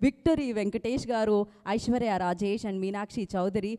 Victory Venkatesh గారు, Aishwarya Rajesh and Meenakshi Chowdary,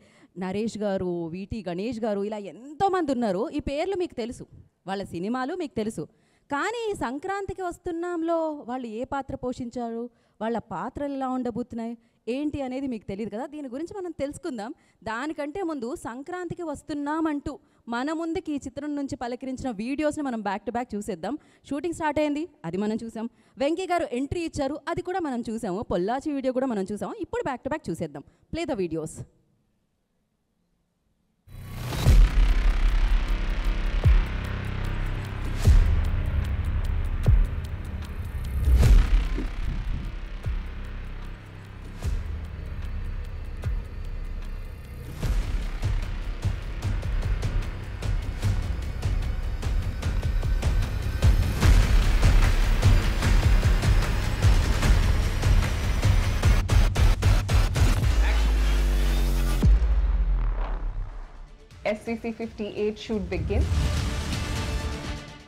Naresh గారు, వీటి గణేష్ గారు, ఇలా ఎంతోమంది ఉన్నారు. ఈ పేర్లు మీకు తెలుసు, వాళ్ళ సినిమాలు మీకు తెలుసు. కానీ ఈ సంక్రాంతికి వస్తున్నాంలో వాళ్ళు ఏ పాత్ర పోషించారు, వాళ్ళ పాత్రలు ఎలా ఉండబోతున్నాయి ఏంటి అనేది మీకు తెలియదు కదా. దీని గురించి మనం తెలుసుకుందాం. దానికంటే ముందు సంక్రాంతికి వస్తున్నామంటూ మన ముందుకి ఈ చిత్రం నుంచి పలకరించిన వీడియోస్ని మనం బ్యాక్ టు బ్యాక్ చూసేద్దాం. షూటింగ్ స్టార్ట్ అయింది, అది మనం చూసాం. వెంకీ గారు ఎంట్రీ ఇచ్చారు, అది కూడా మనం చూసాము. పొల్లాచి వీడియో కూడా మనం చూసాము. ఇప్పుడు బ్యాక్ టు బ్యాక్ చూసేద్దాం. Play the videos. SCC 58 should begin.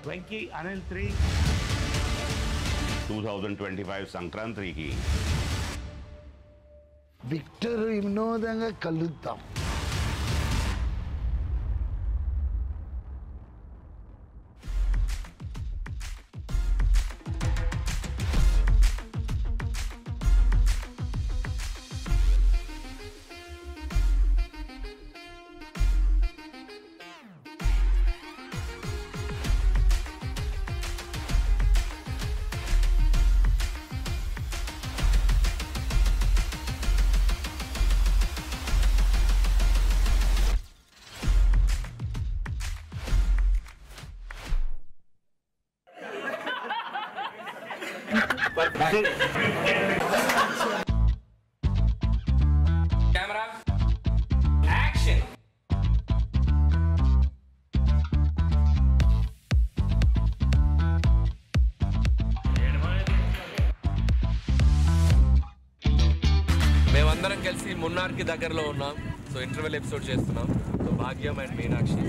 Venky Anil 3 2025 సంక్రాంతికి విక్టర్ వినోదంగా కలుద్దాం. Camera, action. మేమందరం కలిసి మున్నార్కి దగ్గరలో ఉన్నాం. సో ఇంటర్వెల్ ఎపిసోడ్ చేస్తున్నాం. సో భాగ్యం అండ్ మీనాక్షి.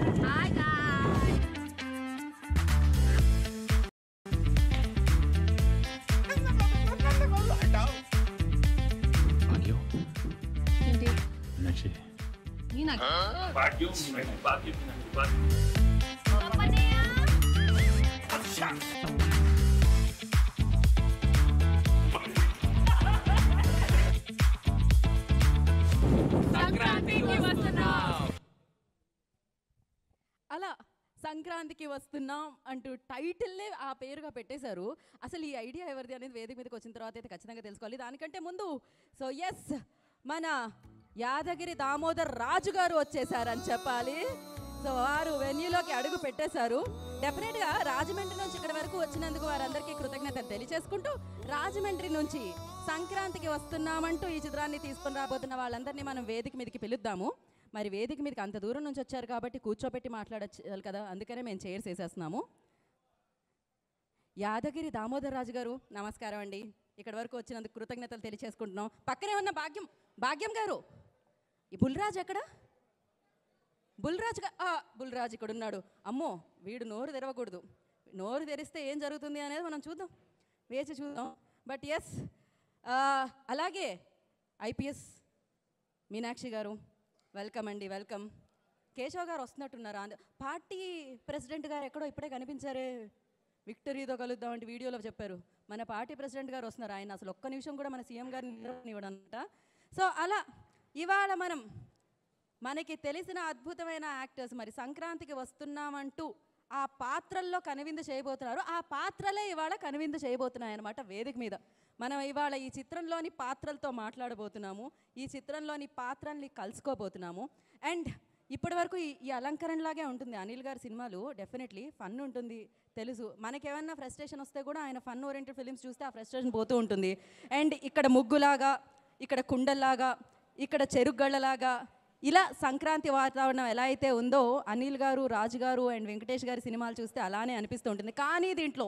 అలా సంక్రాంతికి వస్తున్నాం అంటూ టైటిల్లే ఆ పేరుగా పెట్టేశారు. అసలు ఈ ఐడియా ఎవరిది అనేది వేదిక మీదకి వచ్చిన తర్వాత అయితే ఖచ్చితంగా తెలుసుకోవాలి. దానికంటే ముందు సో ఎస్ మన యాదగిరి దామోదర్ రాజు గారు వచ్చేసారని చెప్పాలి. సో వారు వెన్యూలోకి అడుగు పెట్టేశారు. డెఫినెట్గా రాజమండ్రి నుంచి ఇక్కడ వరకు వచ్చినందుకు వారందరికీ కృతజ్ఞతలు తెలియచేసుకుంటూ, రాజమండ్రి నుంచి సంక్రాంతికి వస్తున్నామంటూ ఈ చిత్రాన్ని తీసుకుని రాబోతున్న వాళ్ళందరినీ మనం వేదిక మీదకి పిలుద్దాము. మరి వేదిక మీదకి అంత దూరం నుంచి వచ్చారు కాబట్టి కూర్చోబెట్టి మాట్లాడాలి కదా, అందుకనే మేము చైర్స్ వేసేస్తున్నాము. యాదగిరి దామోదర్ రాజు గారు నమస్కారం అండి. ఇక్కడ వరకు వచ్చినందుకు కృతజ్ఞతలు తెలియచేసుకుంటున్నాం. పక్కనే ఉన్న భాగ్యం గారు, ఈ బుల్రాజ్ ఎక్కడ? బుల్రాజ్ ఇక్కడ ఉన్నాడు. అమ్మో, వీడు నోరు తెరవకూడదు. నోరు తెరిస్తే ఏం జరుగుతుంది అనేది మనం చూద్దాం, వేచి చూద్దాం. బట్ ఎస్, అలాగే ఐపీఎస్ మీనాక్షి గారు వెల్కమ్ అండి, వెల్కమ్. కేశవ్ గారు వస్తున్నట్టున్నారు. పార్టీ ప్రెసిడెంట్ గారు ఎక్కడో ఇప్పుడే కనిపించారే, విక్టరీతో కలుద్దామంటే వీడియోలో చెప్పారు. మన పార్టీ ప్రెసిడెంట్ గారు వస్తున్నారు. ఆయన అసలు ఒక్క నిమిషం కూడా మన సీఎం గారిని ఇవ్వడంట. సో అలా ఇవాళ మనకి తెలిసిన అద్భుతమైన యాక్టర్స్ మరి సంక్రాంతికి వస్తున్నామంటూ ఆ పాత్రల్లో కనువిందు చేయబోతున్నారు. ఆ పాత్రలే ఇవాళ కనువిందు చేయబోతున్నాయన్నమాట వేదిక మీద. మనం ఇవాళ ఈ చిత్రంలోని పాత్రలతో మాట్లాడబోతున్నాము, ఈ చిత్రంలోని పాత్రల్ని కలుసుకోబోతున్నాము. అండ్ ఇప్పటి వరకు ఈ అలంకరణలాగే ఉంటుంది అనిల్ గారి సినిమాలు. డెఫినెట్లీ ఫన్ ఉంటుంది, తెలుసు. మనకేమన్నా ఫ్రస్ట్రేషన్ వస్తే కూడా ఆయన ఫన్ ఓరియంటెడ్ ఫిలిమ్స్ చూస్తే ఆ ఫ్రస్ట్రేషన్ పోతూ ఉంటుంది. అండ్ ఇక్కడ ముగ్గులాగా, ఇక్కడ కుండల్లాగా, ఇక్కడ చెరుగళ్ళలాగా, ఇలా సంక్రాంతి వాతావరణం ఎలా అయితే ఉందో అనిల్ గారు, రాజు గారు అండ్ వెంకటేష్ గారి సినిమాలు చూస్తే అలానే అనిపిస్తూ ఉంటుంది. కానీ దీంట్లో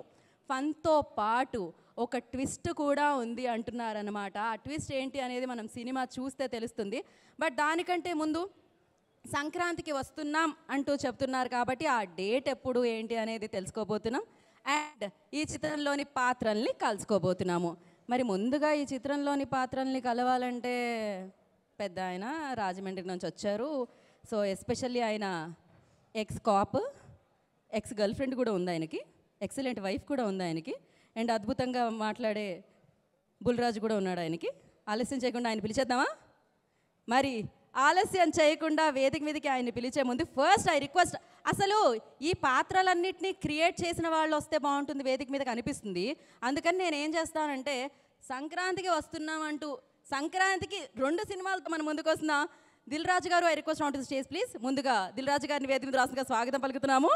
ఫన్తో పాటు ఒక ట్విస్ట్ కూడా ఉంది అంటున్నారన్నమాట. ఆ ట్విస్ట్ ఏంటి అనేది మనం సినిమా చూస్తే తెలుస్తుంది. బట్ దానికంటే ముందు సంక్రాంతికి వస్తున్నాం అంటూ చెప్తున్నారు కాబట్టి ఆ డేట్ ఎప్పుడు ఏంటి అనేది తెలుసుకోబోతున్నాం. అండ్ ఈ చిత్రంలోని పాత్రల్ని కలుసుకోబోతున్నాము. మరి ముందుగా ఈ చిత్రంలోని పాత్రల్ని కలవాలంటే పెద్ద ఆయన రాజమండ్రి నుంచి వచ్చారు. సో ఎస్పెషల్లీ ఆయన X cap, ex girl friend కూడా ఉంది ఆయనకి, ఎక్సలెంట్ వైఫ్ కూడా ఉంది ఆయనకి, అండ్ అద్భుతంగా మాట్లాడే బుల్రాజు కూడా ఉన్నాడు ఆయనకి. ఆలస్యం చేయకుండా ఆయన పిలిచేద్దామా? మరి ఆలస్యం చేయకుండా వేదిక మీదకి ఆయన్ని పిలిచే ముందు ఫస్ట్ ఐ రిక్వెస్ట్, అసలు ఈ పాత్రలన్నింటినీ క్రియేట్ చేసిన వాళ్ళు వస్తే బాగుంటుంది వేదిక మీదకి అనిపిస్తుంది. అందుకని నేను ఏం చేస్తానంటే, సంక్రాంతికి వస్తున్నామంటూ సంక్రాంతికి 2 సినిమాలతో మన ముందుకు వస్తున్న దిల్ రాజు గారు, I request on to stage please. ముందుగా దిల్ రాజు గారిని వేదిక మీద రాసుగా స్వాగతం పలుకుతున్నాము.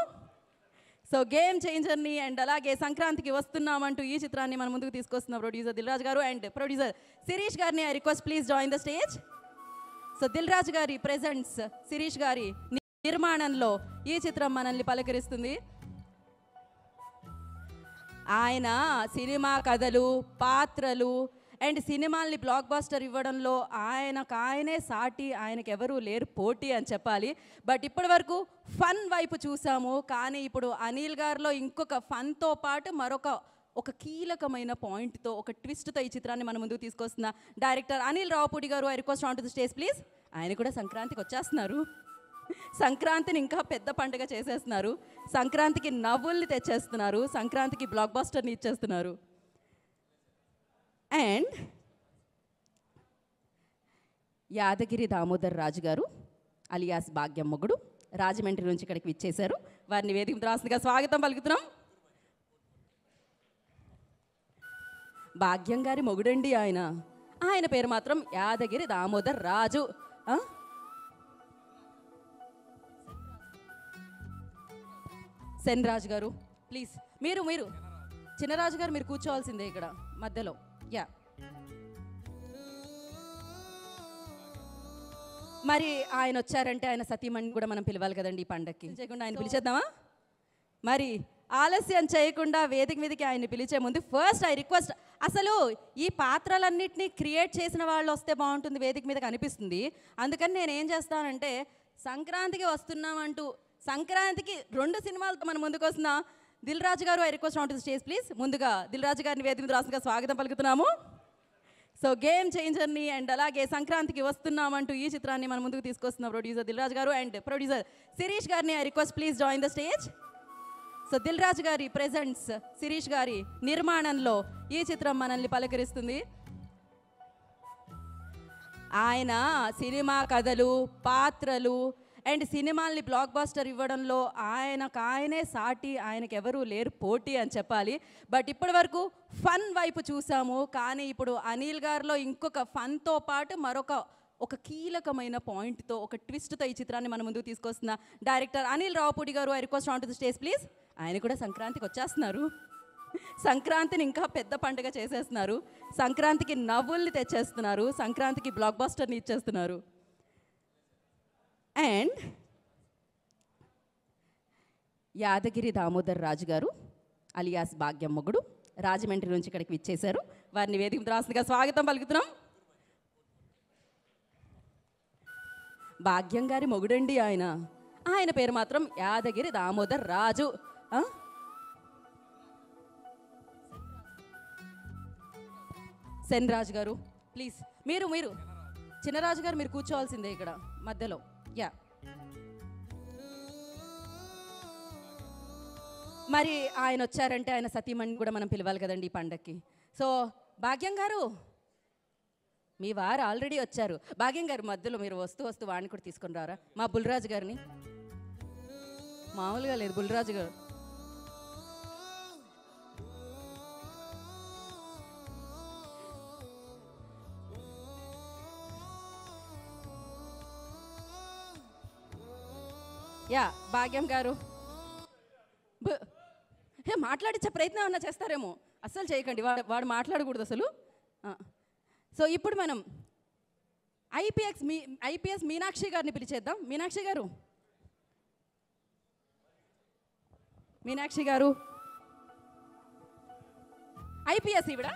సో గేమ్ చేంజర్ని అండ్ అలాగే సంక్రాంతికి వస్తున్నామంటూ ఈ చిత్రాన్ని మన ముందుకు తీసుకొస్తున్న producer Dil Raju garu and producer Shirish గారిని I request please join the stage. So Dil Raju గారి ప్రెజెంట్స్, శిరీష్ గారి నిర్మాణంలో ఈ చిత్రం మనల్ని పలకరిస్తుంది. ఆయన సినిమా కథలు, పాత్రలు అండ్ సినిమాల్ని బ్లాక్ బాస్టర్ ఇవ్వడంలో ఆయనకాయనే సాటి, ఆయనకెవరూ లేరు పోటీ అని చెప్పాలి. బట్ ఇప్పటి వరకు ఫన్ వైపు చూసాము, కానీ ఇప్పుడు అనిల్ గారిలో ఇంకొక ఫన్తో పాటు ఒక కీలకమైన పాయింట్తో, ఒక ట్విస్ట్తో ఈ చిత్రాన్ని మన ముందుకు తీసుకొస్తున్న డైరెక్టర్ అనిల్ రావుపూడి గారు, I request on to the stage please. ఆయన కూడా సంక్రాంతికి వచ్చేస్తున్నారు. సంక్రాంతిని ఇంకా పెద్ద పండుగ చేసేస్తున్నారు, సంక్రాంతికి నవ్వుల్ని తెచ్చేస్తున్నారు, సంక్రాంతికి బ్లాక్ బాస్టర్ని ఇచ్చేస్తున్నారు. అండ్ యాదగిరి దామోదర్ రాజు గారు అలియాస్ భాగ్యం మొగుడు రాజమండ్రి నుంచి ఇక్కడికి విచ్చేశారు. వారిని వేదిక మీద రాస్తుందిగా స్వాగతం పలుకుతున్నాం. భాగ్యం గారి మొగుడండి ఆయన పేరు మాత్రం యాదగిరి దామోదర్ రాజు. సెన్ రాజు గారు ప్లీజ్, మీరు చిన్నరాజు గారు మీరు కూర్చోవాల్సిందే ఇక్కడ మధ్యలో. యా, మరి ఆయన వచ్చారంటే ఆయన సతీమణి కూడా మనం పిలవాలి కదండి ఈ పండక్కి. చేయకుండా ఆయన పిలిచేద్దామా? మరి ఆలస్యం చేయకుండా వేదిక మీదకి ఆయన్ని పిలిచే ముందు ఫస్ట్ ఐ రిక్వెస్ట్, అసలు ఈ పాత్రలన్నింటినీ క్రియేట్ చేసిన వాళ్ళు వస్తే బాగుంటుంది వేదిక మీదకి అనిపిస్తుంది. అందుకని నేను ఏం చేస్తానంటే, సంక్రాంతికి వస్తున్నామంటూ సంక్రాంతికి 2 సినిమాలతో మన ముందుకు వస్తున్న దిల్ రాజు గారు, I request on to the stage please. ముందుగా దిల్ రాజు గారిని వేదిక మీద రాసుగా స్వాగతం పలుకుతున్నాము. సో గేమ్ చేంజర్ని అండ్ అలాగే సంక్రాంతికి వస్తున్నామంటూ ఈ చిత్రాన్ని మన ముందుకు తీసుకొస్తున్న producer Dil Raju garu and producer Shirish గారిని I request please join the stage. So Dil Raju గారి ప్రెజెంట్స్, శిరీష్ గారి నిర్మాణంలో ఈ చిత్రం మనల్ని పలకరిస్తుంది. ఆయన సినిమా కథలు, పాత్రలు అండ్ సినిమాల్ని బ్లాక్ బాస్టర్ ఇవ్వడంలో ఆయనకాయనే సాటి, ఆయనకెవరూ లేరు పోటీ అని చెప్పాలి. బట్ ఇప్పటి వరకు ఫన్ వైపు చూసాము, కానీ ఇప్పుడు అనిల్ గారిలో ఇంకొక ఫన్తో పాటు ఒక కీలకమైన పాయింట్తో, ఒక ట్విస్ట్తో ఈ చిత్రాన్ని మన ముందుకు తీసుకొస్తున్న డైరెక్టర్ అనిల్ రావుపూడి గారు, I request on to the stage please. ఆయన కూడా సంక్రాంతికి వచ్చేస్తున్నారు, సంక్రాంతిని ఇంకా పెద్ద పండుగ చేసేస్తున్నారు, సంక్రాంతికి నవ్వుల్ని తెచ్చేస్తున్నారు, సంక్రాంతికి బ్లాక్ బాస్టర్ని ఇచ్చేస్తున్నారు. అండ్ యాదగిరి దామోదర్ రాజు గారు అలియాస్ భాగ్యం మొగుడు రాజమండ్రి నుంచి ఇక్కడికి విచ్చేశారు. వారిని వేదిక మీద రాస్తుందిగా స్వాగతం పలుకుతున్నాం. భాగ్యం గారి మొగుడండి ఆయన పేరు మాత్రం యాదగిరి దామోదర్ రాజు. సెన్ రాజు గారు ప్లీజ్, మీరు చిన్నరాజు గారు మీరు కూర్చోవాల్సిందే ఇక్కడ మధ్యలో. యా, మరి ఆయన వచ్చారంటే ఆయన సతీమణి కూడా మనం పిలవాలి కదండి ఈ పండక్కి. సో భాగ్యం గారు, మీ వారు ఆల్రెడీ వచ్చారు. భాగ్యం గారు మధ్యలో మీరు వస్తూ వాడిని కూడా తీసుకొని రారా, మా బుల్రాజు గారిని. మామూలుగా లేదు బుల్రాజు గారు. యా, భాగ్యం గారు మాట్లాడించే ప్రయత్నం ఏమన్నా చేస్తారేమో, అస్సలు చేయకండి, వాడు మాట్లాడకూడదు అసలు. సో ఇప్పుడు మనం ఐపీఎస్ మీనాక్షి గారిని పిలిచేద్దాం. మీనాక్షి గారు ఐపీఎస్ ఈవిడ,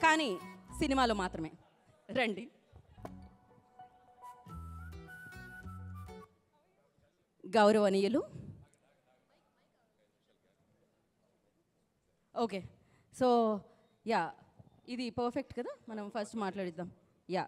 కానీ సినిమాలో మాత్రమే. రండి. గౌరవనీయులు, ఓకే, సో యా, ఇది పర్ఫెక్ట్ కదా, మనం ఫస్ట్ మాట్లాడిద్దాం. యా,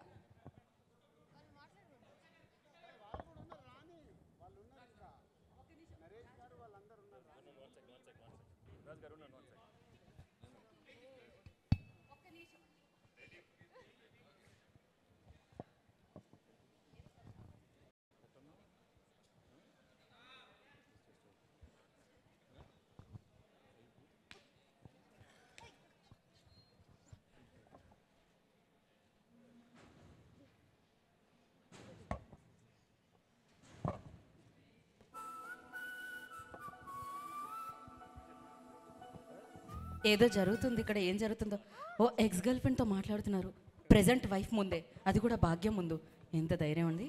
ఏదో జరుగుతుంది ఇక్కడ. ఏం జరుగుతుందో? ఓ ఎక్స్ గర్ల్ ఫ్రెండ్తో మాట్లాడుతున్నారు ప్రెజెంట్ వైఫ్ ముందే, అది కూడా భాగ్యం ముందు. ఎంత ధైర్యం అండి!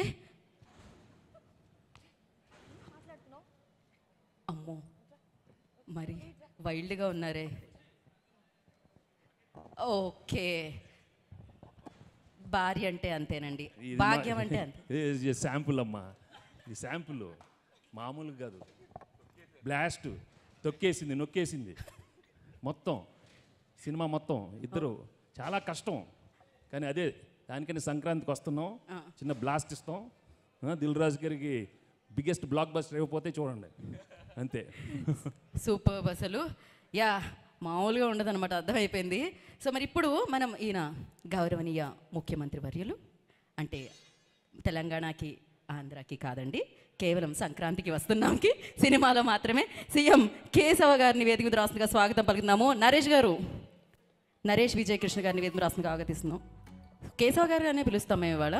ఏ అమ్మో, మరి వైల్డ్గా ఉన్నారే. ఓకే, భార్య అంటే అంతేనండి, భాగ్యం అంటే అంతే. శాంపుల్ అమ్మా, ఈ శాంపుల్ మామూలుగా కాదు. బ్లాస్ట్ తొక్కేసింది, నొక్కేసింది మొత్తం సినిమా మొత్తం. ఇద్దరు చాలా కష్టం, కానీ అదే దానికని సంక్రాంతికి వస్తున్నాం, చిన్న బ్లాస్ట్ ఇస్తాం. దిల్ రాజు గారికి బిగ్గెస్ట్ బ్లాక్ బస్టర్ అయిపోతే చూడండి, అంతే. సూపర్ అసలు. యా, మామూలుగా ఉండదన్నమాట, అర్థమైపోయింది. సో మరి ఇప్పుడు మనం ఈయన గౌరవనీయ ముఖ్యమంత్రి వర్యులు, అంటే తెలంగాణకి ఆంధ్రాకి కాదండి, కేవలం సంక్రాంతికి వస్తున్నాంకి సినిమాలో మాత్రమే సీఎం కేశవ గారిని వేదిక మీద రాష్ట్రంగా స్వాగతం పలుకుతున్నాము. నరేష్ గారు, నరేష్ విజయకృష్ణ గారిని వేదిక మీద రాష్ట్రంగా ఆగతిస్తున్నాం. కేశవ గారు అనే పిలుస్తాం మేము ఇవాళ.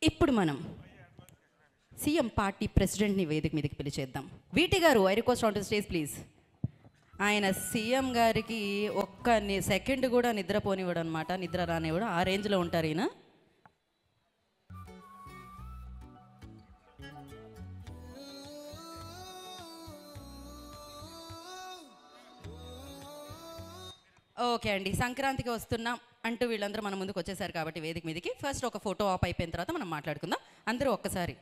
ఇప్పుడు మనం సీఎం పార్టీ ప్రెసిడెంట్ని వేదిక మీదకి పిలిచేద్దాం. వీటి గారు, I request on to stage please. ఆయన సీఎం గారికి ఒక్క సెకండ్ కూడా నిద్రపోనివ్వడు అనమాట, నిద్ర రానివ్వడు, ఆ రేంజ్లో ఉంటారు ఈయన. ఓకే అండి, సంక్రాంతికి వస్తున్నాం అంటూ వీళ్ళందరూ మన ముందుకు వచ్చేసారు కాబట్టి వేదిక మీదకి ఫస్ట్ ఒక ఫోటో ఆప్ అయిపోయిన తర్వాత మనం మాట్లాడుకుందాం. అందరూ ఒక్కసారి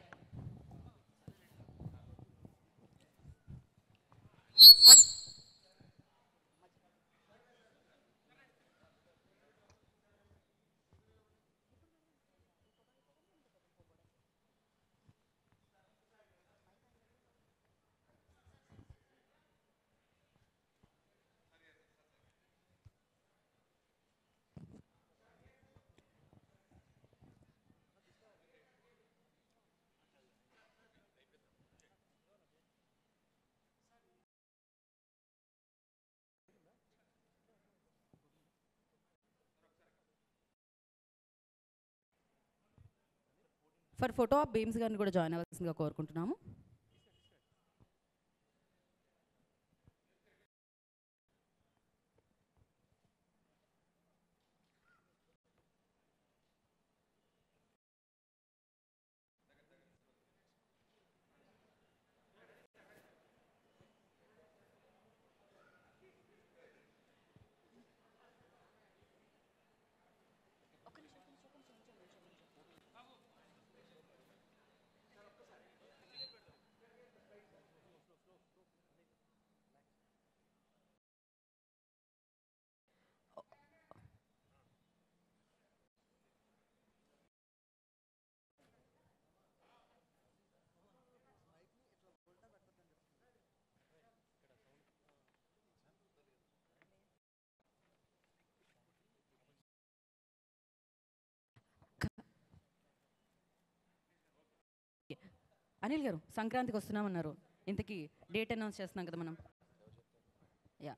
ఫర్ ఫోటో ఆఫ్ బీమ్స్ గారిని కూడా జాయిన్ అవ్వాల్సిందిగా కోరుకుంటున్నాము. అనిల్ గారు, సంక్రాంతికి వస్తున్నామన్నారు, ఇంతకీ డేట్ అనౌన్స్ చేస్తున్నాం కదా మనం. యా,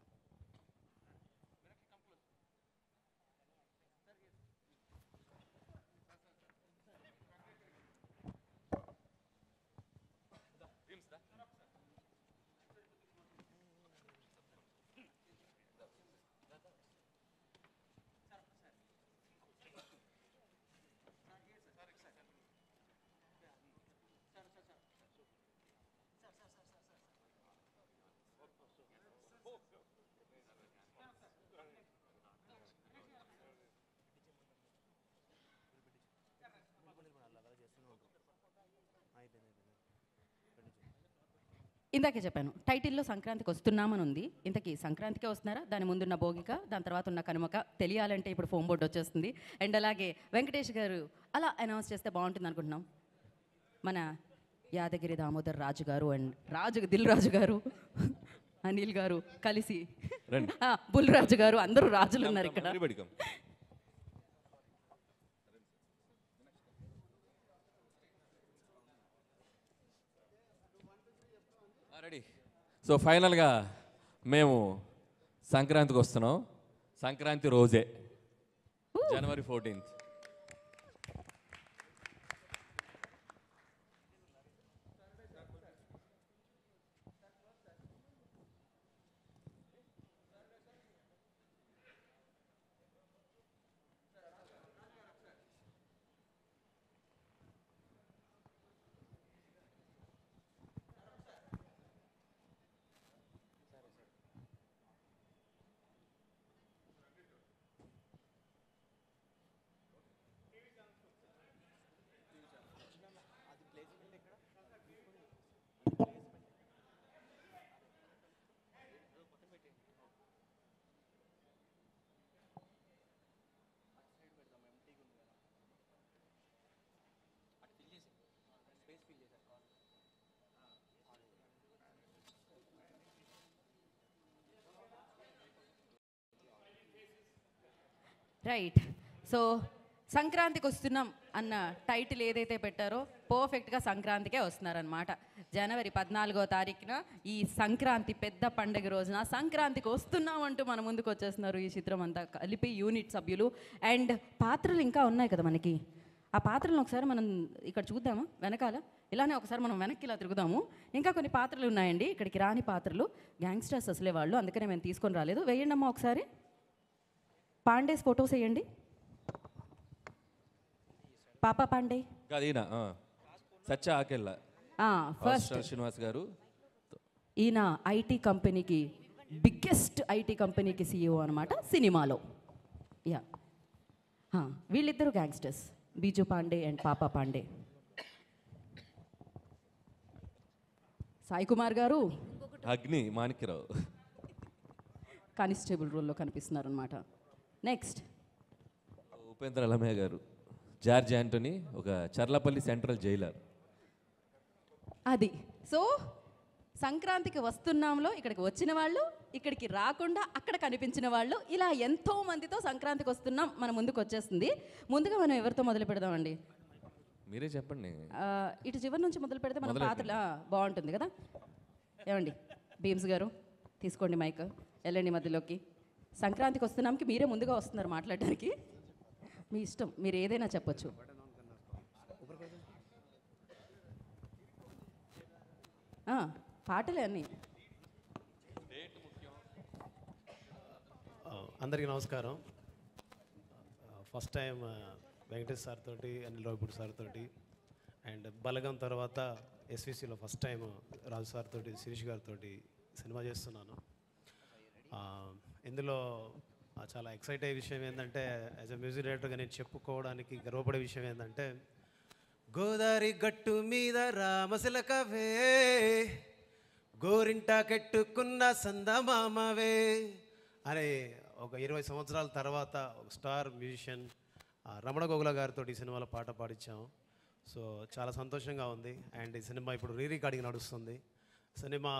ఇందాకే చెప్పాను టైటిల్లో సంక్రాంతికి వస్తున్నామని ఉంది. ఇంతకీ సంక్రాంతికే వస్తున్నారా, దాని ముందున్న భోగిక, దాని తర్వాత ఉన్న కనుమక తెలియాలంటే ఇప్పుడు ఫోన్ బోర్డు వచ్చేస్తుంది. అండ్ అలాగే వెంకటేష్ గారు అలా అనౌన్స్ చేస్తే బాగుంటుంది అనుకుంటున్నాం. మన యాదగిరి దామోదర్ రాజు గారు అండ్ దిల్ రాజు గారు అనిల్ గారు కలిసి బుల్ రాజు గారు అందరూ రాజులు ఉన్నారు ఇక్కడ. రెడీ. సో ఫైనల్గా మేము సంక్రాంతికి వస్తున్నాం. సంక్రాంతి రోజే జనవరి 14th. రైట్. సో సంక్రాంతికి వస్తున్నాం అన్న టైటిల్ ఏదైతే పెట్టారో పర్ఫెక్ట్గా సంక్రాంతికే వస్తున్నారనమాట. జనవరి 14వ తారీఖున ఈ సంక్రాంతి పెద్ద పండుగ రోజున సంక్రాంతికి వస్తున్నాం అంటూ మన ముందుకు వచ్చేస్తున్నారు ఈ చిత్రం అంతా కలిపి యూనిట్ సభ్యులు. అండ్ పాత్రలు ఇంకా ఉన్నాయి కదా మనకి, ఆ పాత్రలను ఒకసారి మనం ఇక్కడ చూద్దాము వెనకాల. ఇలానే ఒకసారి మనం వెనక్కి ఇలా తిరుగుదాము. ఇంకా కొన్ని పాత్రలు ఉన్నాయండి ఇక్కడికి రాని పాత్రలు. గ్యాంగ్స్టర్స్ అసలే వాళ్ళు, అందుకనే మేము తీసుకొని రాలేదు. వేయండి అమ్మా ఒకసారి పాండేస్ ఫొటోస్ వేయండి. పాపా పాండే సచ్చ ఆకెళ్ళ ఫస్ట్ శ్రీనివాస్ గారు. ఈయన ఐటీ కంపెనీకి బిగ్గెస్ట్ ఐటీ కంపెనీకి CEO అనమాట సినిమాలో. యా వీళ్ళిద్దరు గ్యాంగ్స్టర్స్, బీజు పాండే అండ్ పాపా పాండే. సాయి కుమార్ గారు అగ్ని మాణిక్యరావు కానిస్టేబుల్ రోల్లో కనిపిస్తున్నారు అనమాట. నెక్స్ట్ ఉపేంద్ర లమయ్య గారు జార్జ్ యాంటనీ, ఒక చర్లపల్లి సెంట్రల్ జైలర్. అది. సో సంక్రాంతికి వస్తున్నాంలో ఇక్కడికి వచ్చిన వాళ్ళు, ఇక్కడికి రాకుండా అక్కడ కనిపించిన వాళ్ళు, ఇలా ఎంతో మందితో సంక్రాంతికి వస్తున్నాం మన ముందుకు వచ్చేస్తుంది. ముందుగా మనం ఎవరితో మొదలు పెడదామండి? మీరే చెప్పండి. ఇటు చివరి నుంచి మొదలు పెడితే మన పాత్రలు బాగుంటుంది కదా. ఏమండి భీమ్స్ గారు తీసుకోండి మైక్, వెళ్ళండి మధ్యలోకి. సంక్రాంతికి వస్తున్నాంకి మీరే ముందుగా వస్తున్నారు మాట్లాడడానికి. మీ ఇష్టం, మీరు ఏదైనా చెప్పొచ్చు. పాటలే అన్నీ. అందరికీ నమస్కారం. ఫస్ట్ టైం వెంకటేష్ సార్ తోటి, అనిల్ రావుపూడి సార్ తోటి, అండ్ బలగం తర్వాత ఎస్విసిలో ఫస్ట్ టైం రాజు సార్ తోటి, శిరీష్ గారితో సినిమా చేస్తున్నాను. ఇందులో చాలా ఎక్సైట్ అయ్యే విషయం ఏంటంటే, యాజ్ అ మ్యూజిక్ డైరెక్టర్గా నేను చెప్పుకోవడానికి గర్వపడే విషయం ఏంటంటే, గోదావరి గట్టు మీద రామశిలకవే, గోరింటా కెట్టుకున్న సందమామవే అనే ఒక 20 సంవత్సరాల తర్వాత ఒక స్టార్ మ్యూజిషియన్ రమణ గోగుల గారితో ఈ సినిమాలో పాట పాడించాము. సో చాలా సంతోషంగా ఉంది. అండ్ ఈ సినిమా ఇప్పుడు రికార్డింగ్ నడుస్తుంది. సినిమా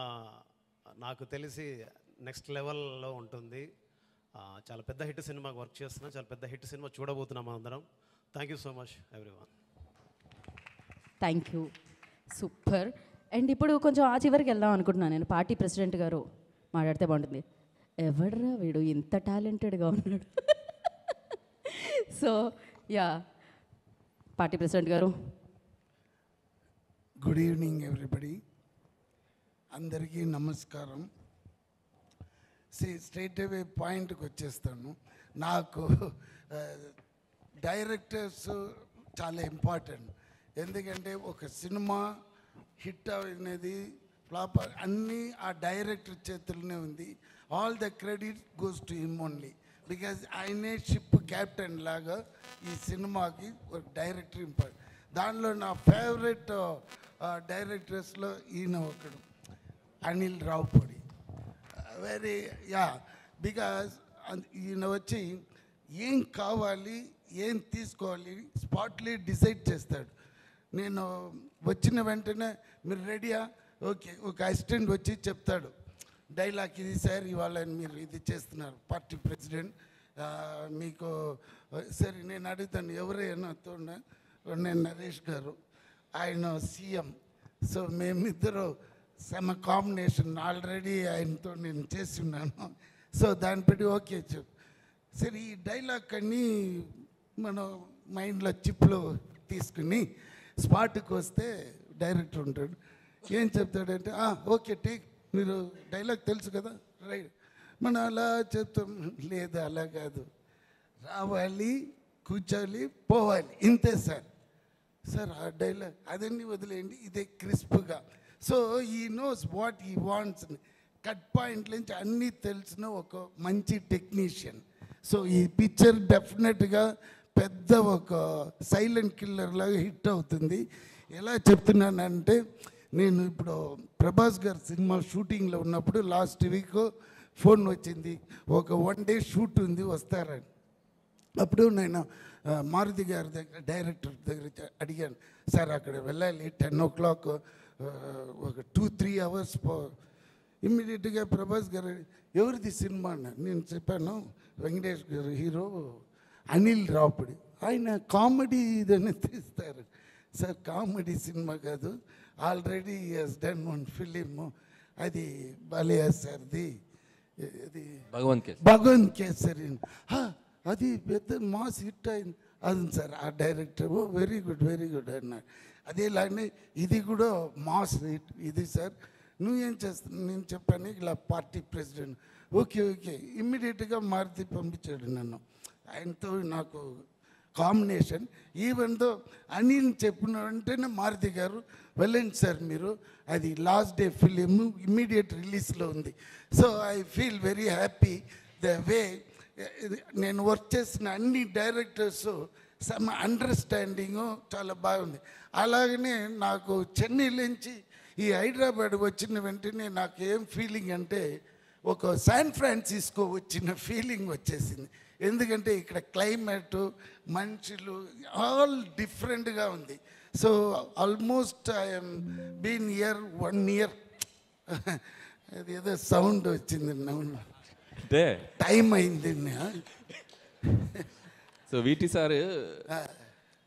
నాకు తెలిసి నెక్స్ట్ లెవెల్లో ఉంటుంది. చాలా పెద్ద హిట్ సినిమాకి వర్క్ చేస్తున్నాం. చాలా పెద్ద హిట్ సినిమా చూడబోతున్నాం అందరం. Thank you so much everyone. Thank you, super. And ఇప్పుడు కొంచెం ఆ చివరికి వెళ్దాం అనుకుంటున్నాను నేను. పార్టీ ప్రెసిడెంట్ గారు మాట్లాడితే బాగుంటుంది. ఎవడ్రా వీడు ఇంత టాలెంటెడ్గా ఉన్నాడు. సో యా, పార్టీ ప్రెసిడెంట్ గారు. గుడ్ ఈవినింగ్ ఎవ్రీబడి, అందరికీ నమస్కారం. స్ట్రైట్ అవే పాయింట్కి వచ్చేస్తాను. నాకు డైరెక్టర్స్ చాలా ఇంపార్టెంట్. ఎందుకంటే ఒక సినిమా హిట్ అనేది ఫ్లాప్ అన్నీ ఆ డైరెక్టర్ చేతుల్లోనే ఉంది. All the credit goes to him only, because ఆయనే షిప్ క్యాప్టెన్ లాగా ఈ సినిమాకి ఒక డైరెక్టర్ ఇంపార్టెంట్. దానిలో నా ఫేవరెట్ డైరెక్టర్స్లో ఈయన ఒకడు. అనిల్ రావుపూడి. వెరీ బికాస్ ఈయన వచ్చి ఏం కావాలి ఏం తీసుకోవాలి స్పాట్లీ డిసైడ్ చేస్తాడు. నేను వచ్చిన వెంటనే మీరు రెడీయా, ఓకే, ఒక అసిస్టెంట్ వచ్చి చెప్తాడు డైలాగ్ ఇది సార్ ఇవాళ మీరు ఇది చేస్తున్నారు పార్టీ ప్రెసిడెంట్ మీకు సరే నేను అడుగుతాను ఎవరైనా తోడు, నేను నరేష్ గారు, ఆయన సీఎం. సో మేమిద్దరు సమ కాంబినేషన్ ఆల్రెడీ ఆయనతో నేను చేసి ఉన్నాను. సో దాన్ని బట్టి ఓకే చెప్పు సరే ఈ డైలాగ్ అన్నీ మనం మైండ్లో చిప్లో తీసుకుని స్పాట్కి వస్తే డైరెక్టర్ ఉంటాడు. ఏం చెప్తాడంటే ఓకే టేక్, మీరు డైలాగ్ తెలుసు కదా రైట్, మనం అలా చెప్తాం. లేదు అలా కాదు, రావాలి కూర్చోవాలి పోవాలి ఇంతే సార్. సార్ ఆ డైలాగ్ అదన్నీ వదిలేయండి, ఇదే క్రిస్ప్గా. సో ఈ నోస్ వాట్ ఈ వాంట్స్, కట్ పాయింట్ నుంచి అన్నీ తెలిసిన ఒక మంచి టెక్నీషియన్. సో ఈ పిక్చర్ డెఫినెట్గా పెద్ద ఒక సైలెంట్ కిల్లర్ లాగా హిట్ అవుతుంది. ఎలా చెప్తున్నానంటే నేను ఇప్పుడు ప్రభాస్ గారి సినిమా షూటింగ్లో ఉన్నప్పుడు లాస్ట్ వీక్ ఫోన్ వచ్చింది, ఒక 1 day షూట్ ఉంది వస్తారని. అప్పుడు నేను మారుతి గారి దగ్గర డైరెక్టర్ దగ్గర అడిగాను, సార్ అక్కడ వెళ్ళాలి 10 o'clock, ఒక 2-3 hours ఇమ్మీడియట్గా ప్రభాస్ గారు ఎవరిది సినిమా అన్నారు. నేను చెప్పాను వెంకటేష్ గారు హీరో అనిల్ రావుపూడి, ఆయన కామెడీ ఇదని తీస్తారు. సార్ కామెడీ సినిమా కాదు, ఆల్రెడీ హస్ డన్ 1 film, అది బాలయ్య సార్ది, అది భగవంత్ కేసరి, అది పెద్ద మాస్ హిట్ అయింది. అది సార్ ఆ డైరెక్టర్ వెరీ గుడ్ అన్నాడు. అదేలానే ఇది కూడా మాస్ హిట్ ఇది సార్, నువ్వేం చేస్తున్నావు? నేను చెప్పాను ఇలా పార్టీ ప్రెసిడెంట్. ఓకే ఇమ్మీడియట్గా మారుతి పంపించాడు నన్ను. ఆయనతో నాకు కాంబినేషన్ ఈవెన్ దో అనిల్ చెప్పిన వెంటనే మారుతి గారు వెళ్ళండి సార్ మీరు, అది లాస్ట్ డే ఫిలిం ఇమ్మీడియట్ రిలీజ్లో ఉంది. So I feel very happy the way నేను వర్క్ చేసిన అన్ని డైరెక్టర్స్ సమ్ అండర్స్టాండింగు చాలా బాగుంది. అలాగనే నాకు చెన్నై నుంచి ఈ హైదరాబాద్ వచ్చిన వెంటనే నాకు ఏం ఫీలింగ్ అంటే ఒక శాన్ ఫ్రాన్సిస్కో వచ్చిన ఫీలింగ్ వచ్చేసింది. ఎందుకంటే ఇక్కడ క్లైమేటు మనుషులు ఆల్ డిఫరెంట్గా ఉంది. So almost I'm been year 1 year. అది ఏదో సౌండ్ వచ్చింది, అంటే టైం అయింది. సో వీటి సార్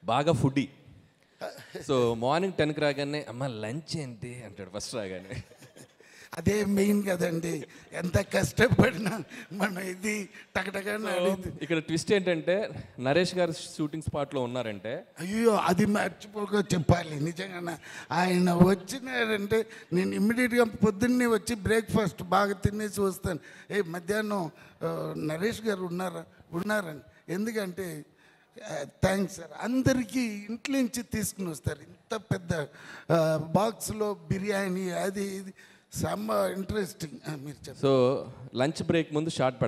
బాగా ఫుడ్డీ. సో మార్నింగ్ 10కి రాగానే అమ్మ లంచ్ ఏంటి అంటాడు ఫస్ట్ రాగానే. అదే మెయిన్ కదండి, ఎంత కష్టపడినా మనం ఇది టకటగానే ఇక్కడ ట్విస్ట్ ఏంటంటే నరేష్ గారు షూటింగ్ స్పాట్లో ఉన్నారంటే, అయ్యో అది మర్చిపోక చెప్పాలి నిజంగా. ఆయన వచ్చినారంటే నేను ఇమ్మీడియట్గా పొద్దున్నే వచ్చి బ్రేక్ఫాస్ట్ బాగా తినేసి వస్తాను. మధ్యాహ్నం నరేష్ గారు ఉన్నారని, ఎందుకంటే థ్యాంక్స్ సార్ అందరికీ ఇంట్లో నుంచి తీసుకుని వస్తారు. ఇంత పెద్ద బాక్స్లో బిర్యానీ అది ఇది సమ్మ ఇంట్రెస్టింగ్. మీరు చెప్పండి. సో లంచ్ బ్రేక్ ముందు షార్ట్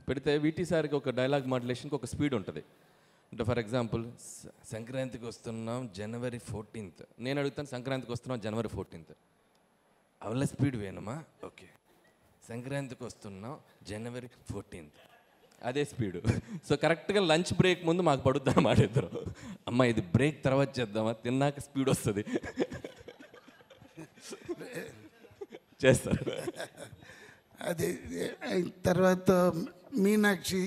పెడితే వీటి సార్కి ఒక డైలాగ్ మాడ్యులేషన్కి ఒక స్పీడ్ ఉంటుంది. అంటే ఫర్ ఎగ్జాంపుల్ సంక్రాంతికి వస్తున్నాం January 14th, నేను అడుగుతాను సంక్రాంతికి వస్తున్నాం January 14th, అవల స్పీడ్ వేణమా? ఓకే, సంక్రాంతికి వస్తున్నాం January 14th, అదే స్పీడు. సో కరెక్ట్గా లంచ్ బ్రేక్ ముందు మాకు పడుద్ది అన్నమాట. ఇద్దరు అమ్మ ఇది బ్రేక్ తర్వాత చేద్దామా, తిన్నాక స్పీడ్ వస్తుంది చేస్తారు. అది తర్వాత Meenakshi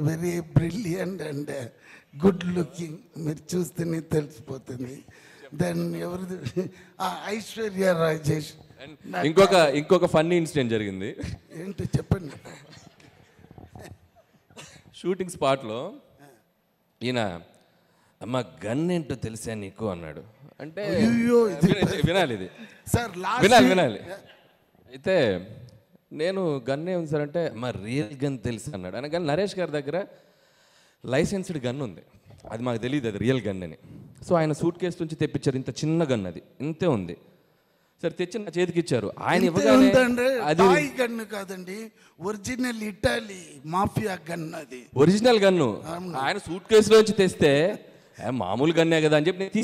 very brilliant and good looking, మీరు చూస్తేనే తెలిసిపోతుంది. దెన్ ఎవరిది ఐశ్వర్య రాజేష్. ఇంకొక ఫన్నీ ఇన్సిడెంట్ జరిగింది. ఏంటో చెప్పండి. షూటింగ్ స్పాట్లో ఈయన అమ్మ గన్ ఏంటో తెలుసా నీకు అన్నాడు. అంటే వినాలి ఇది సార్, వినాలి. అయితే నేను గన్ ఏముంది సార్ అంటే మా రియల్ గన్ తెలుసు అన్నాడు. అనగానే నరేష్ గారి దగ్గర లైసెన్స్డ్ గన్ ఉంది, అది మాకు తెలియదు అది రియల్ గన్ అని. సో ఆయన సూట్ కేసు నుంచి తెప్పించారు, ఇంత చిన్న గన్, అది ఇంతే ఉంది. సరే తెచ్చి నా చేతికి ఇచ్చారు. ఆయన అది గన్ను కాదండి, ఒరిజినల్ ఇటాలీ మాఫియా గన్, అది ఒరిజినల్ గన్ను. ఆయన సూట్ కేసులోంచి తెస్తే మామూలు గన్నే కదా అని చెప్పి నేను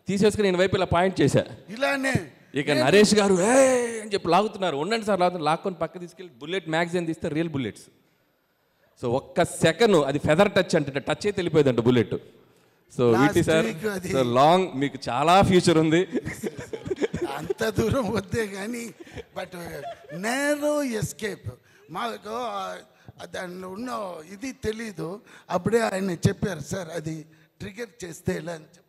తీసేసుకుని నేను వైపు ఇలా పాయింట్ చేశా. ఇలానే ఇక నరేష్ గారు ఏ అని చెప్పి లాగుతున్నారు, ఉండండి సార్ లాగుతున్నారు, లాక్కొని పక్క తీసుకెళ్ళి బుల్లెట్ మ్యాగజైన్ తీస్తే రియల్ బుల్లెట్స్. సో ఒక్క సెకండ్ అది ఫెదర్ టచ్ అంటే టచ్ అయితే వెళ్ళిపోయిందంట బుల్లెట్. సో వీటి సార్ సో లాంగ్ మీకు చాలా ఫ్యూచర్ ఉంది. అంత దూరం వద్దే కానీ బట్ నేరో ఎస్కేప్ మాకు దానిలో ఉన్న ఇది తెలీదు. అప్పుడే ఆయన చెప్పారు సార్ అది ట్రిగర్ చేస్తే ఎలా అని చెప్పారు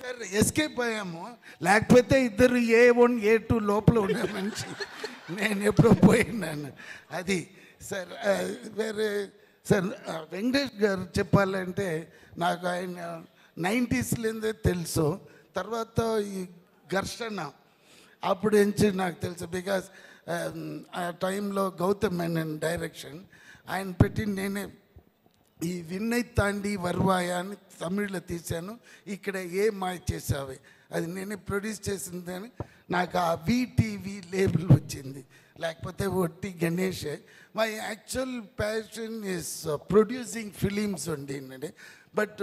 సార్, ఎస్కేప్ అయ్యాము. లేకపోతే ఇద్దరు A1 A2 లోపల ఉన్న మనిషి నేను ఎప్పుడో పోయినాను. అది సార్ వేరే సార్ వెంకటేష్ గారు చెప్పాలంటే నాకు ఆయన 90s తెలుసు. తర్వాత ఈ ఘర్షణ అప్పుడు నుంచి నాకు తెలుసు. బికాస్ ఆ టైంలో గౌతమ్ మేనన్ డైరెక్షన్ ఆయన పెట్టి నేనే ఈ విన్నై తాండి వర్వాయ అని తమిళ్లో తీశాను. ఇక్కడ ఏ మాయ చేసావే అది నేనే ప్రొడ్యూస్ చేసిందని నాకు ఆ VTV లేబుల్ వచ్చింది. లేకపోతే ఒట్టి Ganesh. My actual passion is producing films ఉండి బట్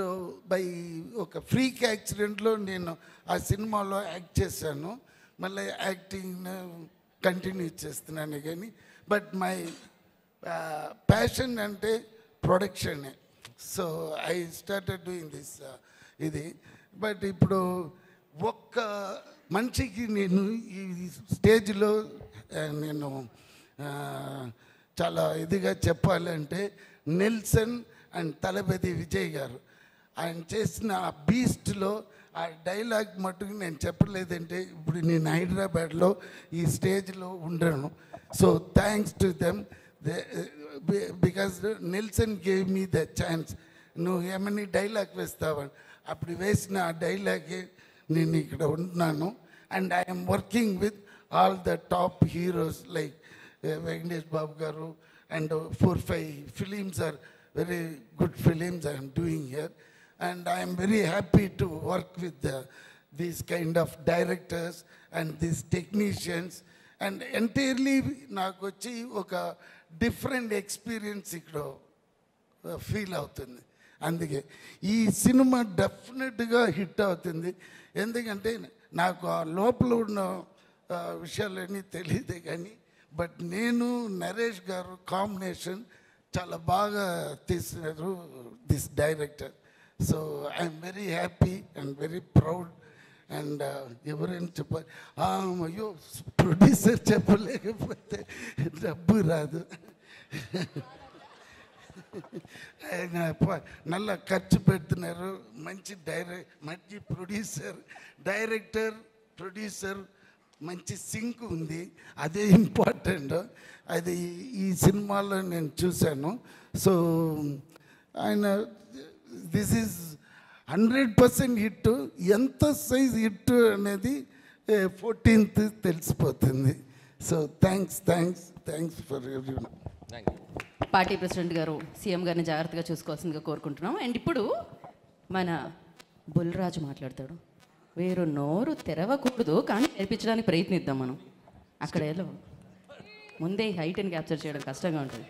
బై ఒక ఫ్రీక్ యాక్సిడెంట్లో నేను ఆ సినిమాలో యాక్ట్ చేశాను. మళ్ళీ యాక్టింగ్ కంటిన్యూ చేస్తున్నాను కానీ బట్ మై ప్యాషన్ అంటే ప్రొడక్షనే. So I started doing this ఇది. బట్ ఇప్పుడు ఒక్క మనిషికి నేను ఈ స్టేజ్లో నేను చాలా ఇదిగా చెప్పాలంటే నెల్సన్ అండ్ తలపతి విజయ్ గారు ఆయన చేసిన ఆ బీస్ట్లో ఆ డైలాగ్ మట్టుకు నేను చెప్పలేదంటే ఇప్పుడు నేను హైదరాబాద్లో ఈ స్టేజ్లో ఉండను. So thanks to them because Nelson gave me the chance. నువ్వు ఏమని డైలాగ్ వేస్తావని అప్పుడు వేసిన ఆ డైలాగే నేను ఇక్కడ ఉంటున్నాను. And I'm working with all the top heroes like Venkatesh Babu garu and 4-5 films are very good films I am doing here. And I am very happy to work with these kind of directors and these technicians. And entirely నాకు వచ్చి ఒక different experience ఇక్కడ feel అవుతుంది. అందుకే ఈ cinema డెఫినెట్గా hit అవుతుంది. ఎందుకంటే నాకు ఆ లోపల ఉన్న విషయాలన్నీ తెలియదు కానీ బట్ నేను నరేష్ గారు కాంబినేషన్ చాలా బాగా తీసినారు this director. So I'm very happy and very proud. And ఎవరైనా చెప్పాలి అయ్యో ప్రొడ్యూసర్ చెప్పలేకపోతే డబ్బు రాదు. ఆయన నల్ల ఖర్చు పెడుతున్నారు. మంచి మంచి డైరెక్టర్ ప్రొడ్యూసర్ మంచి సింక్ ఉంది. అదే ఇంపార్టెంట్. అది ఈ సినిమాలో నేను చూశాను. సో ఆయన దిస్ ఈజ్ 100% హిట్. ఎంత సైజ్ హిట్ అనేది 14th తెలిసిపోతుంది. So thanks for everyone. Party president గారు సీఎం గారిని జాగ్రత్తగా చూసుకోవాల్సిందిగా కోరుకుంటున్నాం. అండ్ ఇప్పుడు మన బుల్రాజు మాట్లాడతాడు. వీరు నోరు తెరవకూడదు కానీ నేర్పించడానికి ప్రయత్నిద్దాం మనం. అక్కడ ఏదో ముందే హైట్ని క్యాప్చర్ చేయడం కష్టంగా ఉంటుంది.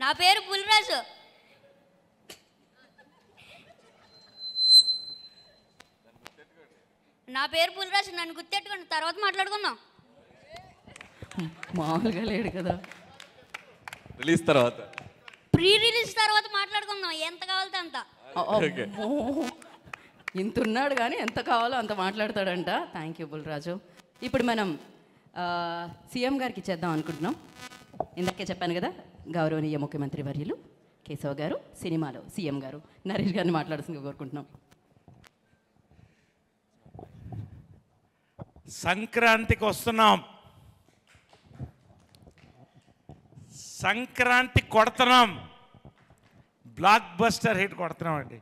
నా పేరు బుల్రాజు. నన్ను గుర్తెట్టుకోండి, తర్వాత మాట్లాడుకుందాం. మామూలుగా లేడు కదా. రిలీజ్ తర్వాత ప్రీ రిలీజ్ తర్వాత మాట్లాడుకుందాం, ఎంత కావాలితే అంత. ఇంత ఉన్నాడు కానీ ఎంత కావాలో అంత మాట్లాడతాడంట. Thank you Bulraju. ఇప్పుడు మనం సీఎం గారికి ఇచ్చేద్దాం అనుకుంటున్నాం. ఇందాకే చెప్పాను కదా, గౌరవనీయ ముఖ్యమంత్రి వర్యులు కేశవ్ గారు సినిమాలో సీఎం గారు నరేష్ గారిని మాట్లాడాల్సిందిగా కోరుకుంటున్నాం. సంక్రాంతికి వస్తున్నాం, సంక్రాంతి కొడుతున్నాం, బ్లాక్ బస్టర్ హిట్ కొడుతున్నాం అండి.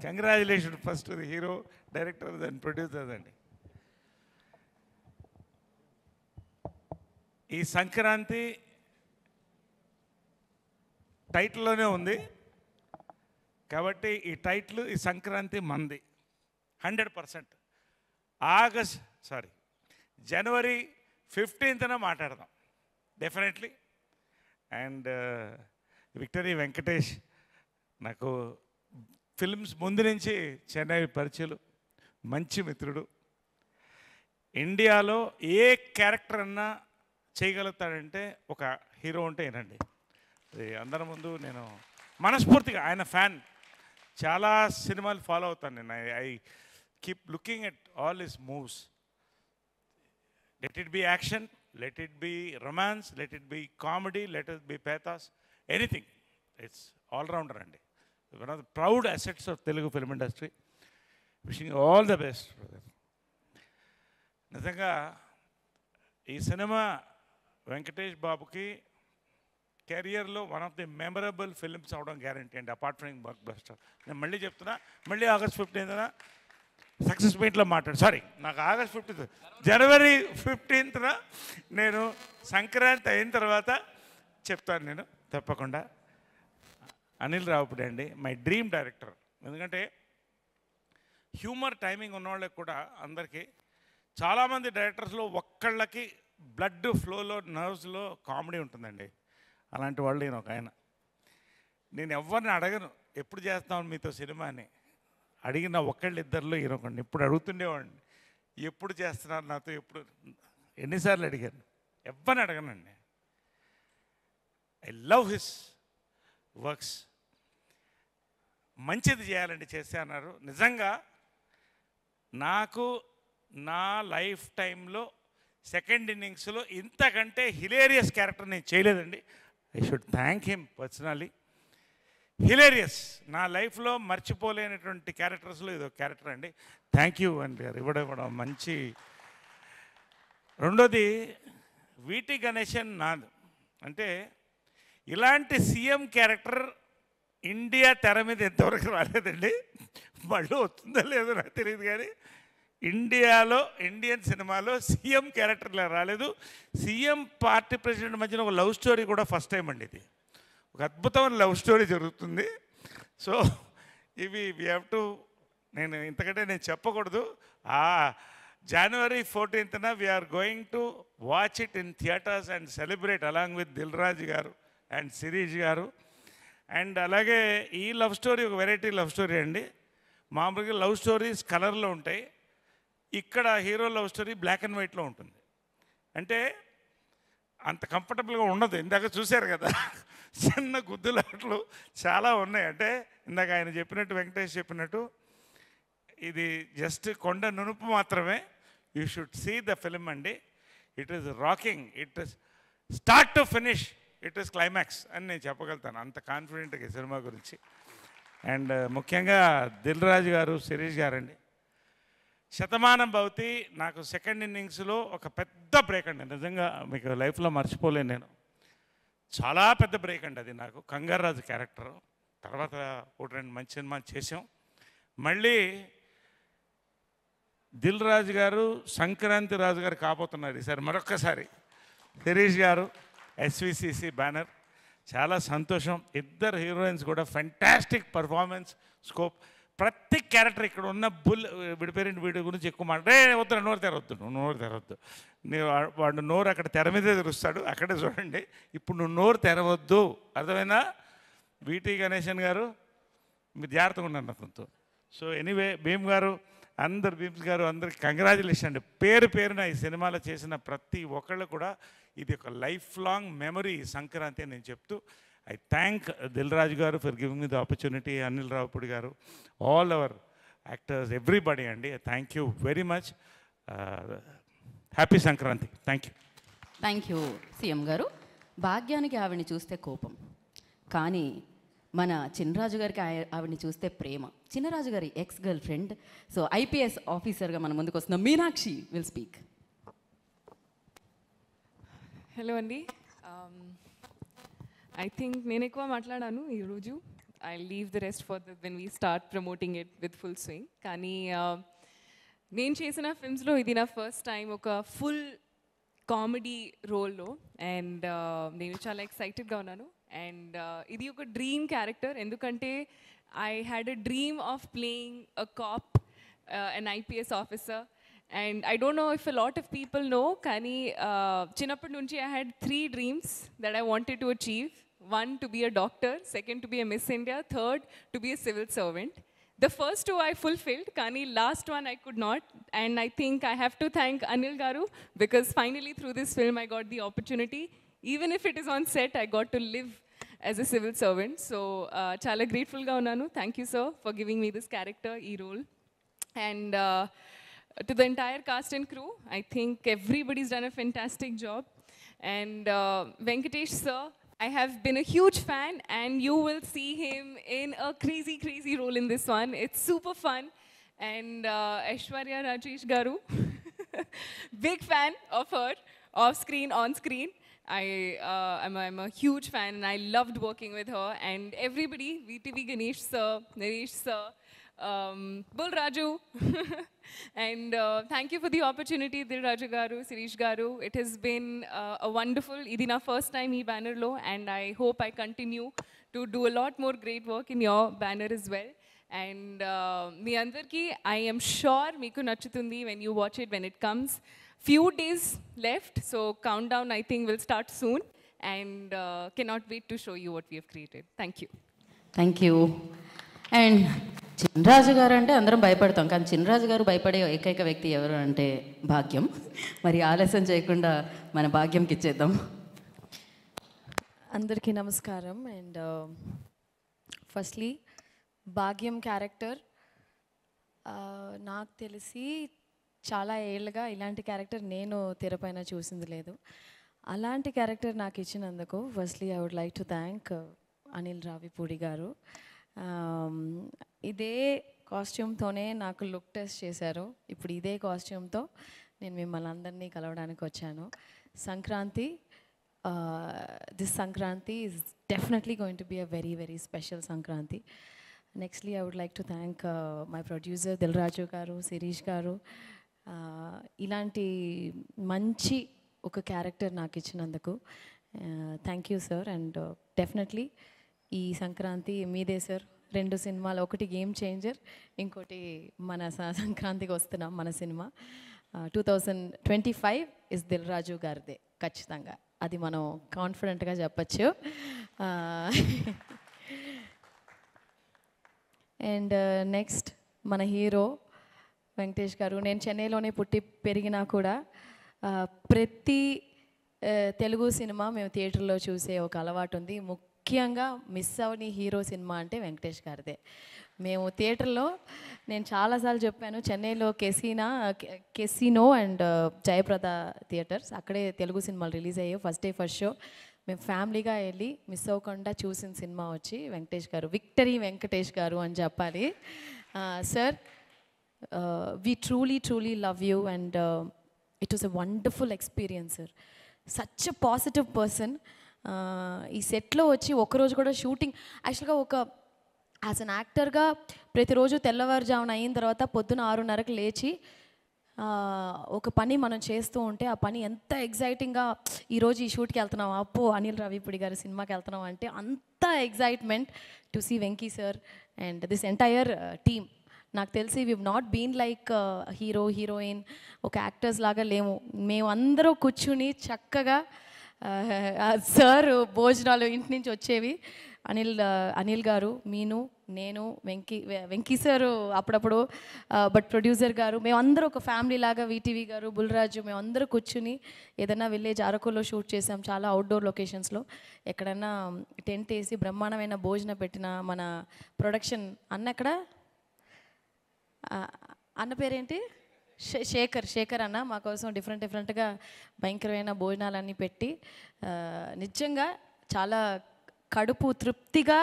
Congratulation first the hero, director and producers అండి. ఈ సంక్రాంతి టైటిల్లోనే ఉంది కాబట్టి ఈ టైటిల్ ఈ సంక్రాంతి మంది 100%. జనవరి 15th మాట్లాడదాం డెఫినెట్లీ. అండ్ విక్టరీ వెంకటేష్ నాకు ఫిల్మ్స్ ముందు నుంచి చెన్నై పరిచయలు, మంచి మిత్రుడు. ఇండియాలో ఏ క్యారెక్టర్ అన్నా చేయగలుగుతాడంటే ఒక హీరో ఉంటే ఏనండి. అది అందరి ముందు నేను మనస్ఫూర్తిగా ఆయన ఫ్యాన్. చాలా సినిమాలు ఫాలో అవుతాను నేను. I keep looking at all his moves. Let it be action, let it be romance, let it be comedy, let it be pathos, anything. It's all rounder అండి. One of the proud assets of Telugu film industry. Wishing all the best brother. నిజంగా ఈ సినిమా వెంకటేష్ బాబుకి కెరియర్లో one of the memorable films అవడం guarantee అండి, apart from blockbuster. నేను మళ్ళీ చెప్తున్నా, మళ్ళీ August 15th సక్సెస్ మీట్లో సారీ నాకు August 15th, January 15th నేను సంక్రాంతి అయిన తర్వాత చెప్తాను నేను తప్పకుండా. అనిల్ రావుపూడి అండి, మై డ్రీమ్ డైరెక్టర్. ఎందుకంటే హ్యూమర్ టైమింగ్ ఉన్నవాళ్ళకి కూడా అందరికీ, చాలామంది డైరెక్టర్స్లో ఒక్కళ్ళకి బ్లడ్ ఫ్లోలో నర్వ్స్లో కామెడీ ఉంటుందండి. అలాంటి వాళ్ళు నేను ఒక ఆయన. నేను ఎవరిని అడగను ఎప్పుడు చేస్తాను మీతో సినిమా అని. అడిగిన ఒక్కళ్ళిద్దరిలో ఈయనొకండి. ఇప్పుడు అడుగుతుండేవాడిని ఎప్పుడు చేస్తున్నారు నాతో, ఎప్పుడు, ఎన్నిసార్లు అడిగాను. ఎవరిని అడగనండి. I love his works. మంచిది చేయాలండి చేస్తే అన్నారు. నిజంగా నాకు నా లైఫ్ టైంలో సెకండ్ ఇన్నింగ్స్లో ఇంతకంటే హిలేరియస్ క్యారెక్టర్ నేను చేయలేదండి. I should thank him personally. Hilarious, నా లైఫ్లో మర్చిపోలేనటువంటి క్యారెక్టర్స్లో ఇది ఒక క్యారెక్టర్ అండి. థ్యాంక్ యూ అండి ఇవ్వడం మంచి. రెండోది వీటి గణేశన్ నాది. అంటే ఇలాంటి సీఎం క్యారెక్టర్ ఇండియా తెర మీద ఎంతవరకు రాలేదండి. మళ్ళీ వస్తుందో లేదో నాకు తెలియదు, కానీ ఇండియాలో ఇండియన్ సినిమాలో సీఎం క్యారెక్టర్లా రాలేదు. సీఎం పార్టీ ప్రెసిడెంట్ మధ్యన ఒక లవ్ స్టోరీ కూడా ఫస్ట్ టైం అండి. ఇది ఒక అద్భుతమైన లవ్ స్టోరీ జరుగుతుంది. సో ఇవి వీ హ్యావ్ టు, నేను ఇంతకంటే నేను చెప్పకూడదు. January 14th we are going to watch it in theatres and celebrate along with Dil Raju garu and Shirish garu. And అలాగే ఈ లవ్ స్టోరీ ఒక వెరైటీ లవ్ స్టోరీ అండి. మామూలుగా లవ్ స్టోరీస్ కలర్లో ఉంటాయి, ఇక్కడ hero love story black and వైట్లో ఉంటుంది. అంటే అంత కంఫర్టబుల్గా ఉండదు. ఇందాక చూశారు కదా, చిన్న గుద్దులాట్లు చాలా ఉన్నాయి. అంటే ఇందాక ఆయన చెప్పినట్టు, వెంకటేష్ చెప్పినట్టు, ఇది జస్ట్ కొండ నునుపు మాత్రమే. You should see the film అండి. It is rocking, it is start to finish, it is climax అని నేను చెప్పగలుగుతాను, అంత కాన్ఫిడెంట్గా ఈ సినిమా గురించి. అండ్ ముఖ్యంగా దిల్ రాజు గారు, శిరీష్ గారండి. శతమానం భవతి నాకు సెకండ్ ఇన్నింగ్స్లో ఒక పెద్ద బ్రేక్ అండి. నిజంగా మీకు లైఫ్లో మర్చిపోలేను నేను. చాలా పెద్ద బ్రేక్ అండి అది నాకు. కంగారాజు క్యారెక్టరు తర్వాత ఒకటి రెండు మంచి సినిమాలు చేసాం. మళ్ళీ దిల్ రాజు గారు సంక్రాంతి రాజు గారు కాబోతున్నారు ఈసారి మరొక్కసారి. శిరీష్ గారు SVCC బ్యానర్, చాలా సంతోషం. ఇద్దరు హీరోయిన్స్ కూడా ఫెంటాస్టిక్ పర్ఫార్మెన్స్, స్కోప్. ప్రతి క్యారెక్టర్ ఇక్కడ ఉన్న విడిపోయిన వీడి గురించి ఎక్కువ వద్దు, నోరు తెరవద్దు, నువ్వు నోరు తెరవద్దు. వాడు నోరు అక్కడ తెర మీదే తెరుస్తాడు, అక్కడే చూడండి. ఇప్పుడు నువ్వు నోరు తెరవద్దు, అర్థమైనా? వీటి గణేశన్ గారు మీరు జాగ్రత్తగా ఉన్నారు అతనితో. సో ఎనీవే, భీమ్ గారు, అందరు భీమ్స్ గారు, అందరికి కంగ్రాచులేషన్ అండి. పేరు పేరున ఈ సినిమాలో చేసిన ప్రతి ఒక్కళ్ళు కూడా ఇది ఒక లైఫ్ లాంగ్ మెమరీ సంక్రాంతి అని నేను చెప్తూ, I thank Dil Raj garu for giving me the opportunity, Anil Ravapudi garu, all our actors, everybody, and thank you very much. Happy Sankranti. Thank you. Thank you CM గారు. భాగ్యానికి ఆవిడని చూస్తే కోపం, కానీ మన చిన్నరాజు గారికి ఆవిడని చూస్తే ప్రేమ. చిన్నరాజు గారి ex girl friend, so IPS ఆఫీసర్గా మన ముందుకు వస్తున్న మీనాక్షి విల్ స్పీక్. హలో అండి. I think నేను ఎక్కువ మాట్లాడాను ఈరోజు. I leave the rest for when we start promoting it with full swing. కానీ నేను చేసిన ఫిల్మ్స్లో ఇది నా ఫస్ట్ టైం ఒక ఫుల్ కామెడీ రోల్లో, అండ్ నేను చాలా ఎక్సైటెడ్గా ఉన్నాను. అండ్ ఇది ఒక డ్రీమ్ క్యారెక్టర్, ఎందుకంటే I had a dream of playing a cap, an IPS officer. And I don't know if a lot of people know, కానీ చిన్నప్పటి నుంచి I had 3 dreams that I wanted to achieve. One, to be a doctor. Second, to be a Miss India. Third, to be a civil servant. The first two I fulfilled, Kani last one I could not. And I think I have to thank Anil Garu, because finally through this film I got the opportunity. Even if it is on set, I got to live as a civil servant. So, chala grateful ga unnanu. Thank you, sir, for giving me this character, e role. And to the entire cast and crew, I think everybody's done a fantastic job. And Venkatesh sir, I have been a huge fan, and you will see him in a crazy, crazy role in this one. It's super fun. And Aishwarya Rajesh Garu, big fan of her, off screen, on screen. I'm a huge fan, and I loved working with her. And everybody, VTV Ganesh sir, Naresh sir, Bull Raju. And thank you for the opportunity, Dil Raju Garu, Sirish Garu. It has been a wonderful, idi na first time ee banner lo, and I hope I continue to do a lot more great work in your banner as well. And మీ అందరికీ I am sure మీకు నచ్చుతుంది when you watch it, when it comes. Few days left, so countdown I think will start soon, and cannot wait to show you what we have created. Thank you. Thank you. And Chinaraju గారు అంటే అందరం భయపడతాం, కానీ చినరాజు గారు భయపడే ఏకైక వ్యక్తి ఎవరు అంటే భాగ్యం. మరి ఆలస్యం చేయకుండా మన భాగ్యంకి ఇచ్చేద్దాం. అందరికీ నమస్కారం. అండ్ ఫస్ట్లీ భాగ్యం క్యారెక్టర్ నాకు తెలిసి చాలా ఏళ్ళుగా ఇలాంటి క్యారెక్టర్ నేను తెరపైన చూసింది లేదు. అలాంటి క్యారెక్టర్ నాకు ఇచ్చినందుకు firstly I would like to thank Anil Ravipudi garu. ఇదే కాస్ట్యూమ్తోనే నాకు లుక్ టెస్ట్ చేశారు. ఇప్పుడు ఇదే కాస్ట్యూమ్తో నేను మిమ్మల్ని అందరినీ కలవడానికి వచ్చాను. Sankranti, this Sankranti is definitely going to be a very very special Sankranti. Nextly I would like to thank my producer Dil Raju garu, Sirish garu. ఇలాంటి మంచి ఒక క్యారెక్టర్ నాకు ఇచ్చినందుకు thank you sir. And definitely ఈ సంక్రాంతి మీదే సార్. 2 సినిమాలు, ఒకటి గేమ్ చేంజర్, ఇంకోటి మన సంక్రాంతికి వస్తున్నాం మన సినిమా. 2025 ఇస్ దిల్ రాజు గారిదే ఖచ్చితంగా, అది మనం కాన్ఫిడెంట్గా చెప్పచ్చు. అండ్ నెక్స్ట్ మన హీరో వెంకటేష్ గారు. నేను చెన్నైలోనే పుట్టి పెరిగినా కూడా ప్రతి తెలుగు సినిమా మేము థియేటర్లో చూసే ఒక అలవాటు ఉంది. ముఖ్యంగా మిస్ అవని హీరో సినిమా అంటే వెంకటేష్ గారిదే. మేము థియేటర్లో, నేను చాలాసార్లు చెప్పాను, చెన్నైలో కెసినో అండ్ జయప్రద థియేటర్స్, అక్కడే తెలుగు సినిమాలు రిలీజ్ అయ్యాయి. ఫస్ట్ డే ఫస్ట్ షో మేము ఫ్యామిలీగా వెళ్ళి మిస్ అవ్వకుండా చూసిన సినిమా వచ్చి వెంకటేష్ గారు. విక్టరీ వెంకటేష్ గారు అని చెప్పాలి. Sir, we truly love you, and it was a wonderful experience, sir. Such a positive person. ఈ సెట్లో వచ్చి ఒకరోజు కూడా షూటింగ్, యాక్చువల్గా ఒక యాజ్ అన్ యాక్టర్గా ప్రతిరోజు తెల్లవారుజామున అయిన తర్వాత పొద్దున 6:30కి లేచి ఒక పని మనం చేస్తూ ఉంటే ఆ పని ఎంత ఎగ్జైటింగ్గా, ఈరోజు ఈ షూట్కి వెళ్తున్నాం, అప్పో అనిల్ రావిపూడి గారి సినిమాకి వెళ్తున్నాం అంటే అంత excitement to see Venky sir and this entire team. నాకు తెలిసి we not been like hero heroine, ఒక యాక్టర్స్ లాగా లేము. మేమందరూ కూర్చుని చక్కగా సార్ భోజనాలు ఇంటి నుంచి వచ్చేవి. అనిల్ గారు, నేను వెంకీ సారు అప్పుడప్పుడు, బట్ ప్రొడ్యూసర్ గారు, మేమందరూ ఒక ఫ్యామిలీ లాగా, వీటీవీ గారు, బుల్రాజు, మేమందరూ కూర్చుని ఏదైనా విలేజ్ అరకులో షూట్ చేసాం, చాలా అవుట్డోర్ లొకేషన్స్లో. ఎక్కడన్నా టెంట్ వేసి బ్రహ్మాండమైన భోజనం పెట్టిన మన ప్రొడక్షన్ అన్న, అన్న పేరేంటి, శేఖర్ అన్న మా కోసం డిఫరెంట్గా భయంకరమైన భోజనాలన్నీ పెట్టి నిజంగా చాలా కడుపు తృప్తిగా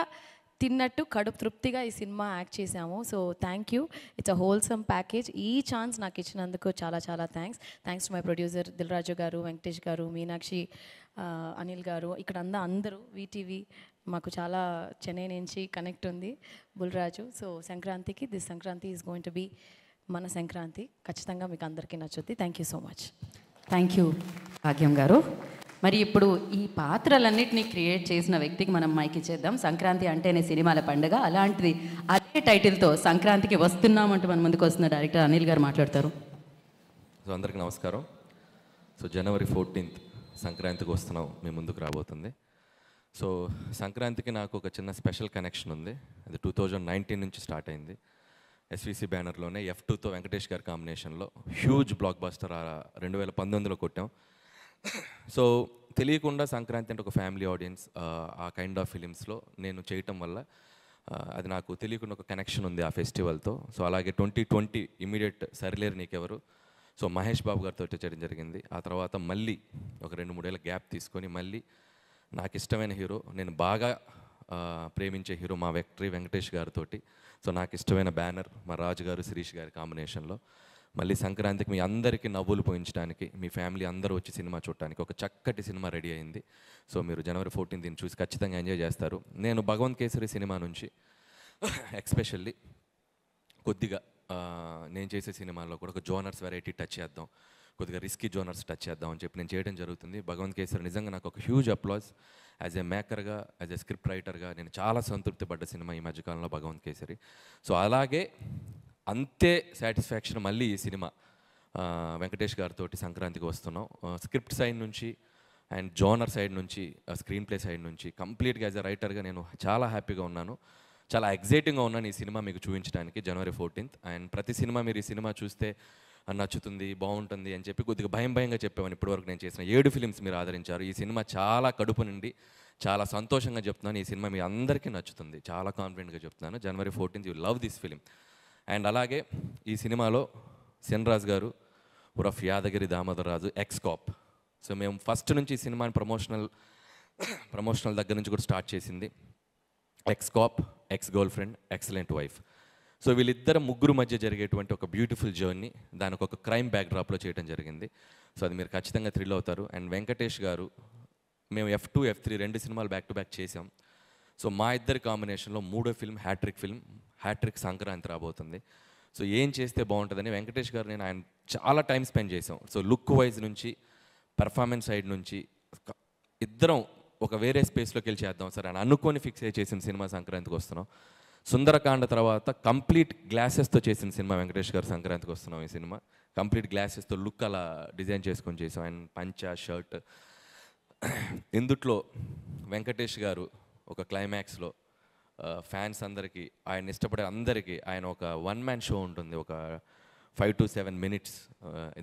తిన్నట్టు కడుపు తృప్తిగా ఈ సినిమా యాక్ట్ చేశాము. So thank you, it's a wholesome package. ఈ ఛాన్స్ నాకు ఇచ్చినందుకు చాలా thanks to my producer Dil Raju garu, Venkatesh గారు, మీనాక్షి, అనిల్ గారు, ఇక్కడ అందరూ వీటీవీ మాకు చాలా చెన్నై నుంచి కనెక్ట్ ఉంది, బుల్రాజు. సో సంక్రాంతికి, this Sankranti is going to be మన సంక్రాంతి. ఖచ్చితంగా మీకు అందరికీ నచ్చుద్ది. Thank you so much. Thank you Bhagyam garu. మరి ఇప్పుడు ఈ పాత్రలన్నింటినీ క్రియేట్ చేసిన వ్యక్తికి మనం మైక్ ఇచ్చేద్దాం. సంక్రాంతి అంటేనే సినిమాల పండుగ, అలాంటిది అదే టైటిల్తో సంక్రాంతికి వస్తున్నామంటూ మన ముందుకు వస్తున్న డైరెక్టర్ అనిల్ గారు మాట్లాడతారు. సో అందరికీ నమస్కారం. సో January 14th సంక్రాంతికి వస్తున్నాం మీ ముందుకు రాబోతుంది. సో సంక్రాంతికి నాకు ఒక చిన్న స్పెషల్ కనెక్షన్ ఉంది. అది 2019 నుంచి స్టార్ట్ అయింది. ఎస్విసి బ్యానర్లోనే F2తో వెంకటేష్ గారి కాంబినేషన్లో హ్యూజ్ బ్లాక్ బస్టర్ 2019లో కొట్టాం. సో తెలియకుండా సంక్రాంతి అంటే ఒక ఫ్యామిలీ ఆడియన్స్, ఆ కైండ్ ఆఫ్ ఫిలిమ్స్లో నేను చేయటం వల్ల అది నాకు తెలియకుండా ఒక కనెక్షన్ ఉంది ఆ ఫెస్టివల్తో. సో అలాగే 2020 ఇమీడియట్ సరిలేరు నీకెవరు, సో మహేష్ బాబు గారితో చేయడం జరిగింది. ఆ తర్వాత మళ్ళీ ఒక 2-3 ఏళ్ళ గ్యాప్ తీసుకొని మళ్ళీ నాకు ఇష్టమైన హీరో, నేను బాగా ప్రేమించే హీరో మా వెంకటేష్ గారితో, సో నాకు ఇష్టమైన బ్యానర్ మా రాజు గారు శిరీష్ గారి కాంబినేషన్లో మళ్ళీ సంక్రాంతికి మీ అందరికీ నవ్వులు పోయించడానికి, మీ ఫ్యామిలీ అందరూ వచ్చి సినిమా చూడటానికి ఒక చక్కటి సినిమా రెడీ అయింది. సో మీరు January 14 దీన్ని చూసి ఖచ్చితంగా ఎంజాయ్ చేస్తారు. నేను భగవంత్ కేసరి సినిమా నుంచి ఎక్స్పెషల్లీ కొద్దిగా నేను చేసే సినిమాల్లో కూడా ఒక జోనర్స్ వెరైటీ టచ్ చేద్దాం, కొద్దిగా రిస్కీ జోనర్స్ టచ్ చేద్దాం అని చెప్పి నేను చేయడం జరుగుతుంది. భగవంత్ కేసరి నిజంగా నాకు ఒక హ్యూజ్ అప్లాజ్. యాజ్ ఏ మేకర్గా, యాజ్ ఏ స్క్రిప్ట్ రైటర్గా నేను చాలా సంతృప్తి పడ్డ సినిమా ఈ మధ్యకాలంలో భగవంత్ కేసరి. సో అలాగే అంతే సాటిస్ఫాక్షన్ మళ్ళీ ఈ సినిమా వెంకటేష్ గారితో సంక్రాంతికి వస్తున్నాం. స్క్రిప్ట్ సైడ్ నుంచి అండ్ జోనర్ సైడ్ నుంచి, స్క్రీన్ ప్లే సైడ్ నుంచి కంప్లీట్గా యాజ్ ఎ రైటర్గా నేను చాలా హ్యాపీగా ఉన్నాను, చాలా ఎగ్జైటింగ్గా ఉన్నాను ఈ సినిమా మీకు చూపించడానికి January 14th. అండ్ ప్రతి సినిమా మీరు ఈ సినిమా చూస్తే నచ్చుతుంది, బాగుంటుంది అని చెప్పి కొద్దిగా భయంగా చెప్పేవాను. ఇప్పటివరకు నేను చేసిన 7 ఫిలిమ్స్ మీరు ఆదరించారు. ఈ సినిమా చాలా కడుపు నుండి చాలా సంతోషంగా చెప్తున్నాను, ఈ సినిమా మీ అందరికీ నచ్చుతుంది, చాలా కాన్ఫిడెంట్గా చెప్తున్నాను. January 14th you love this film. And అలాగే ఈ సినిమాలో సిన్రాజ్ గారు ఉరఫ్ యాదగిరి దామోదరరాజు ఎక్స్-కాప్. సో మేము ఫస్ట్ నుంచి ఈ సినిమాని ప్రమోషనల్ దగ్గర నుంచి కూడా స్టార్ట్ చేసింది X-cap, X-girl friend, excellent wife. So వీళ్ళిద్దరు ముగ్గురు మధ్య జరిగేటువంటి ఒక బ్యూటిఫుల్ జర్నీ దానికి ఒక క్రైమ్ బ్యాక్డ్రాప్లో చేయడం జరిగింది. సో అది మీరు ఖచ్చితంగా థ్రిల్ అవుతారు. అండ్ వెంకటేష్ గారు, మేము F2, F3 2 సినిమాలు బ్యాక్ టు బ్యాక్ చేసాం. సో మా ఇద్దరి కాంబినేషన్లో 3వ ఫిల్మ్ హ్యాట్రిక్ సంక్రాంతి రాబోతుంది. సో ఏం చేస్తే బాగుంటుందని వెంకటేష్ గారు నేను ఆయన చాలా టైం స్పెండ్ చేసాం. సో లుక్ వైజ్ నుంచి, పెర్ఫార్మెన్స్ సైడ్ నుంచి ఇద్దరం ఒక వేరే స్పేస్లోకి వెళ్ళి చేద్దాం సార్ అని అనుకొని ఫిక్స్ అయ్యి చేసిన సినిమా సంక్రాంతికి వస్తున్నాం. సుందరకాండ తర్వాత కంప్లీట్ గ్లాసెస్తో చేసిన సినిమా వెంకటేష్ గారు సంక్రాంతికి వస్తున్నాం. ఈ సినిమా కంప్లీట్ గ్లాసెస్తో లుక్ అలా డిజైన్ చేసుకొని చేసాం. అండ్ పంచా, షర్ట్. ఇందుట్లో వెంకటేష్ గారు ఒక క్లైమాక్స్లో ఫ్యాన్స్ అందరికీ, ఆయన ఇష్టపడే అందరికీ ఆయన ఒక 1-man షో ఉంటుంది, ఒక 5 to 7 minutes.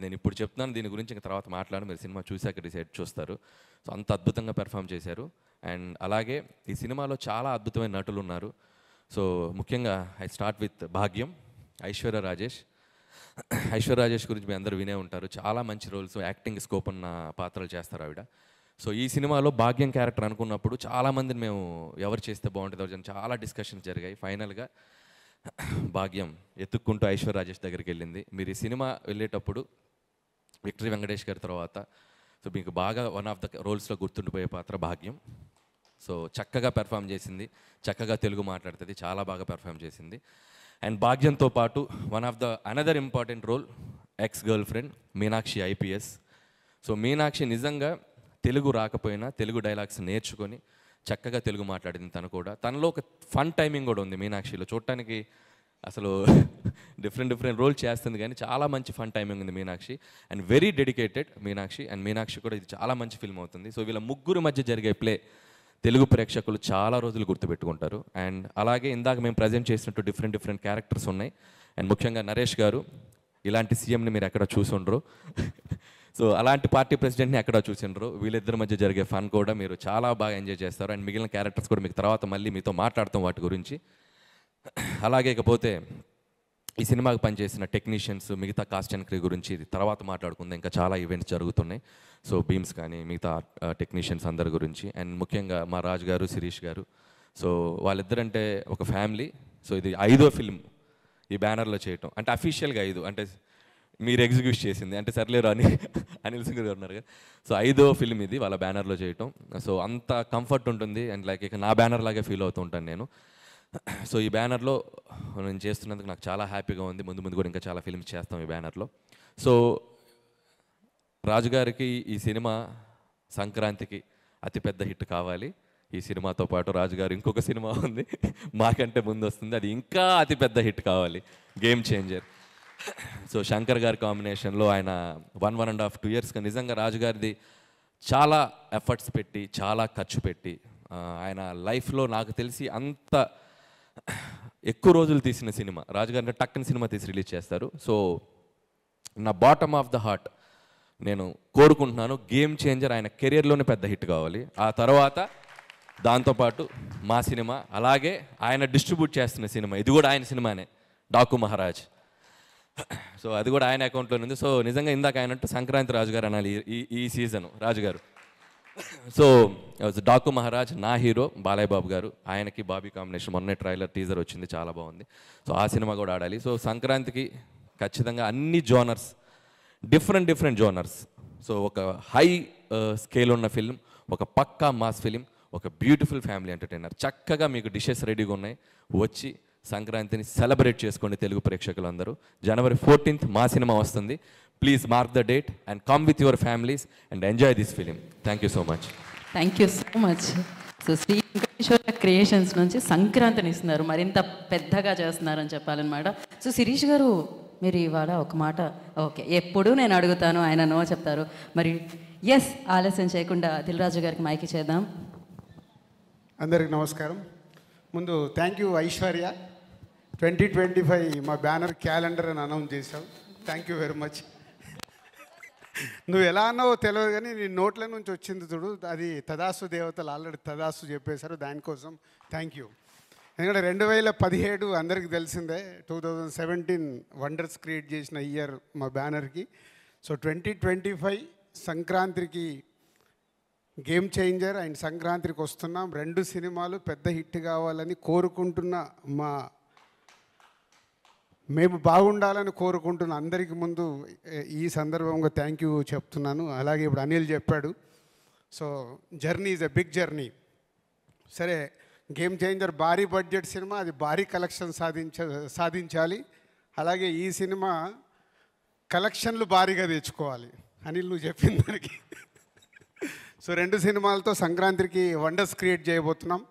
నేను ఇప్పుడు చెప్తున్నాను, దీని గురించి ఇంకా తర్వాత మాట్లాడి మీరు సినిమా చూశాక డిసైడ్ చూస్తారు. సో అంత అద్భుతంగా పెర్ఫామ్ చేశారు. అండ్ అలాగే ఈ సినిమాలో చాలా అద్భుతమైన నటులు ఉన్నారు. సో ముఖ్యంగా ఐ స్టార్ట్ విత్ భాగ్యం, ఐశ్వర్య రాజేష్ గురించి మీ అందరూ వినే ఉంటారు. చాలా మంచి రోల్స్, యాక్టింగ్ స్కోప్ ఉన్న పాత్రలు చేస్తారు ఆవిడ. సో ఈ సినిమాలో భాగ్యం క్యారెక్టర్ అనుకున్నప్పుడు చాలామందిని మేము ఎవరు చేస్తే బాగుంటుంది చాలా డిస్కషన్స్ జరిగాయి. ఫైనల్గా భాగ్యం ఎత్తుక్కుంటూ ఐశ్వర్య రాజేష్ దగ్గరికి వెళ్ళింది. మీరు ఈ సినిమా వెళ్ళేటప్పుడు విక్టరీ వెంకటేష్ గారి తర్వాత సో మీకు బాగా వన్ ఆఫ్ ద రోల్స్లో గుర్తుండిపోయే పాత్ర భాగ్యం. సో చక్కగా పెర్ఫామ్ చేసింది, చక్కగా తెలుగు మాట్లాడుతుంది, చాలా బాగా పెర్ఫామ్ చేసింది. అండ్ భాగ్యంతో పాటు another important role ex girl friend Meenakshi IPS. So Meenakshi నిజంగా తెలుగు రాకపోయినా తెలుగు డైలాగ్స్ నేర్చుకొని చక్కగా తెలుగు మాట్లాడింది. తనలో ఒక ఫన్ టైమింగ్ కూడా ఉంది మీనాక్షిలో. చూడటానికి అసలు డిఫరెంట్ రోల్ చేస్తుంది కానీ చాలా మంచి ఫన్ టైమింగ్ ఉంది Meenakshi. And very dedicated Meenakshi. And Meenakshi కూడా ఇది చాలా మంచి ఫిల్మ్ అవుతుంది. సో వీళ్ళ ముగ్గురు మధ్య జరిగే ప్లే తెలుగు ప్రేక్షకులు చాలా రోజులు గుర్తుపెట్టుకుంటారు. అండ్ అలాగే ఇందాక మేము ప్రజెంట్ చేసినట్టు డిఫరెంట్ క్యారెక్టర్స్ ఉన్నాయి. అండ్ ముఖ్యంగా నరేష్ గారు, ఇలాంటి సీఎంని మీరు ఎక్కడ చూసుండ్రు, సో అలాంటి పార్టీ ప్రెసిడెంట్ని ఎక్కడ చూసిండ్రు. వీళ్ళిద్దరి మధ్య జరిగే ఫన్ కూడా మీరు చాలా బాగా ఎంజాయ్ చేస్తారు. అండ్ మిగిలిన క్యారెక్టర్స్ కూడా మీకు తర్వాత మళ్ళీ మీతో మాట్లాడతాం వాటి గురించి. అలాగే ఇకపోతే ఈ సినిమాకి పనిచేసిన టెక్నీషియన్స్, మిగతా కాస్ట్ అండ్ క్రూ గురించి తర్వాత మాట్లాడుకుందాం. ఇంకా చాలా ఈవెంట్స్ జరుగుతున్నాయి. సో బీమ్స్ కానీ మిగతా టెక్నీషియన్స్ అందరి గురించి. అండ్ ముఖ్యంగా మా రాజు గారు, శిరీష్ గారు, సో వాళ్ళిద్దరంటే ఒక ఫ్యామిలీ. సో ఇది 5వ ఫిల్మ్ ఈ బ్యానర్లో చేయటం, అంటే అఫీషియల్గా 5, అంటే మీరు ఎగ్జిక్యూట్ చేసింది అంటే సర్లేరు అనిల్ సింగ్ గారు ఉన్నారు కదా. సో 5వ ఫిల్మ్ ఇది వాళ్ళ బ్యానర్లో చేయటం. సో అంత కంఫర్ట్ ఉంటుంది. అండ్ లైక్ ఇక నా బ్యానర్ లాగే ఫీల్ అవుతూ ఉంటాను నేను. సో ఈ బ్యానర్లో నేను చేస్తున్నందుకు నాకు చాలా హ్యాపీగా ఉంది. ముందు కూడా ఇంకా చాలా ఫిల్మ్స్ చేస్తాం ఈ బ్యానర్లో. సో రాజుగారికి ఈ సినిమా సంక్రాంతికి అతిపెద్ద హిట్ కావాలి. ఈ సినిమాతో పాటు రాజుగారు ఇంకొక సినిమా ఉంది మాకంటే ముందు వస్తుంది, అది ఇంకా అతిపెద్ద హిట్ కావాలి, గేమ్ చేంజర్. సో శంకర్ గారి కాంబినేషన్లో ఆయన 1.5-2 yearsగా నిజంగా రాజుగారిది చాలా ఎఫర్ట్స్ పెట్టి, చాలా ఖర్చు పెట్టి ఆయన లైఫ్లో నాకు తెలిసి అంత ఎక్కువ రోజులు తీసిన సినిమా. రాజుగారు అంటే టక్కని సినిమా తీసి రిలీజ్ చేస్తారు. సో నా బాటమ్ ఆఫ్ ద హార్ట్ నేను కోరుకుంటున్నాను గేమ్ చేంజర్ ఆయన కెరియర్లోనే పెద్ద హిట్ కావాలి. ఆ తర్వాత దాంతోపాటు మా సినిమా, అలాగే ఆయన డిస్ట్రిబ్యూట్ చేస్తున్న సినిమా, ఇది కూడా ఆయన సినిమానే, డాకు మహారాజ్. సో అది కూడా ఆయన అకౌంట్లో ఉంది. సో నిజంగా ఇందాక ఆయనంటూ సంక్రాంతి రాజుగారు అనాలి ఈ సీజన్ రాజుగారు. సో డాకు మహారాజ్ నా హీరో బాలయ్య బాబు గారు, ఆయనకి బాబీ కాంబినేషన్. మొన్నే ట్రైలర్ టీజర్ వచ్చింది, చాలా బాగుంది. సో ఆ సినిమా కూడా ఆడాలి. సో సంక్రాంతికి ఖచ్చితంగా అన్ని జోనర్స్, డిఫరెంట్ జోనర్స్. సో ఒక హై స్కేల్ ఉన్న ఫిల్మ్, ఒక పక్కా మాస్ ఫిలిం, ఒక బ్యూటిఫుల్ ఫ్యామిలీ ఎంటర్టైనర్. చక్కగా మీకు డిషెస్ రెడీగా ఉన్నాయి, వచ్చి సంక్రాంతిని సెలబ్రేట్ చేసుకోండి తెలుగు ప్రేక్షకులందరూ. January 14th మా సినిమా వస్తుంది. Please mark the date and come with your families and enjoy this film. Thank you so much. Thank you so much. So Sri Venkateswara creations నుంచి సంక్రాంతిని ఇస్తున్నారు, మరింత పెద్దగా చేస్తున్నారని చెప్పాలన్నమాట. సో శిరీష్ గారు, మీరు ఇవాళ ఒక మాట, ఓకే ఎప్పుడు నేను అడుగుతాను, ఆయన నో చెప్తారు. మరి ఎస్, ఆలస్యం చేయకుండా దిల్రాజు గారికి మైకి చేద్దాం. అందరికి నమస్కారం. ముందు థ్యాంక్ యూ ఐశ్వర్య, 2025 మా బ్యానర్ క్యాలెండర్ అని అనౌన్స్ చేశావు. Thank you very much. నువ్వు ఎలా అన్నావో తెలియదు కానీ నీ నోట్ల నుంచి వచ్చింది చూడు, అది తదాసు దేవతలు ఆల్రెడీ తదాసు చెప్పేశారు, దానికోసం థ్యాంక్ యూ. ఎందుకంటే 2017 అందరికీ తెలిసిందే, 2017 వండర్స్ క్రియేట్ చేసిన ఇయర్ మా బ్యానర్కి. సో 2025 సంక్రాంతికి గేమ్ చేంజర్ అండ్ సంక్రాంతికి వస్తున్నాం. 2 సినిమాలు పెద్ద హిట్ కావాలని కోరుకుంటున్న మేము బాగుండాలని కోరుకుంటున్న అందరికి ముందు ఈ సందర్భంగా థ్యాంక్ యూ చెప్తున్నాను. అలాగే ఇప్పుడు అనిల్ చెప్పాడు, so journey is a big journey. సరే, గేమ్ చేంజర్ భారీ బడ్జెట్ సినిమా, అది భారీ కలెక్షన్ సాధించాలి. అలాగే ఈ సినిమా కలెక్షన్లు భారీగా తెచ్చుకోవాలి. అనిల్ నువ్వు చెప్పిన దానికి. సో 2 సినిమాలతో సంక్రాంతికి వండర్స్ క్రియేట్ చేయబోతున్నాం.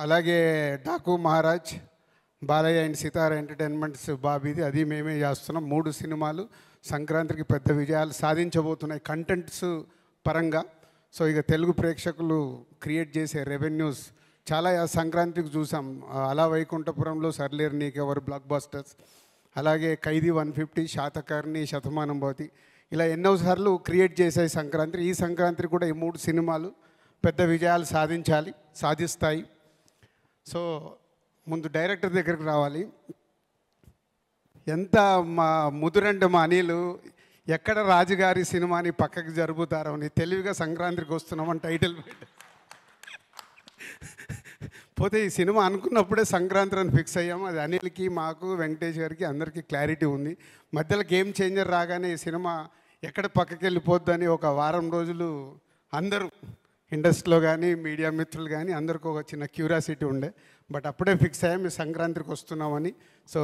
అలాగే డాకు మహారాజ్, బాలయ్య అండ్ సితార ఎంటర్టైన్మెంట్స్ బాబీది, అది మేమే చేస్తున్నాం. 3 సినిమాలు సంక్రాంతికి పెద్ద విజయాలు సాధించబోతున్నాయి కంటెంట్స్ పరంగా. సో ఇక తెలుగు ప్రేక్షకులు క్రియేట్ చేసే రెవెన్యూస్ చాలా సంక్రాంతికి చూసాం. అలా వైకుంఠపురంలో సర్లేరు నీకెవరు బ్లాక్ బస్టర్స్, అలాగే ఖైదీ 150, శాతకర్ణి, శతమానం భవతి, ఇలా ఎన్నోసార్లు క్రియేట్ చేసాయి సంక్రాంతి. ఈ సంక్రాంతి కూడా ఈ 3 సినిమాలు పెద్ద విజయాలు సాధిస్తాయి. సో ముందు డైరెక్టర్ దగ్గరికి రావాలి. ఎంత మా ముదురంటే మా అనిలు, ఎక్కడ రాజుగారి సినిమాని పక్కకి జరుపుతారో అని తెలివిగా సంక్రాంతికి వస్తున్నామని టైటిల్ పెట్టి పోతే ఈ సినిమా అనుకున్నప్పుడే సంక్రాంతి అని ఫిక్స్ అయ్యాము. అది అనిల్కి, మాకు, వెంకటేష్ గారికి అందరికీ క్లారిటీ ఉంది. మధ్యలో గేమ్ చేంజర్ రాగానే ఈ సినిమా ఎక్కడ పక్కకి వెళ్ళిపోద్దని ఒక వారం రోజులు అందరూ ఇండస్ట్రీలో కానీ మీడియా మిత్రులు కానీ అందరికీ ఒక చిన్న క్యూరియాసిటీ ఉండే. బట్ అప్పుడే ఫిక్స్ అయ్యాం ఈ సంక్రాంతికి వస్తున్నామని. సో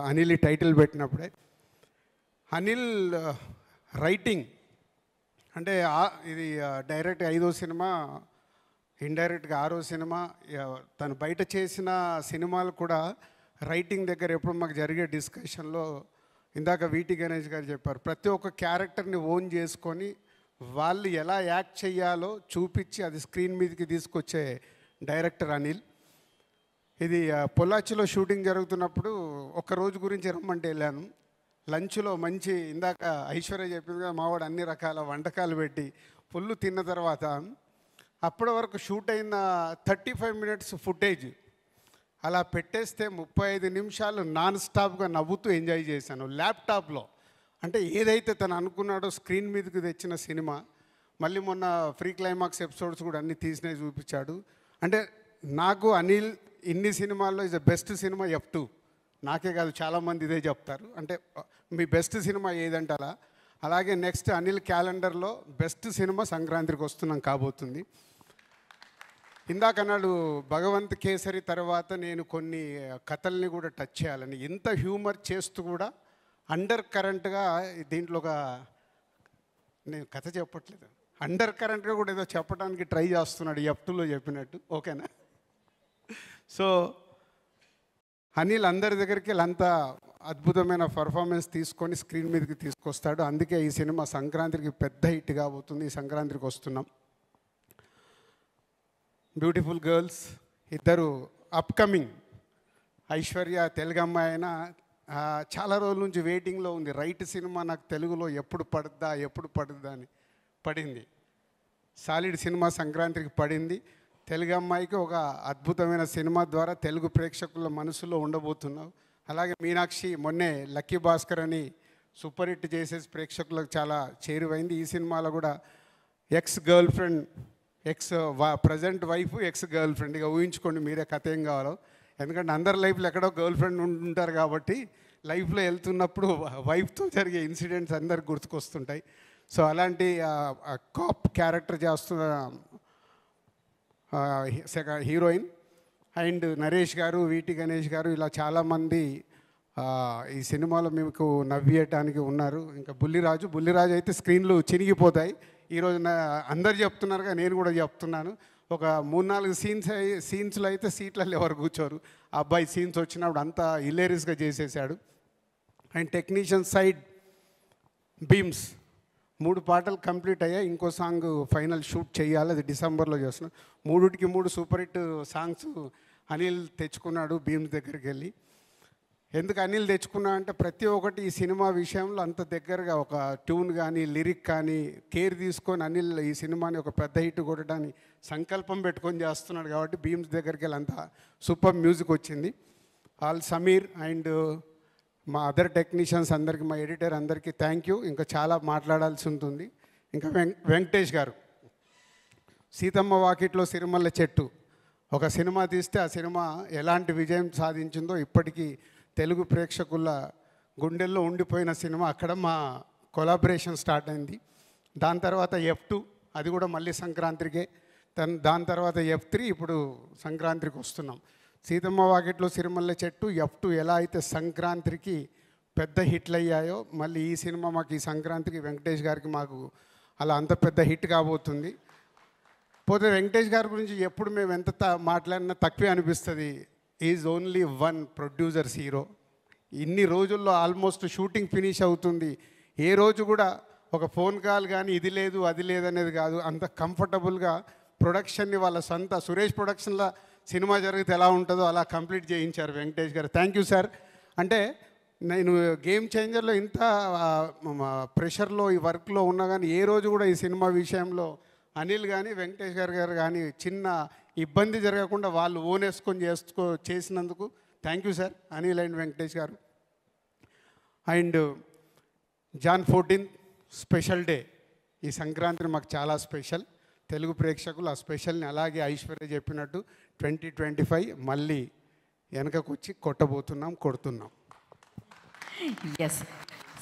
అనిల్ ఈ టైటిల్ పెట్టినప్పుడే అనిల్ రైటింగ్ అంటే ఇది డైరెక్ట్ 5వ సినిమా, ఇండైరెక్ట్గా 6వ సినిమా. తను బయట చేసిన సినిమాలు కూడా రైటింగ్ దగ్గర ఎప్పుడు మాకు జరిగే డిస్కషన్లో ఇందాక వీటి గణేష్ గారు చెప్పారు, ప్రతి ఒక్క క్యారెక్టర్ని ఓన్ చేసుకొని వాళ్ళు ఎలా యాక్ట్ చేయాలో చూపించి అది స్క్రీన్ మీదకి తీసుకొచ్చే డైరెక్టర్ అనిల్. ఇది పొల్లాచిలో షూటింగ్ జరుగుతున్నప్పుడు ఒక రోజు గురించి రమ్మంటే వెళ్ళాను. లంచ్లో మంచి, ఇందాక ఐశ్వర్య చెప్పింది కదా, మావాడు అన్ని రకాల వంటకాలు పెట్టి పుల్లు తిన్న తర్వాత అప్పటి వరకు షూట్ అయిన 35 minutes ఫుటేజ్ అలా పెట్టేస్తే 35 నిమిషాలు నాన్ స్టాప్గా నవ్వుతూ ఎంజాయ్ చేశాను ల్యాప్టాప్లో. అంటే ఏదైతే తను అనుకున్నాడో స్క్రీన్ మీదకి తెచ్చిన సినిమా. మళ్ళీ మొన్న ఫ్రీ క్లైమాక్స్ ఎపిసోడ్స్ కూడా అన్నీ తీసినవి చూపించాడు. అంటే నాకు అనిల్ ఇన్ని సినిమాల్లో is the best cinema F2. నాకే కాదు చాలామంది ఇదే చెప్తారు. అంటే మీ బెస్ట్ సినిమా ఏదంటే అలా. అలాగే నెక్స్ట్ అనిల్ క్యాలెండర్లో బెస్ట్ సినిమా సంక్రాంతికి వస్తున్నాం కాబోతుంది. ఇందాక అన్నాడు భగవంత్ కేసరి తర్వాత నేను కొన్ని కథల్ని కూడా టచ్ చేయాలని. ఇంత హ్యూమర్ చేస్తూ కూడా అండర్ కరెంట్గా దీంట్లో ఒక, నేను కథ చెప్పట్లేదు, అండర్ కరెంట్గా కూడా ఏదో చెప్పడానికి ట్రై చేస్తున్నాడు F2లో చెప్పినట్టు. ఓకేనా? సో అనిల్ అందరి దగ్గరికి అంతా అద్భుతమైన పర్ఫార్మెన్స్ తీసుకొని స్క్రీన్ మీదకి తీసుకొస్తాడు. అందుకే ఈ సినిమా సంక్రాంతికి పెద్ద హిట్ కాబోతుంది. ఈ సంక్రాంతికి వస్తున్నాం. బ్యూటిఫుల్ గర్ల్స్ ఇద్దరు అప్కమింగ్. ఐశ్వర్య తెలుగు అమ్మాయి అయినా చాలా రోజుల నుంచి వెయిటింగ్లో ఉంది. రైట్ సినిమా నాకు తెలుగులో ఎప్పుడు పడుద్దా అని పడింది. సాలిడ్ సినిమా సంక్రాంతికి పడింది. తెలుగు అమ్మాయికి ఒక అద్భుతమైన సినిమా ద్వారా తెలుగు ప్రేక్షకుల మనసులో ఉండబోతున్నావు. అలాగే మీనాక్షి మొన్నే లక్కీ భాస్కర్ అని సూపర్ హిట్ చేసేసి ప్రేక్షకులకు చాలా చేరువైంది. ఈ సినిమాలో కూడా ex girl friend, present wife, ex girl friend. ఇక ఊహించుకోండి మీరే కథ ఏం కావాలో. ఎందుకంటే అందరి లైఫ్లో ఎక్కడో గర్ల్ ఫ్రెండ్ ఉంటారు కాబట్టి లైఫ్లో వెళ్తున్నప్పుడు వైఫ్తో జరిగే ఇన్సిడెంట్స్ అందరికి గుర్తుకొస్తుంటాయి. సో అలాంటి కాప్ క్యారెక్టర్ చేస్తున్న హీరోయిన్. అండ్ నరేష్ గారు, వీటి గణేష్ గారు, ఇలా చాలామంది ఈ సినిమాలో మీకు నవ్వేయటానికి ఉన్నారు. ఇంకా బుల్లిరాజు అయితే స్క్రీన్లు చినిగిపోతాయి. ఈరోజు అందరు చెప్తున్నారుగా, నేను కూడా చెప్తున్నాను. ఒక 3-4 సీన్స్లో అయితే సీట్లలో ఎవరు కూర్చోరు. ఆ అబ్బాయి సీన్స్ వచ్చినప్పుడు అంతా హిలేరియస్గా చేసేసాడు. అండ్ టెక్నీషియన్ సైడ్ బీమ్స్ 3 పాటలు కంప్లీట్ అయ్యాయి. ఇంకో సాంగ్ ఫైనల్ షూట్ చేయాలి, అది డిసెంబర్లో చేస్తున్నాం. 3కి 3 సూపర్ హిట్ సాంగ్స్ అనిల్ తెచ్చుకున్నాడు బీమ్స్ దగ్గరికి వెళ్ళి. ఎందుకు అనిల్ తెచ్చుకున్నా అంటే ప్రతి ఒక్కటి ఈ సినిమా విషయంలో అంత దగ్గరగా ఒక ట్యూన్ కానీ లిరిక్ కానీ కేర్ తీసుకొని అనిల్ ఈ సినిమాని ఒక పెద్ద హిట్ కొట్టడానికి సంకల్పం పెట్టుకొని చేస్తున్నాడు కాబట్టి బీమ్స్ దగ్గరికి వెళ్ళి అంత సూపర్ మ్యూజిక్ వచ్చింది. ఆల్ సమీర్ అండ్ మా అదర్ టెక్నీషియన్స్ అందరికీ, మా ఎడిటర్ అందరికీ థ్యాంక్ యూ. ఇంకా చాలా మాట్లాడాల్సి ఉంటుంది. ఇంకా వెంకటేష్ గారు, సీతమ్మ వాకిట్లో సిరిమల్ల చెట్టు ఒక సినిమా తీస్తే ఆ సినిమా ఎలాంటి విజయం సాధించిందో ఇప్పటికీ తెలుగు ప్రేక్షకుల గుండెల్లో ఉండిపోయిన సినిమా. అక్కడ మా కొలాబరేషన్ స్టార్ట్ అయింది. దాని తర్వాత F2, అది కూడా మళ్ళీ సంక్రాంతికే. దాని తర్వాత F3, ఇప్పుడు సంక్రాంతికి వస్తున్నాం. సీతమ్మ వాకిట్లో సిరిమల్ల చెట్టు, F2 ఎలా అయితే సంక్రాంతికి పెద్ద హిట్లు అయ్యాయో, మళ్ళీ ఈ సినిమా మాకు ఈ సంక్రాంతికి వెంకటేష్ గారికి మాకు అలా అంత పెద్ద హిట్ కాబోతుంది. పోతే వెంకటేష్ గారి గురించి ఎప్పుడు మేము ఎంత మాట్లాడినా తక్కువే అనిపిస్తుంది. Is only one producers hero. ఇన్ని రోజుల్లో ఆల్మోస్ట్ షూటింగ్ ఫినిష్ అవుతుంది. ఏ రోజు కూడా ఒక ఫోన్ కాల్ కానీ ఇది లేదు అది లేదు అనేది కాదు. అంత కంఫర్టబుల్గా ప్రొడక్షన్ని వాళ్ళ సొంత సురేష్ ప్రొడక్షన్లో సినిమా జరిగితే ఎలా ఉంటుందో అలా కంప్లీట్ చేయించారు వెంకటేష్ గారు. Thank you sir. అంటే నేను గేమ్ చేంజర్లో ఇంత ప్రెషర్లో ఈ వర్క్లో ఉన్నా కానీ ఏ రోజు కూడా ఈ సినిమా విషయంలో అనిల్ కానీ వెంకటేష్ గారు కానీ చిన్న ఇబ్బంది జరగకుండా వాళ్ళు ఓన్ వేసుకొని చేసినందుకు thank you sir, Anil and Venkatesh garu. And Jan 14th special day. ఈ సంక్రాంతిని మాకు చాలా స్పెషల్. తెలుగు ప్రేక్షకులు ఆ స్పెషల్ని అలాగే ఐశ్వర్య చెప్పినట్టు 2025 మళ్ళీ వెనకకు వచ్చి కొడుతున్నాం. ఎస్.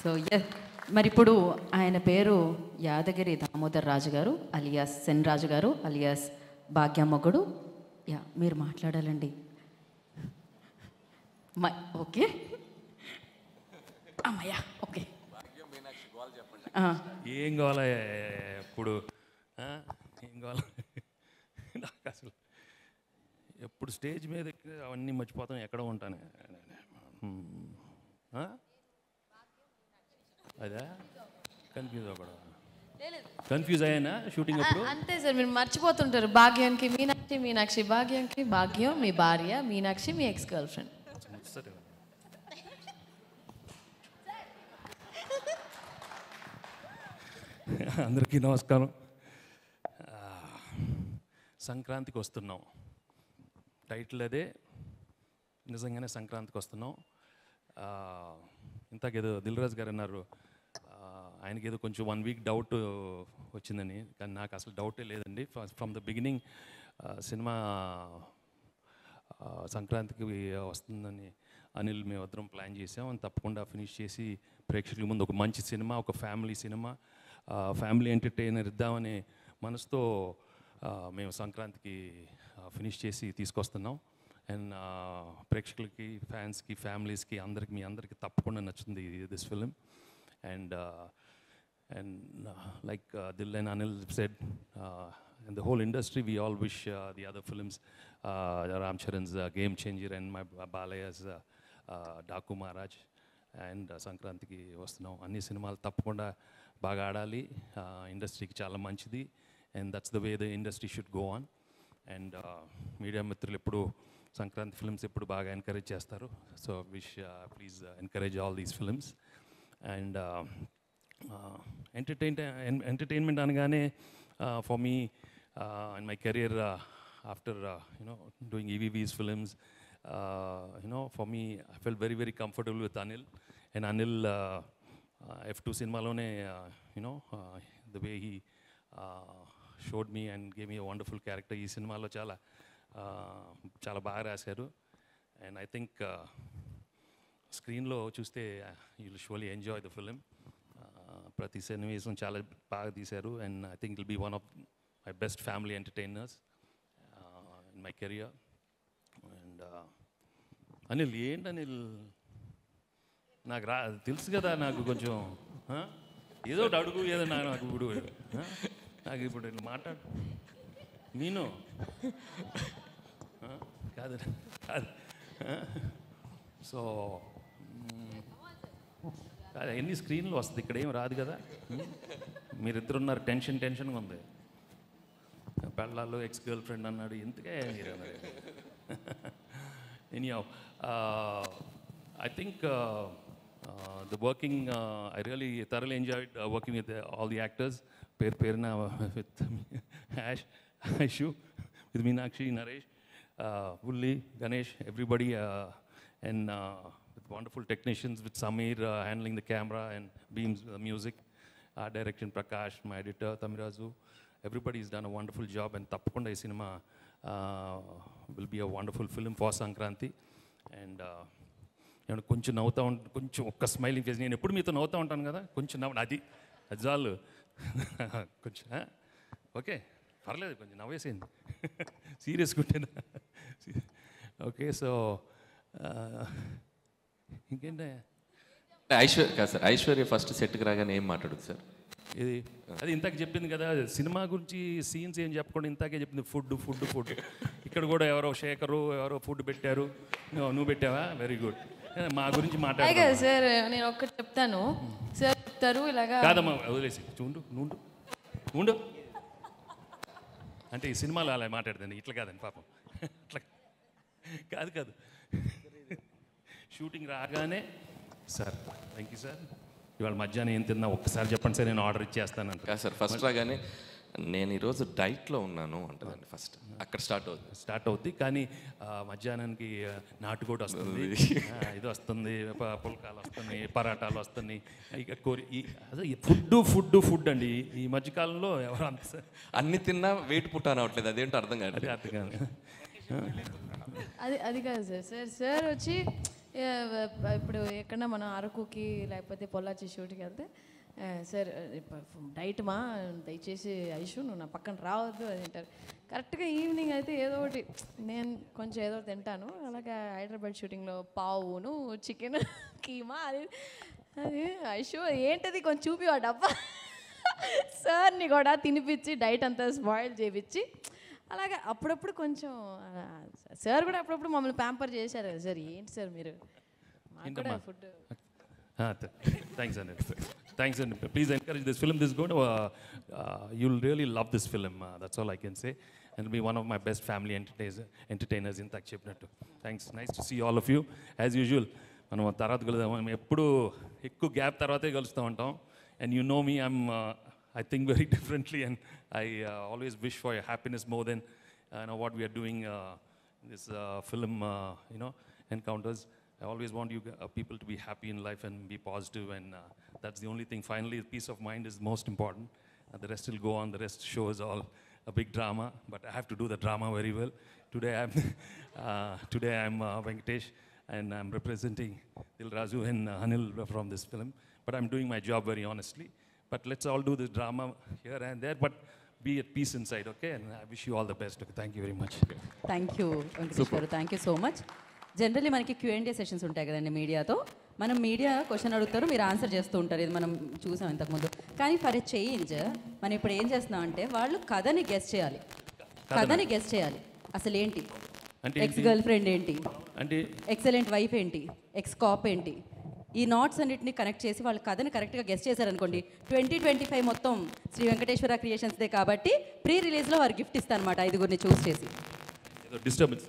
సో మరి ఇప్పుడు ఆయన పేరు యాదగిరి దామోదర్ రాజు గారు అలియాస్ సెన్ రాజు గారు అలియాస్ భాగ్యమ్మగుడు. మీరు మాట్లాడాలండి. ఓకే అమ్మయ్యా, ఓకే. ఏం కావాలా ఇప్పుడు, ఏం కావాలా? నాకు అసలు ఎప్పుడు స్టేజ్ మీద ఎక్కి అవన్నీ మర్చిపోతాను, ఎక్కడ ఉంటాను. అదా కన్ఫ్యూజ్ అవ్వకూడదు. కన్ఫ్యూజ్ అయ్యానా షూటింగ్ అప్పుడు? అంతే సార్, మీరు మర్చిపోతుంటారు. భాగ్యానికి మీనాక్షి, భాగ్యానికి భాగ్యం మీ భార్య, మీనాక్షి మీ ఎక్స్ గర్ల్ ఫ్రెండ్. అందరికీ నమస్కారం. సంక్రాంతికి వస్తున్నాం, టైటిల్ అదే. నిజంగానే సంక్రాంతికి వస్తున్నాం. ఇంతకేదో దిల్ రాజు గారు అన్నారు ఆయనకి ఏదో కొంచెం 1 వీక్ డౌట్ వచ్చిందని. కానీ నాకు అసలు డౌటే లేదండి. ఫ్రమ్ ద బిగినింగ్ సినిమా సంక్రాంతికి వస్తుందని అనిల్ మేమిద్దరం ప్లాన్ చేసాం. తప్పకుండా ఫినిష్ చేసి ప్రేక్షకుల ముందు ఒక మంచి సినిమా, ఒక ఫ్యామిలీ సినిమా, ఫ్యామిలీ ఎంటర్టైనర్ ఇద్దామనే మనసుతో మేము సంక్రాంతికి ఫినిష్ చేసి తీసుకొస్తున్నాం. అండ్ ప్రేక్షకులకి, ఫ్యాన్స్కి, ఫ్యామిలీస్కి, అందరికి, మీ అందరికీ తప్పకుండా నచ్చుతుంది this film. And like Dil and Anil said, in the whole industry, we all wish the other films, Ram Charan's Game Changer and my Balaya's Daku Maharaj and Sankrantiki vastunam. Anni cinemalu tappakunda baga aadali, industry ki chaala manchidi, and that's the way the industry should go on. And media మిత్రులు ఎప్పుడు Sankranti films ఎప్పుడు బాగా encourage చేస్తారు. So wish please encourage all these films. And entertainment అనగానే for me in my career after doing EVV's films, for me I felt very very comfortable with Anil, and Anil F2 సినిమాలోనే the way he showed me and gave me a wonderful character. ఈ సినిమాలో చాలా బాగా రాశారు. And I think స్క్రీన్లో చూస్తే you will surely enjoy the film. ప్రతి సన్నివేశం చాలా బాగా తీశారు. And I think will be one of my best family entertainers in my career. And Anil ఏంటి అనిల్, నాకు తెలుసు కదా, నాకు కొంచెం ఏదో ఒకటి అడుగు, ఏదో నాకు ఇప్పుడు మాట్లాడు. నేను కాదు సో కాదు, ఎన్ని స్క్రీన్లు వస్తుంది, ఇక్కడ ఏం రాదు కదా. మీరిద్దరున్నారు, టెన్షన్గా ఉంది. పెళ్ళాల్లో ఎక్స్ గర్ల్ ఫ్రెండ్ అన్నాడు, ఎందుకే మీరు anyhow I think the working, I really thoroughly enjoyed working with all the actors. Perna with Aishu, with Meenakshi, Naresh, Ulli, Ganesh, everybody, and with wonderful technicians, with Samir handling the camera and Beams music, direction Prakash, my editor Tamirazu. Everybody has done a wonderful job, and Tappakunda ee cinema will be a wonderful film for Sankranti. And నేను కొంచెం నవ్వుతూ ఉంటాను, కొంచెం ఒక్క smiling face. నేను ఎప్పుడు మీతో నవ్వుతూ ఉంటాను కదా, కొంచెం నవ్వు, అది చాలు. కొంచెం ఓకే, పర్లేదు, కొంచెం నవ్వేసేయండి. సీరియస్గా ఉంటేనా? ఓకే, సో ఇంకేంటే ఐశ్వర్య ఫస్ట్ సెట్కి రాగానే ఏం మాట్లాడుతుంది సార్? ఇది అది ఇంతాక చెప్పింది కదా, సినిమా గురించి సీన్స్ ఏం చెప్పకుండా ఇంతాకే చెప్పింది, ఫుడ్. ఇక్కడ కూడా ఎవరో శేఖరు ఎవరో ఫుడ్ పెట్టారు, నువ్వు పెట్టావా? Very good. మా గురించి మాట్లాడారు సార్. నేను ఒక్కటి చెప్తాను సార్, చెప్తారు ఇలాగా కాదమ్మా, వదిలేసి ఉండు. అంటే ఈ సినిమాలో అలా మాట్లాడదండి, ఇట్లా కాదండి పాపం, ఇట్లా కాదు. షూటింగ్ రాగానే సార్ థ్యాంక్ యూ సార్, ఇవాళ మధ్యాహ్నం ఏం తిన్నా ఒక్కసారి చెప్పండి సార్, నేను ఆర్డర్ ఇచ్చేస్తాను. కాదు సార్, ఫస్ట్ రాగానే నేను ఈరోజు డైట్లో ఉన్నాను అంటుందండి. ఫస్ట్ అక్కడ స్టార్ట్ అవుద్ది. కానీ మధ్యాహ్నానికి నాటుకోడి వస్తుంది, ఇది వస్తుంది, పుల్కాలు వస్తున్నాయి, పరాటాలు వస్తున్నాయి, ఇక ఫుడ్ అండి. ఈ మధ్యకాలంలో ఎవరు అంత అన్ని తిన్నా వెయిట్ పుట్టాను అవట్లేదు, అదేంటో అర్థం కాదు. అది కాదు సార్ వచ్చి ఇప్పుడు ఎక్కడన్నా మనం అరకుకి లేకపోతే పొల్లాచి షూట్కి వెళ్తే, సార్ డైట్ మా దయచేసి ఐషు నువ్వు నా పక్కన రావద్దు అని అంటారు. కరెక్ట్గా ఈవినింగ్ అయితే ఏదో ఒకటి నేను కొంచెం ఏదో తింటాను. అలాగే హైదరాబాద్ షూటింగ్లో పావును చికెన్ కీమా అది ఐషు ఏంటది కొంచెం చూపి ఆ డబ్బా సార్ని కూడా తినిపించి డైట్ అంతా స్పాయిల్ చేయించి అలాగే అప్పుడప్పుడు కొంచెం సార్ కూడా అప్పుడప్పుడు మమ్మల్ని ప్యాంపర్ చేశారు కదా సార్. ఏంటి సార్ మీరు food. Thanks and please encourage this film. This is going to you'll really love this film. That's all I can say, and it'll be one of my best family entertainers in చెప్పినట్టు. Thanks, nice to see all of you as usual. మనం తర్వాత కలుద్దాం, మనం ఎప్పుడు ఎక్కువ gap తర్వాతే కలుస్తూ ఉంటాం. And you know me, I think very differently, and I always wish for your happiness more than what we are doing this film encounters. I always want you people to be happy in life and be positive, and that's the only thing. Finally, peace of mind is most important. The rest will go on. The rest shows all a big drama, but I have to do the drama very well. Today I'm Venkatesh, and I'm representing Dil Raju and Anil from this film. But I'm doing my job very honestly. But let's all do this drama here and there, but be at peace inside, okay? And I wish you all the best. Okay? Thank you very much. Thank you, Venkatesh garu. Thank you so much. Generally మనకి Q&A sessions ఉంటాయి కదండి మీడియాతో. మనం media question అడుగుతారు, మీరు answer చేస్తూ ఉంటారు. ఇది మనం చూసాం ఇంతకుముందు. కానీ ఫర్ ఎ చేంజ్ మనం ఇప్పుడు ఏం చేస్తున్నాం అంటే వాళ్ళు కథని గెస్ చేయాలి. అసలు ఏంటి, ఎక్స్ గర్ల్ ఫ్రెండ్ ఏంటి, అంటే ఎక్సలెంట్ వైఫ్ ఏంటి, ఎక్స్ కాప్ ఏంటి, ఈ నాట్స్ అన్నిటిని కనెక్ట్ చేసి వాళ్ళ కథని కరెక్ట్గా గెస్ట్ చేశారనుకోండి 2025 మొత్తం శ్రీ వెంకటేశ్వర క్రియేషన్స్దే కాబట్టి ప్రీ రిలీజ్లో వారు గిఫ్ట్ ఇస్తారు అనమాట 5గురిని చూస్ చేసి. డిస్టర్బెన్స్.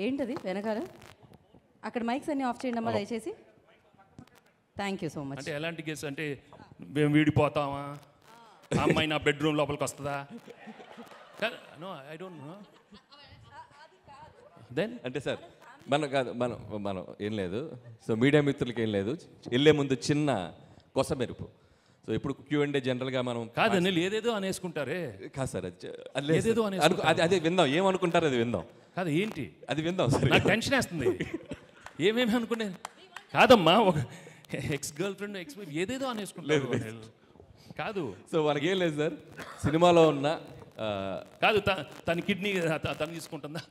ఏంటది వెనకాల అక్కడ మైక్స్ అన్ని ఆఫ్ చేయండి అమ్మా దయచేసి. Thank you so much. అంటే ఎలాంటి గెస్ అంటే మేము వీడిపోతామా, అమ్మాయి నా బెడ్రూమ్ లోపలికి వస్తుందా? No I don't know. Then అంటే సార్ మనం ఏం లేదు. సో మీడియా మిత్రులకి ఏం లేదు, వెళ్ళే ముందు చిన్న కొసమెరుపు. సో ఇప్పుడు Q&A జనరల్గా మనం కాదు అనిల్ ఏదేదో అనేసుకుంటారే. కాదు సార్ ఏదేదో అదే విందాం, ఏమనుకుంటారు అది విందాం. కాదు ఏంటి అది విందాం సార్. నాకు టెన్షన్ వేస్తుంది. ఏమేమి అనుకునే కాదమ్మా, ఒక ex girl friend ex wife ఏదేదో అనేసుకుంటారు. కాదు సో మనకేం లేదు సార్, సినిమాలో ఉన్న కాదు తన కిడ్నీ తను తీసుకుంటుందా,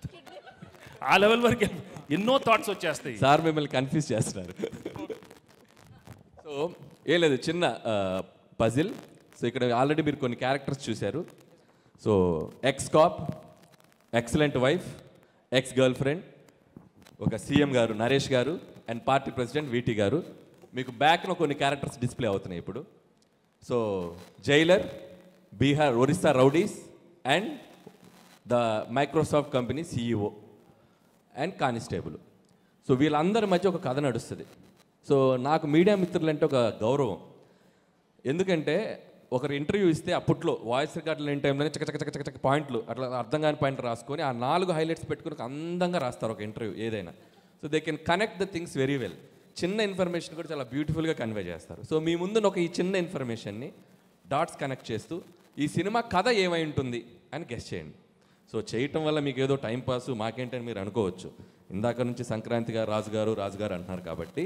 ఆ లెవెల్ వరకు ఎన్నో థాట్స్ వచ్చేస్తాయి. సార్ మిమ్మల్ని కన్ఫ్యూజ్ చేస్తున్నారు. సో ఏం లేదు, చిన్న పజిల్. సో ఇక్కడ ఆల్రెడీ మీరు కొన్ని క్యారెక్టర్స్ చూశారు. So X cap, excellent wife, ex girl friend, ఒక సీఎం గారు నరేష్ గారు అండ్ పార్టీ ప్రెసిడెంట్ వీటీ గారు. మీకు బ్యాక్లో కొన్ని క్యారెక్టర్స్ డిస్ప్లే అవుతున్నాయి ఇప్పుడు. So Jailer, Bihar Orissa rowdies and the Microsoft company CEO and constable. So వీళ్ళందరి మధ్య ఒక కథ నడుస్తుంది. సో నాకు మీడియా మిత్రులంటే ఒక గౌరవం. ఎందుకంటే ఒకరు ఇంటర్వ్యూ ఇస్తే అప్పట్లో వాయిస్ రికార్డులు లేని టైంలోనే చక్క పాయింట్లు అట్లా అర్థం కాని పాయింట్ రాసుకొని ఆ 4 హైలైట్స్ పెట్టుకుని అందంగా రాస్తారు ఒక ఇంటర్వ్యూ ఏదైనా. So they can connect the things very well. చిన్న ఇన్ఫర్మేషన్ కూడా చాలా బ్యూటిఫుల్గా కన్వే చేస్తారు. సో మీ ముందు ఒక ఈ చిన్న ఇన్ఫర్మేషన్ని డాట్స్ కనెక్ట్ చేస్తూ ఈ సినిమా కథ ఏమై ఉంటుంది అని గెస్ చేయండి. సో చేయటం వల్ల మీకు ఏదో టైంపాస్ మాకేంటని మీరు అనుకోవచ్చు. ఇందాక నుంచి సంక్రాంతి గారు రాజు గారు అంటున్నారు కాబట్టి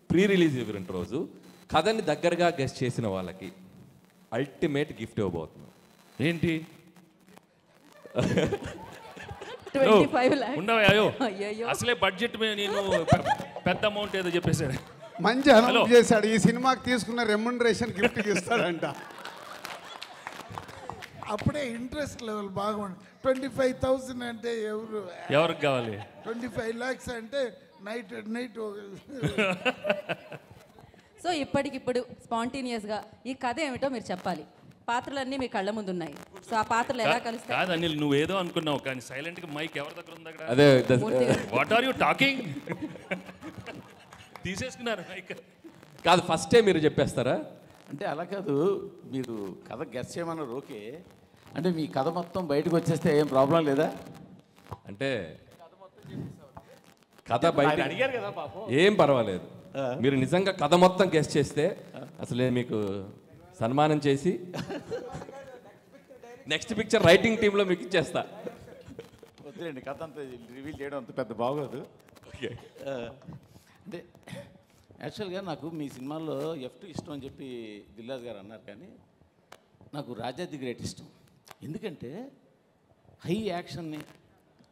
ప్రీ రిలీజ్ ఈవెంట్ రోజు కథని దగ్గరగా గెస్ట్ చేసిన వాళ్ళకి అల్టిమేట్ గిఫ్ట్ ఇవ్వబోతున్నాం. ఏంటి? 25 lakhs. ఉండవా అయ్యో, అసలే బడ్జెట్ నేను పెద్ద అమౌంట్ ఏదో చెప్పేశాడు. మంచి అనౌన్స్ చేశాడు, ఈ సినిమాకి తీసుకున్న రెమ్యునరేషన్ గిఫ్ట్ ఇస్తాడంట. అప్పుడే ఇంట్రెస్ట్ లెవెల్ బాగుంది. 25,000 అంటే ఎవరికి కావాలి? 25 lakhs అంటే నైట్ సో ఇప్పటికిప్పుడు స్పాంటేనియస్గా ఈ కథ ఏమిటో మీరు చెప్పాలి. పాత్రలన్నీ మీ కళ్ళ ముందు ఉన్నాయి. సో ఆ పాత్రలు ఎలా కలుస్తాయి? కాదు అనిల్, నువ్వు ఏదో అనుకున్నావు కానీ సైలెంట్గా మైక్ ఎవరి దగ్గర ఉంది అక్కడ? అదే వాట్ ఆర్ యూ టాకింగ్? తీసేసుకున్నారు మైక్. కాదు ఫస్టే మీరు చెప్పేస్తారా? అంటే అలా కాదు, మీరు కథ గెస్ చేయమన్నారు ఓకే. అంటే మీ కథ మొత్తం బయటకు వచ్చేస్తే ఏం ప్రాబ్లం లేదా? అంటే కథ బయట అడిగారు కదా పాపం. ఏం పర్వాలేదు. మీరు నిజంగా కథ మొత్తం గెస్ చేస్తే అసలే మీకు సన్మానం చేసి నెక్స్ట్ పిక్చర్ రైటింగ్ టీంలో మీకు ఇచ్చేస్తా. వద్దులేండి, కథ అంతా రివీల్ చేయడం అంత పెద్ద బాగోదు. ఓకే. అంటే యాక్చువల్గా నాకు మీ సినిమాలో F2 ఇష్టం అని చెప్పి దిల్రాజు గారు అన్నారు, కానీ నాకు రాజా ది గ్రేట్ ఇష్టం. ఎందుకంటే హై యాక్షన్ని,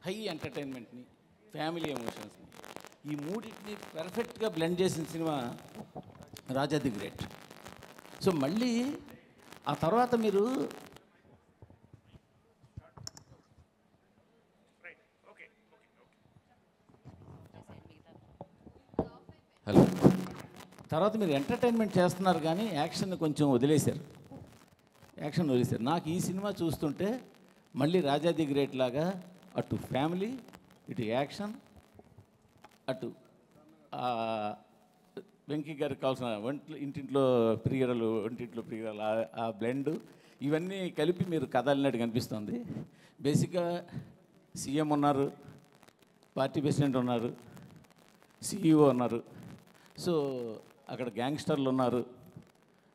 హై ఎంటర్టైన్మెంట్ని, ఫ్యామిలీ ఎమోషన్స్ని, ఈ మూడింటిని పర్ఫెక్ట్గా బ్లెండ్ చేసిన cinema Raja the great. So మళ్ళీ ఆ తర్వాత మీరు హలో తర్వాత మీరు ఎంటర్టైన్మెంట్ చేస్తున్నారు కానీ యాక్షన్ కొంచెం వదిలేశారు. నాకు ఈ సినిమా చూస్తుంటే మళ్ళీ రాజా ది గ్రేట్ లాగా అటు ఫ్యామిలీ, ఇటు యాక్షన్, అటు వెంకీ గారికి కావాల్సిన ఇంటింట్లో ప్రియరలు, ఒంటింట్లో ప్రియరలు, ఆ బ్లెండ్ ఇవన్నీ కలిపి మీరు కథ అల్లినట్టు కనిపిస్తుంది. బేసిక్గా సీఎం ఉన్నారు, పార్టీ ప్రెసిడెంట్ ఉన్నారు, CEO ఉన్నారు, సో అక్కడ గ్యాంగ్స్టర్లు ఉన్నారు.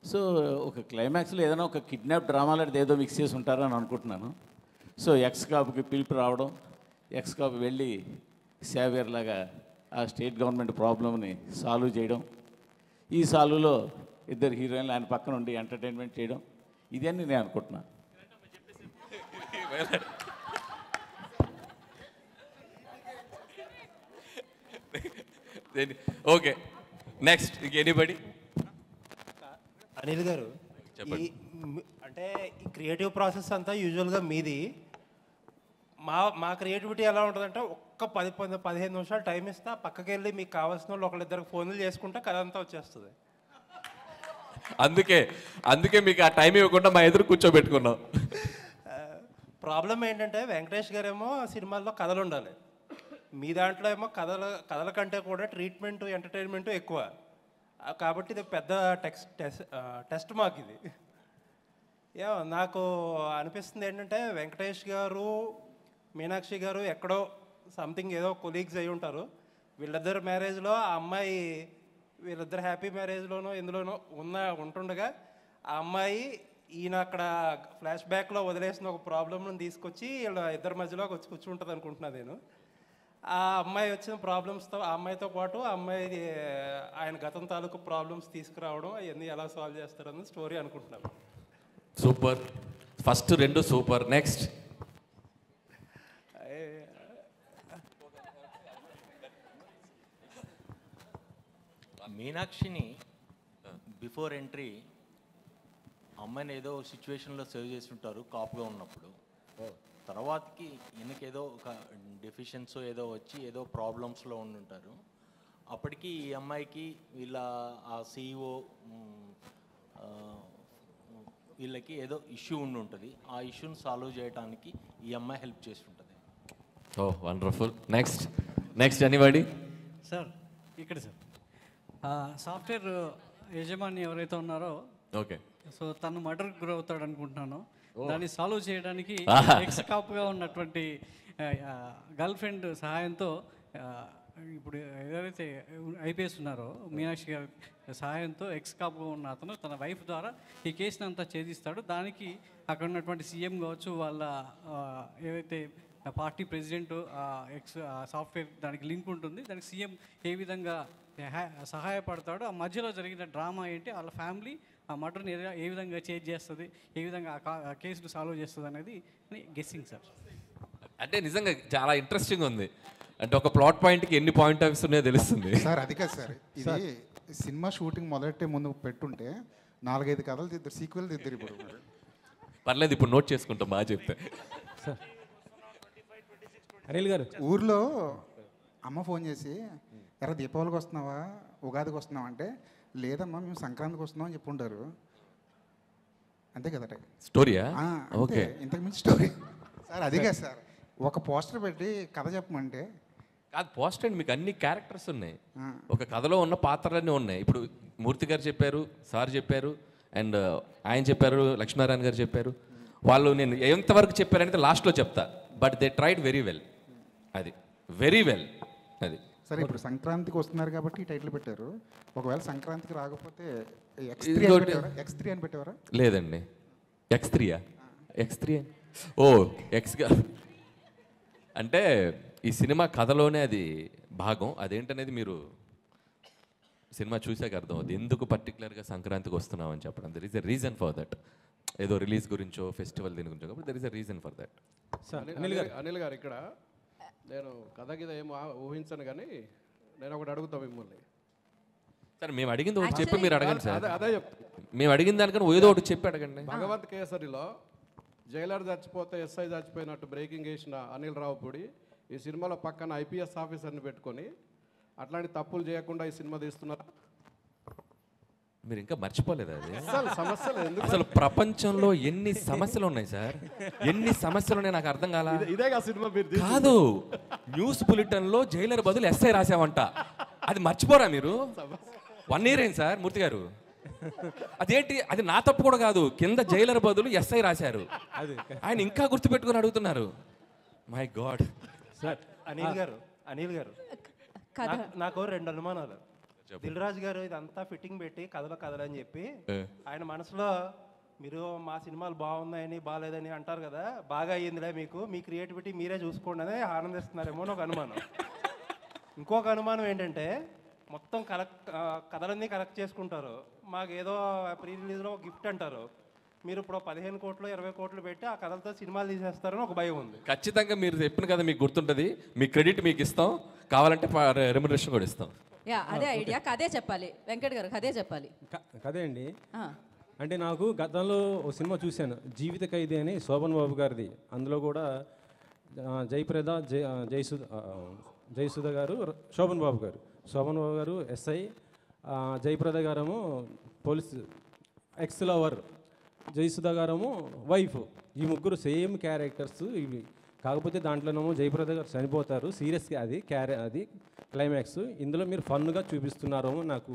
సో ఒక క్లైమాక్స్లో ఏదైనా ఒక కిడ్నాప్ డ్రామా లాంటిది ఏదో మిక్స్ చేసి ఉంటారని అనుకుంటున్నాను. సో ఎక్స్ కాపుకి పిలుపు రావడం, ఎక్స్ కాపు వెళ్ళి సేవియర్ లాగా ఆ స్టేట్ గవర్నమెంట్ ప్రాబ్లమ్ని సాల్వ్ చేయడం, ఈ సాల్వ్లో ఇద్దరు హీరోయిన్లు ఆయన పక్కన ఉండి ఎంటర్టైన్మెంట్ చేయడం, ఇదన్నీ నేను అనుకుంటున్నాను. Okay, next anybody? అనిల్ గారు, అంటే ఈ క్రియేటివ్ ప్రాసెస్ అంతా యూజువల్గా మీది. మా క్రియేటివిటీ ఎలా ఉంటుందంటే ఒక్క 15 నిమిషాలు టైం ఇస్తా, పక్కకి వెళ్ళి మీకు కావాల్సిన వాళ్ళు ఒకళ్ళిద్దరికి ఫోన్లు చేసుకుంటే కథ అంతా వచ్చేస్తుంది. అందుకే మీకు ఆ టైం ఇవ్వకుండా మా ఎదురు కూర్చోబెట్టుకున్నాం. ప్రాబ్లం ఏంటంటే వెంకటేష్ గారేమో సినిమాల్లో కథలు ఉండాలి, మీ దాంట్లో ఏమో కథల కంటే కూడా ట్రీట్మెంట్ ఎంటర్టైన్మెంట్ ఎక్కువ. కాబట్టి ఇది పెద్ద టెస్ట్ మాకు ఇది. నాకు అనిపిస్తుంది ఏంటంటే వెంకటేష్ గారు మీనాక్షి గారు ఎక్కడో సంథింగ్ ఏదో కొలీగ్స్ అయి ఉంటారు. వీళ్ళిద్దరు మ్యారేజ్లో ఆ అమ్మాయి వీళ్ళిద్దరు హ్యాపీ మ్యారేజ్లోనో ఎందులోనో ఉంటుండగా ఆ అమ్మాయి ఈయన అక్కడ ఫ్లాష్ బ్యాక్లో వదిలేసిన ఒక ప్రాబ్లమ్ను తీసుకొచ్చి వీళ్ళ ఇద్దరి మధ్యలో వచ్చి కూర్చుంటుంది అనుకుంటున్నాను నేను. ఆ అమ్మాయి వచ్చిన ప్రాబ్లమ్స్తో ఆ అమ్మాయితో పాటు ఆ అమ్మాయి ఆయన గతం తాలూకు ప్రాబ్లమ్స్ తీసుకురావడం అవన్నీ ఎలా సాల్వ్ చేస్తారని స్టోరీ అనుకుంటున్నాను. సూపర్. First 2 super. నెక్స్ట్ మీనాక్షిని బిఫోర్ ఎంట్రీ అమ్మాయిని ఏదో సిచ్యువేషన్లో సేవ్ చేసి ఉంటారు కాపుగా ఉన్నప్పుడు. తర్వాతకి ఈయనకేదో ఒక డెఫిషియన్సో ఏదో వచ్చి ఏదో ప్రాబ్లమ్స్లో ఉండుంటారు. అప్పటికి ఈ అమ్మాయికి వీళ్ళ ఆ CEO వీళ్ళకి ఏదో ఇష్యూ ఉండి ఉంటుంది. ఆ ఇష్యూని సాల్వ్ చేయడానికి ఈ అమ్మాయి హెల్ప్ చేసి ఉంటుంది. ఓ వండర్ఫుల్. Next anybody? సార్ ఇక్కడ సార్ సాఫ్ట్వేర్ యజమాని ఎవరైతే ఉన్నారో, ఓకే, సో తను మర్డర్కి గురవుతాడు అనుకుంటున్నాను. దాన్ని సాల్వ్ చేయడానికి ఎక్స్ కాప్గా ఉన్నటువంటి గర్ల్ ఫ్రెండ్ సహాయంతో ఇప్పుడు ఎవరైతే ఐపీఎస్ ఉన్నారో మీనాక్షి గారి సహాయంతో ఎక్స్ కాప్గా ఉన్న అతను తన వైఫ్ ద్వారా ఈ కేసుని అంతా ఛేదిస్తాడు. దానికి అక్కడ ఉన్నటువంటి సీఎం కావచ్చు, వాళ్ళ ఏవైతే పార్టీ ప్రెసిడెంట్ ఎక్స్ సాఫ్ట్వేర్ దానికి లింక్ ఉంటుంది. దానికి సీఎం ఏ విధంగా సహాయపడతాడు, ఆ మధ్యలో జరిగిన డ్రామా ఏంటి, వాళ్ళ ఫ్యామిలీ ఆ మర్డర్ని ఏ విధంగా చేంజ్ చేస్తుంది, ఏ విధంగా ఆ కేసును సాల్వ్ చేస్తుంది అనేది గెస్సింగ్ సార్. అంటే నిజంగా చాలా ఇంట్రెస్టింగ్ ఉంది. అంటే ఒక ప్లాట్ పాయింట్కి ఎన్ని పాయింట్ ఆఫ్ వ్యూస్ ఉన్నాయో తెలుస్తుంది సార్. అది కాదు సార్, ఇది సినిమా షూటింగ్ మొదలెట్టే ముందు పెట్టుంటే 4-5 కథలు తిద్దరు, సీక్వెల్ తిద్దరు. ఇప్పుడు పర్లేదు, ఇప్పుడు నోట్ చేసుకుంటాం. బాగా చెప్తే అనిల్ గారు ఊర్లో అమ్మ ఫోన్ చేసి ఎరా దీపావళికి వస్తున్నావా, ఉగాదికి వస్తున్నావా అంటే, లేదమ్మా మేము సంక్రాంతికి వస్తున్నాం అని చెప్పుంటారు. అంతే కదట స్టోరీయా? ఓకే, ఇంతకు మించి స్టోరీ సార్. అది కాదు సార్, ఒక పోస్టర్ పెట్టి కథ చెప్పమంటే కాదు. పోస్టర్ అండి, మీకు అన్ని క్యారెక్టర్స్ ఉన్నాయి, ఒక కథలో ఉన్న పాత్రలన్నీ ఉన్నాయి. ఇప్పుడు మూర్తి గారు చెప్పారు, సార్ చెప్పారు, అండ్ ఆయన చెప్పారు, లక్ష్మీనారాయణ గారు చెప్పారు. వాళ్ళు నేను ఎంతవరకు చెప్పారంటే లాస్ట్లో చెప్తా, but they tried very well. అది వెరీ వెల్. అది సరే. ఇప్పుడు సంక్రాంతికి వస్తున్నారు కాబట్టి ఈ టైటిల్ పెట్టారు. ఒకవేళ సంక్రాంతికి రాకపోతే X3 అని పెట్టేవారా? లేదండి, X3యా? X3 ఓ ఎక్స్గా అంటే ఈ సినిమా కథలోనే అది భాగం. అదేంటనేది మీరు సినిమా చూసాక అర్థం అవుతుంది, ఎందుకు పర్టికులర్గా సంక్రాంతికి వస్తున్నాం అని చెప్పడం. There is a reason for that. ఏదో రిలీజ్ గురించో ఫెస్టివల్ దీని గురించో కాబట్టి there is a reason for that. Anil గారు ఇక్కడ నేను కథ కింద ఏం ఊహించను, కానీ నేను ఒకటి అడుగుతా మిమ్మల్ని. సార్ మేము అడిగింది ఒకటి చెప్పి మీరు అడగండి సార్. అదే చెప్తా. మేము అడిగిన దానికన్నా ఏదో ఒకటి చెప్పి అడగండి. భగవంత్ కేసరిలో జైలర్ చచ్చిపోతే ఎస్ఐ చచ్చిపోయినట్టు బ్రేకింగ్ వేసిన అనిల్ రావుపూడి ఈ సినిమాలో పక్కన ఐపీఎస్ ఆఫీసర్ని పెట్టుకొని అట్లాంటి తప్పులు చేయకుండా ఈ సినిమా తీస్తున్నారు. మీరు ఇంకా మర్చిపోలేదు అది. సమస్యలు ఎందుకు? అసలు ప్రపంచంలో ఎన్ని సమస్యలు ఉన్నాయి సార్, ఎన్ని సమస్యలు ఉన్నాయి నాకు అర్థం కాల. ఇదే సినిమా కాదు, న్యూస్ బులెటిన్లో జైలర్ బదులు ఎస్ఐ రాసావంట. అది మర్చిపోరా మీరు? 1 year అయింది సార్ మూర్తి గారు. అదేంటి, అది నా తప్పు కూడా కాదు, కింద జైలర్ బదులు ఎస్ఐ రాశారు. ఆయన ఇంకా గుర్తుపెట్టుకుని అడుగుతున్నారు. My God. సార్ అనిల్ గారు నాకు 2 అనుమానాలు. దిల్ రాజు గారు ఇదంతా ఫిట్టింగ్ పెట్టి కథలని చెప్పి ఆయన మనసులో మీరు మా సినిమాలు బాగున్నాయని బాగాలేదని అంటారు కదా, బాగా అయ్యిందిలే మీకు, మీ క్రియేటివిటీ మీరే చూసుకోండి అని ఆనందిస్తున్నారేమో అని ఒక అనుమానం. ఇంకొక అనుమానం ఏంటంటే మొత్తం కథలన్నీ కలెక్ట్ చేసుకుంటారు, మాకు ఏదో ప్రీ రిలీజ్లో గిఫ్ట్ అంటారు, మీరు ఇప్పుడు 15 కోట్లు 20 కోట్లు పెట్టి ఆ కథలతో సినిమాలు తీసేస్తారని ఒక భయం ఉంది. ఖచ్చితంగా మీరు చెప్పిన కదా మీకు గుర్తుంటుంది, మీ క్రెడిట్ మీకు ఇస్తాం, కావాలంటే రెమ్యునరేషన్ కూడా ఇస్తాం. అదే ఐడియా, కథే చెప్పాలి వెంకట్ గారు, కథే చెప్పాలి. కదే అండి. అంటే నాకు గతంలో ఒక సినిమా చూశాను, జీవిత ఖైదీ అని, శోభన్ బాబు గారిది. అందులో కూడా జయప్రద జయసుధ గారు, శోభన్ బాబు గారు. శోభన్ బాబు గారు ఎస్ఐ, జయప్రద గారేమో పోలీస్ ఎక్స్ లవర్, జయసుధ గారేమో వైఫ్. ఈ ముగ్గురు సేమ్ క్యారెక్టర్స్ ఇవి. కాకపోతే దాంట్లోనేమో జయప్రద గారు చనిపోతారు, సీరియస్గా అది క్లైమాక్స్. ఇందులో మీరు ఫన్గా చూపిస్తున్నారేమో నాకు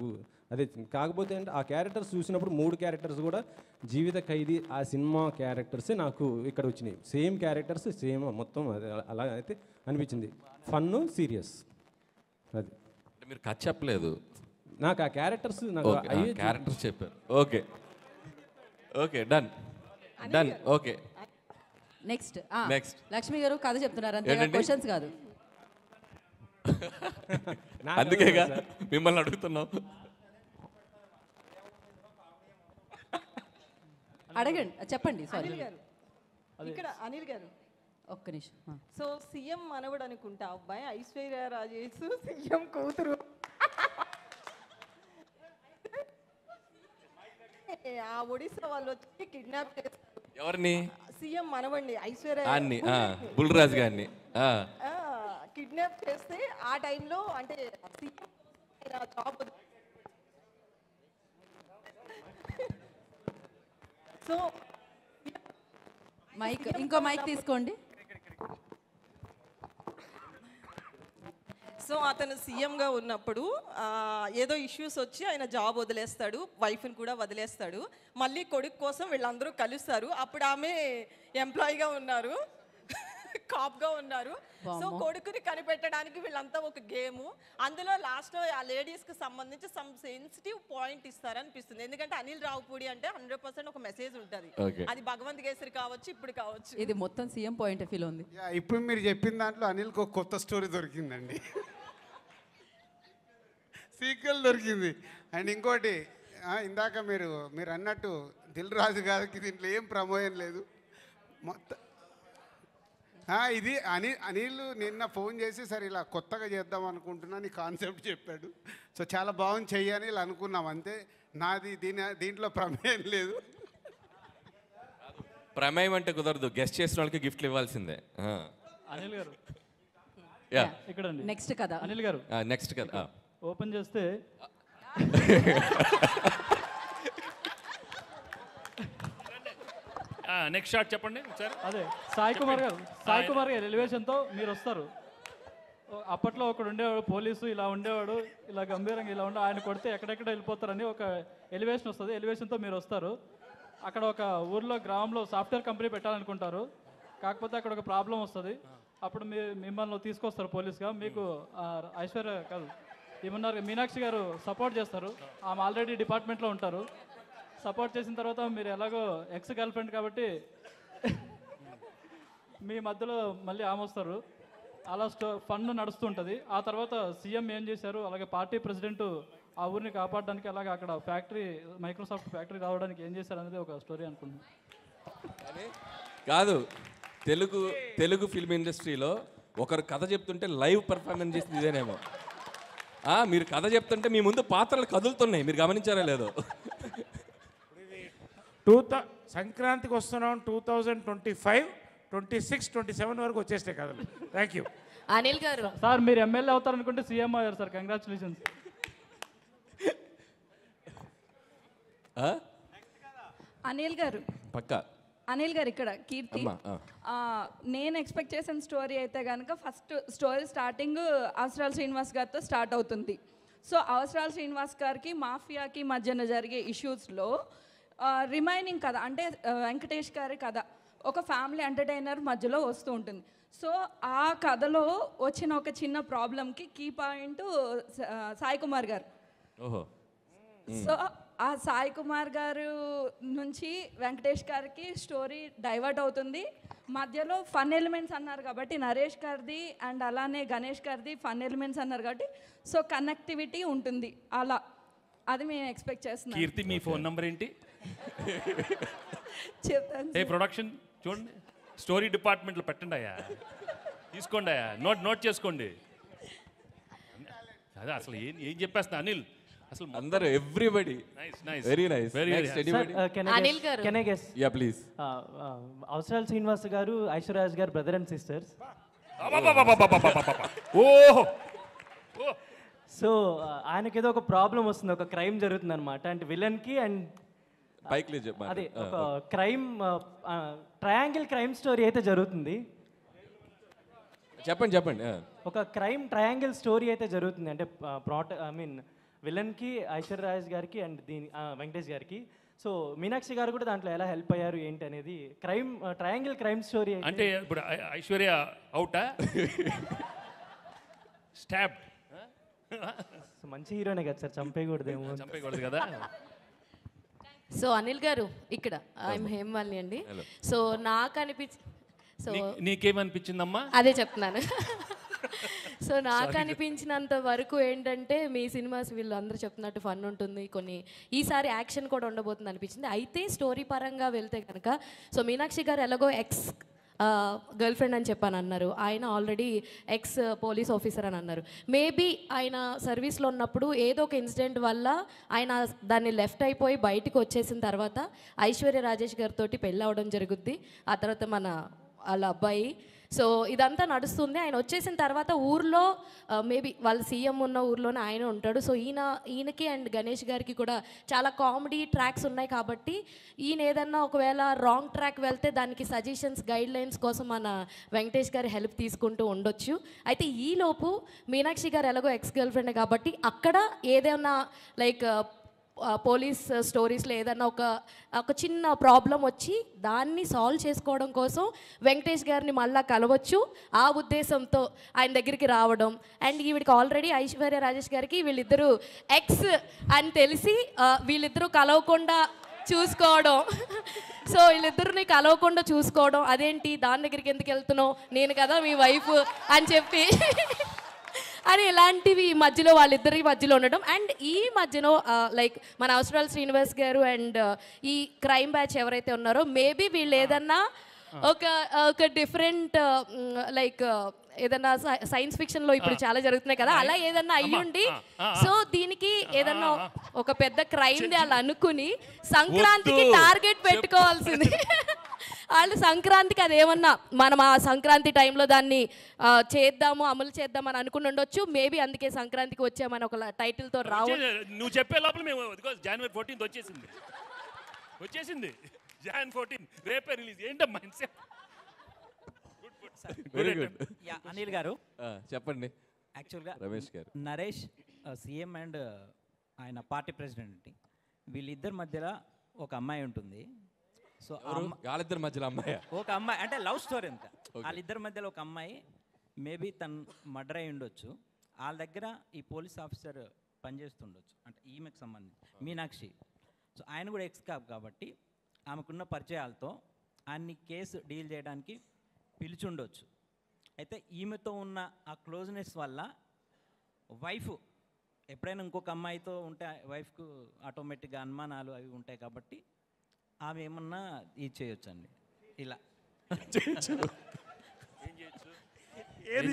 అదే. కాకపోతే అంటే ఆ క్యారెక్టర్స్ చూసినప్పుడు 3 క్యారెక్టర్స్ కూడా జీవిత ఖైదీ ఆ సినిమా క్యారెక్టర్సే నాకు ఇక్కడ వచ్చినాయి. సేమ్ క్యారెక్టర్స్ సేమ్ మొత్తం అలా అయితే అనిపించింది. ఫన్ను సీరియస్ అది. మీరు కథ చెప్పలేదు, నాకు ఆ క్యారెక్టర్స్ నాకు క్యారెక్టర్స్ చెప్పారు. Okay okay, done done. Okay next next Lakshmi గారు కథ చెప్తున్నారు అంతే, క్వశ్చన్స్ కాదు. అందుకేగా మిమ్మల్ని అడుగుతున్నాం. అడగండి, చెప్పండి. సారీ అనిల్ గారు, ఇక్కడ అనిల్ గారు ఒక్క నిమిషం. సో సీఎం మనవడు అనుకుంటా అబ్బాయి, ఐశ్వర్య రాజేష్ సీఎం కూతురు. ఆ ఒడిశా వాళ్ళు వచ్చి కిడ్నాప్ చేస్తారు. ఎవరిని? సీఎం మనవండి ఐశ్వర్య బుల్రాజ్ గారిని కిడ్నాప్ చేస్తే ఆ టైంలో అంటే జాబ్. సో మైక్, ఇంకో మైక్ తీసుకోండి. సో అతను సీఎంగా ఉన్నప్పుడు ఏదో ఇష్యూస్ వచ్చి ఆయన జాబ్ వదిలేస్తాడు, వైఫ్ని కూడా వదిలేస్తాడు. మళ్ళీ కొడుకు కోసం వీళ్ళందరూ కలుస్తారు. అప్పుడు ఆమె ఎంప్లాయీగా ఉన్నారు, కాప్గా ఉన్నారు. సో కొడుకుని కనిపెట్టడానికి వీళ్ళంతా ఒక గేమ్. అందులో లాస్ట్లో ఆ లేడీస్కి సంబంధించి సమ్ సెన్సిటివ్ పాయింట్ ఇస్తారనిపిస్తుంది. ఎందుకంటే అనిల్ రావుపూడి అంటే 100% ఒక మెసేజ్ ఉంటుంది. అది భగవంత్ కేసరి కావచ్చు, ఇప్పుడు కావచ్చు. ఇది మొత్తం సీఎం పాయింట్ ఆఫ్ వ్యూలో ఉంది. ఇప్పుడు మీరు చెప్పిన దాంట్లో అనిల్కి ఒక కొత్త స్టోరీ దొరికిందండి, సీక్వెల్ దొరికింది. అండ్ ఇంకోటి ఇందాక మీరు అన్నట్టు దిల్ రాజు గారికి దీంట్లో ఏం ప్రమోయం లేదు మొత్తం. ఇది అనిల్ నిన్న ఫోన్ చేసి సరే ఇలా కొత్తగా చేద్దాం అనుకుంటున్నా నీ కాన్సెప్ట్ చెప్పాడు. సో చాలా బాగుంది చెయ్యని ఇలా అనుకున్నాం అంతే. నాది దీంట్లో ప్రమేయం లేదు. ప్రమేయం అంటే కుదరదు, గెస్ట్ చేసిన వాళ్ళకి గిఫ్ట్లు ఇవ్వాల్సిందే. అనిల్ గారు ఇక్కడ నెక్స్ట్ కదా అనిల్ గారు నెక్స్ట్ కదా ఓపెన్ చేస్తే నెక్స్ట్ షాట్ చెప్పండి సార్. అదే సాయి కుమార్ గారు ఎలివేషన్తో మీరు వస్తారు. అప్పట్లో ఒకడు ఉండేవాడు పోలీసు, ఇలా ఉండేవాడు, ఇలా గంభీరంగా ఇలా ఉండే, ఆయన కొడితే ఎక్కడెక్కడ వెళ్ళిపోతారని ఒక ఎలివేషన్ వస్తుంది. ఎలివేషన్తో మీరు వస్తారు. అక్కడ ఒక ఊర్లో గ్రామంలో సాఫ్ట్వేర్ కంపెనీ పెట్టాలనుకుంటారు. కాకపోతే అక్కడ ఒక ప్రాబ్లం వస్తుంది. అప్పుడు మిమ్మల్ని తీసుకొస్తారు పోలీస్గా. మీకు ఐశ్వర్య కాదు ఏమన్నారు మీనాక్షి గారు సపోర్ట్ చేస్తారు. ఆమె ఆల్రెడీ డిపార్ట్మెంట్లో ఉంటారు. సపోర్ట్ చేసిన తర్వాత మీరు ఎలాగో ఎక్స్ గర్ల్ ఫ్రెండ్ కాబట్టి మీ మధ్యలో మళ్ళీ ఆమె వస్తారు. అలా ఫన్ నడుస్తుంటుంది. ఆ తర్వాత సీఎం ఏం చేశారు, అలాగే పార్టీ ప్రెసిడెంట్ ఆ ఊరిని కాపాడడానికి, అలాగే అక్కడ ఫ్యాక్టరీ మైక్రోసాఫ్ట్ ఫ్యాక్టరీ రావడానికి ఏం చేశారు అనేది ఒక స్టోరీ అనుకుంటున్నాను. కాదు, తెలుగు ఫిల్మ్ ఇండస్ట్రీలో ఒకరు కథ చెప్తుంటే లైవ్ పర్ఫార్మెన్స్ చేసింది ఇదేనేమో. మీరు కథ చెప్తుంటే మీ ముందు పాత్రలు కదులుతున్నాయి, మీరు గమనించారా లేదో. సంక్రాంతికి వస్తున్నాం 2025, 26, 27 వరకు వచ్చేస్తే కథలు. థ్యాంక్ యూ అనిల్ గారు. సార్ మీరు ఎమ్మెల్యే అవుతారనుకుంటే సీఎం అయ్యారు సార్, కంగ్రాచులేషన్స్. అనిల్ గారు పక్కా. అనిల్ గారు ఇక్కడ కీర్తి. నేను ఎక్స్పెక్ట్ చేసిన స్టోరీ అయితే కనుక ఫస్ట్ స్టోరీ స్టార్టింగ్ అవసరాల శ్రీనివాస్ గారితో స్టార్ట్ అవుతుంది. సో అవసరాల శ్రీనివాస్ గారికి మాఫియాకి మధ్యన జరిగే ఇష్యూస్లో రిమైనింగ్ కథ అంటే వెంకటేష్ గారి కథ ఒక ఫ్యామిలీ ఎంటర్టైనర్ మధ్యలో వస్తూ ఉంటుంది. సో ఆ కథలో వచ్చిన ఒక చిన్న ప్రాబ్లంకి కీ పాయింట్ సాయి కుమార్ గారు. సో ఆ సాయి కుమార్ గారు నుంచి వెంకటేష్ గారికి స్టోరీ డైవర్ట్ అవుతుంది. మధ్యలో ఫన్ ఎలిమెంట్స్ అన్నారు కాబట్టి నరేష్ గారిది అండ్ అలానే గణేష్ గారిది ఫన్ ఎలిమెంట్స్ అన్నారు కాబట్టి సో కనెక్టివిటీ ఉంటుంది. అలా అది మేము ఎక్స్పెక్ట్ చేస్తున్నాం. కీర్తి మీ ఫోన్ నంబర్ ఏంటి? చెప్తాను. ప్రొడక్షన్ చూడండి, స్టోరీ డిపార్ట్మెంట్లో పెట్టండి అయ్యా, తీసుకోండి అయ్యా, నోట్ చేసుకోండి. అదే అసలు ఏం చెప్పేస్తున్నా అనిల్, అసలు అందరూ everybody very nice next anybody Anil garu. Can I guess ya please Avasarala Srinivas garu Aishwarya Raj garu brother and sisters. ఓహో సో ఆయనకి ఏదో ఒక ప్రాబ్లం వస్తుంది, ఒక క్రైమ్ జరుగుతుంది అనమాట. అంటే విలన్కి అండ్ పైకి లేదు చెప్పు. అదే ఒక క్రైమ్ ట్రయాంగిల్ క్రైమ్ స్టోరీ అయితే జరుగుతుంది. చెప్పండి చెప్పండి. ఒక క్రైమ్ ట్రయాంగిల్ స్టోరీ అయితే జరుగుతుంది. అంటే విలన్కి ఐశ్వర్యరాజ్ గారికి అండ్ వెంకటేష్ గారికి. సో మీనాక్షి గారు కూడా దాంట్లో ఎలా హెల్ప్ అయ్యారు ఏంటి అనేది క్రైమ్ ట్రయాంగిల్ క్రైమ్ స్టోరీ. అంటే ఇప్పుడు ఐశ్వర్య అవుటా స్టాప్ మంచి హీరోనే కదా సార్, చంపేయకూడదేమో. చంపేయకూడదు కదా. సో అనిల్ గారు ఇక్కడ ఐఎమ్ హేమవాలిని అండి. సో నాకు సో నీకేమనిపించిందమ్మా? అదే చెప్తున్నాను. సో నాకు అనిపించినంత వరకు ఏంటంటే మీ సినిమాస్ వీళ్ళు అందరూ చెప్తున్నట్టు ఫన్ ఉంటుంది, కొన్ని ఈసారి యాక్షన్ కూడా ఉండబోతుంది అనిపించింది. అయితే స్టోరీ పరంగా వెళ్తే కనుక సో మీనాక్షి గారు ఎలాగో ఎక్స్ గర్ల్ ఫ్రెండ్ అని చెప్పాను అన్నారు, ఆయన ఆల్రెడీ ఎక్స్ పోలీస్ ఆఫీసర్ అని అన్నారు. మేబీ ఆయన సర్వీస్లో ఉన్నప్పుడు ఏదో ఒక ఇన్సిడెంట్ వల్ల ఆయన దాన్ని లెఫ్ట్ అయిపోయి బయటకు వచ్చేసిన తర్వాత ఐశ్వర్య రాజేష్ గారితో పెళ్ళి అవడం జరుగుద్ది. ఆ తర్వాత వాళ్ళ అబ్బాయి. సో ఇదంతా నడుస్తుంది. ఆయన వచ్చేసిన తర్వాత ఊర్లో మేబీ వాళ్ళ సీఎం ఉన్న ఊర్లోనే ఆయన ఉంటాడు. సో ఈయనకి అండ్ గణేష్ గారికి కూడా చాలా కామెడీ ట్రాక్స్ ఉన్నాయి కాబట్టి ఈయన ఏదన్నా ఒకవేళ రాంగ్ ట్రాక్ వెళ్తే దానికి సజెషన్స్ గైడ్ లైన్స్ కోసం మన వెంకటేష్ గారి హెల్ప్ తీసుకుంటూ ఉండొచ్చు. అయితే ఈలోపు మీనాక్షి గారు ఎలాగో ఎక్స్ గర్ల్ ఫ్రెండ్ కాబట్టి అక్కడ ఏదైనా లైక్ పోలీస్ స్టోరీస్లో ఏదన్నా ఒక చిన్న ప్రాబ్లం వచ్చి దాన్ని సాల్వ్ చేసుకోవడం కోసం వెంకటేష్ గారిని మళ్ళీ కలవచ్చు. ఆ ఉద్దేశంతో ఆయన దగ్గరికి రావడం అండ్ ఈవిడికి ఆల్రెడీ ఐశ్వర్య రాజేష్ గారికి వీళ్ళిద్దరూ ఎక్స్ అని తెలిసి వీళ్ళిద్దరూ కలవకుండా చూసుకోవడం. సో వీళ్ళిద్దరిని కలవకుండా చూసుకోవడం, అదేంటి దాని దగ్గరికి ఎందుకు వెళ్తున్నావు, నేను కదా మీ వైఫ్ అని చెప్పి అని ఇలాంటివి మధ్యలో వాళ్ళిద్దరి మధ్యలో ఉండడం. అండ్ ఈ మధ్యలో లైక్ మన అవసరాల శ్రీనివాస్ గారు అండ్ ఈ క్రైమ్ బ్యాచ్ ఎవరైతే ఉన్నారో మేబీ వీళ్ళు ఏదన్నా ఒక డిఫరెంట్ లైక్ ఏదన్నా సైన్స్ ఫిక్షన్లో ఇప్పుడు చాలా జరుగుతున్నాయి కదా, అలా ఏదన్నా అయ్యుండి సో దీనికి ఏదన్నా ఒక పెద్ద క్రైమ్ వాళ్ళు అనుకుని సంక్రాంతికి టార్గెట్ పెట్టుకోవాల్సింది. వాళ్ళు సంక్రాంతికి అదేమన్నా మనం ఆ సంక్రాంతి టైంలో దాన్ని చేద్దాము అమలు చేద్దామని అనుకుని ఉండొచ్చు. మేబీ అందుకే సంక్రాంతికి వచ్చామని ఒక టైటిల్తో రావు. నువ్వు చెప్పే లోపల మేము జనవరి 14 వచ్చేసింది. Jan 14 రేపే రిలీజ్. ఏంటమ్మా వెరీ గుడ్. అనిల్ గారు చెప్పండి. యాక్చువల్గా రమేష్ గారు నరేష్ సీఎం అండ్ ఆయన పార్టీ ప్రెసిడెంట్, వీళ్ళిద్దరి మధ్యలో ఒక అమ్మాయి ఉంటుంది. సో వాళ్ళిద్దరి మధ్యలో అమ్మాయి, ఒక అమ్మాయి అంటే లవ్ స్టోరీ అంతా. వాళ్ళిద్దరి మధ్యలో ఒక అమ్మాయి మేబీ తను మర్డర్ అయి ఉండొచ్చు. వాళ్ళ దగ్గర ఈ పోలీస్ ఆఫీసర్ పనిచేస్తుండొచ్చు, అంటే ఈమెకు సంబంధించి మీనాక్షి. సో ఆయన కూడా ఎక్స్ కాప్ కాబట్టి ఆమెకున్న పరిచయాలతో ఆయన్ని కేసు డీల్ చేయడానికి పిలిచుండొచ్చు. అయితే ఈమెతో ఉన్న ఆ క్లోజ్నెస్ వల్ల వైఫ్ ఎప్పుడైనా ఇంకొక అమ్మాయితో ఉంటే వైఫ్కు ఆటోమేటిక్గా అనుమానాలు అవి ఉంటాయి కాబట్టి ఆమె ఏమన్నా ఇది చేయొచ్చండి. ఇలా ఏం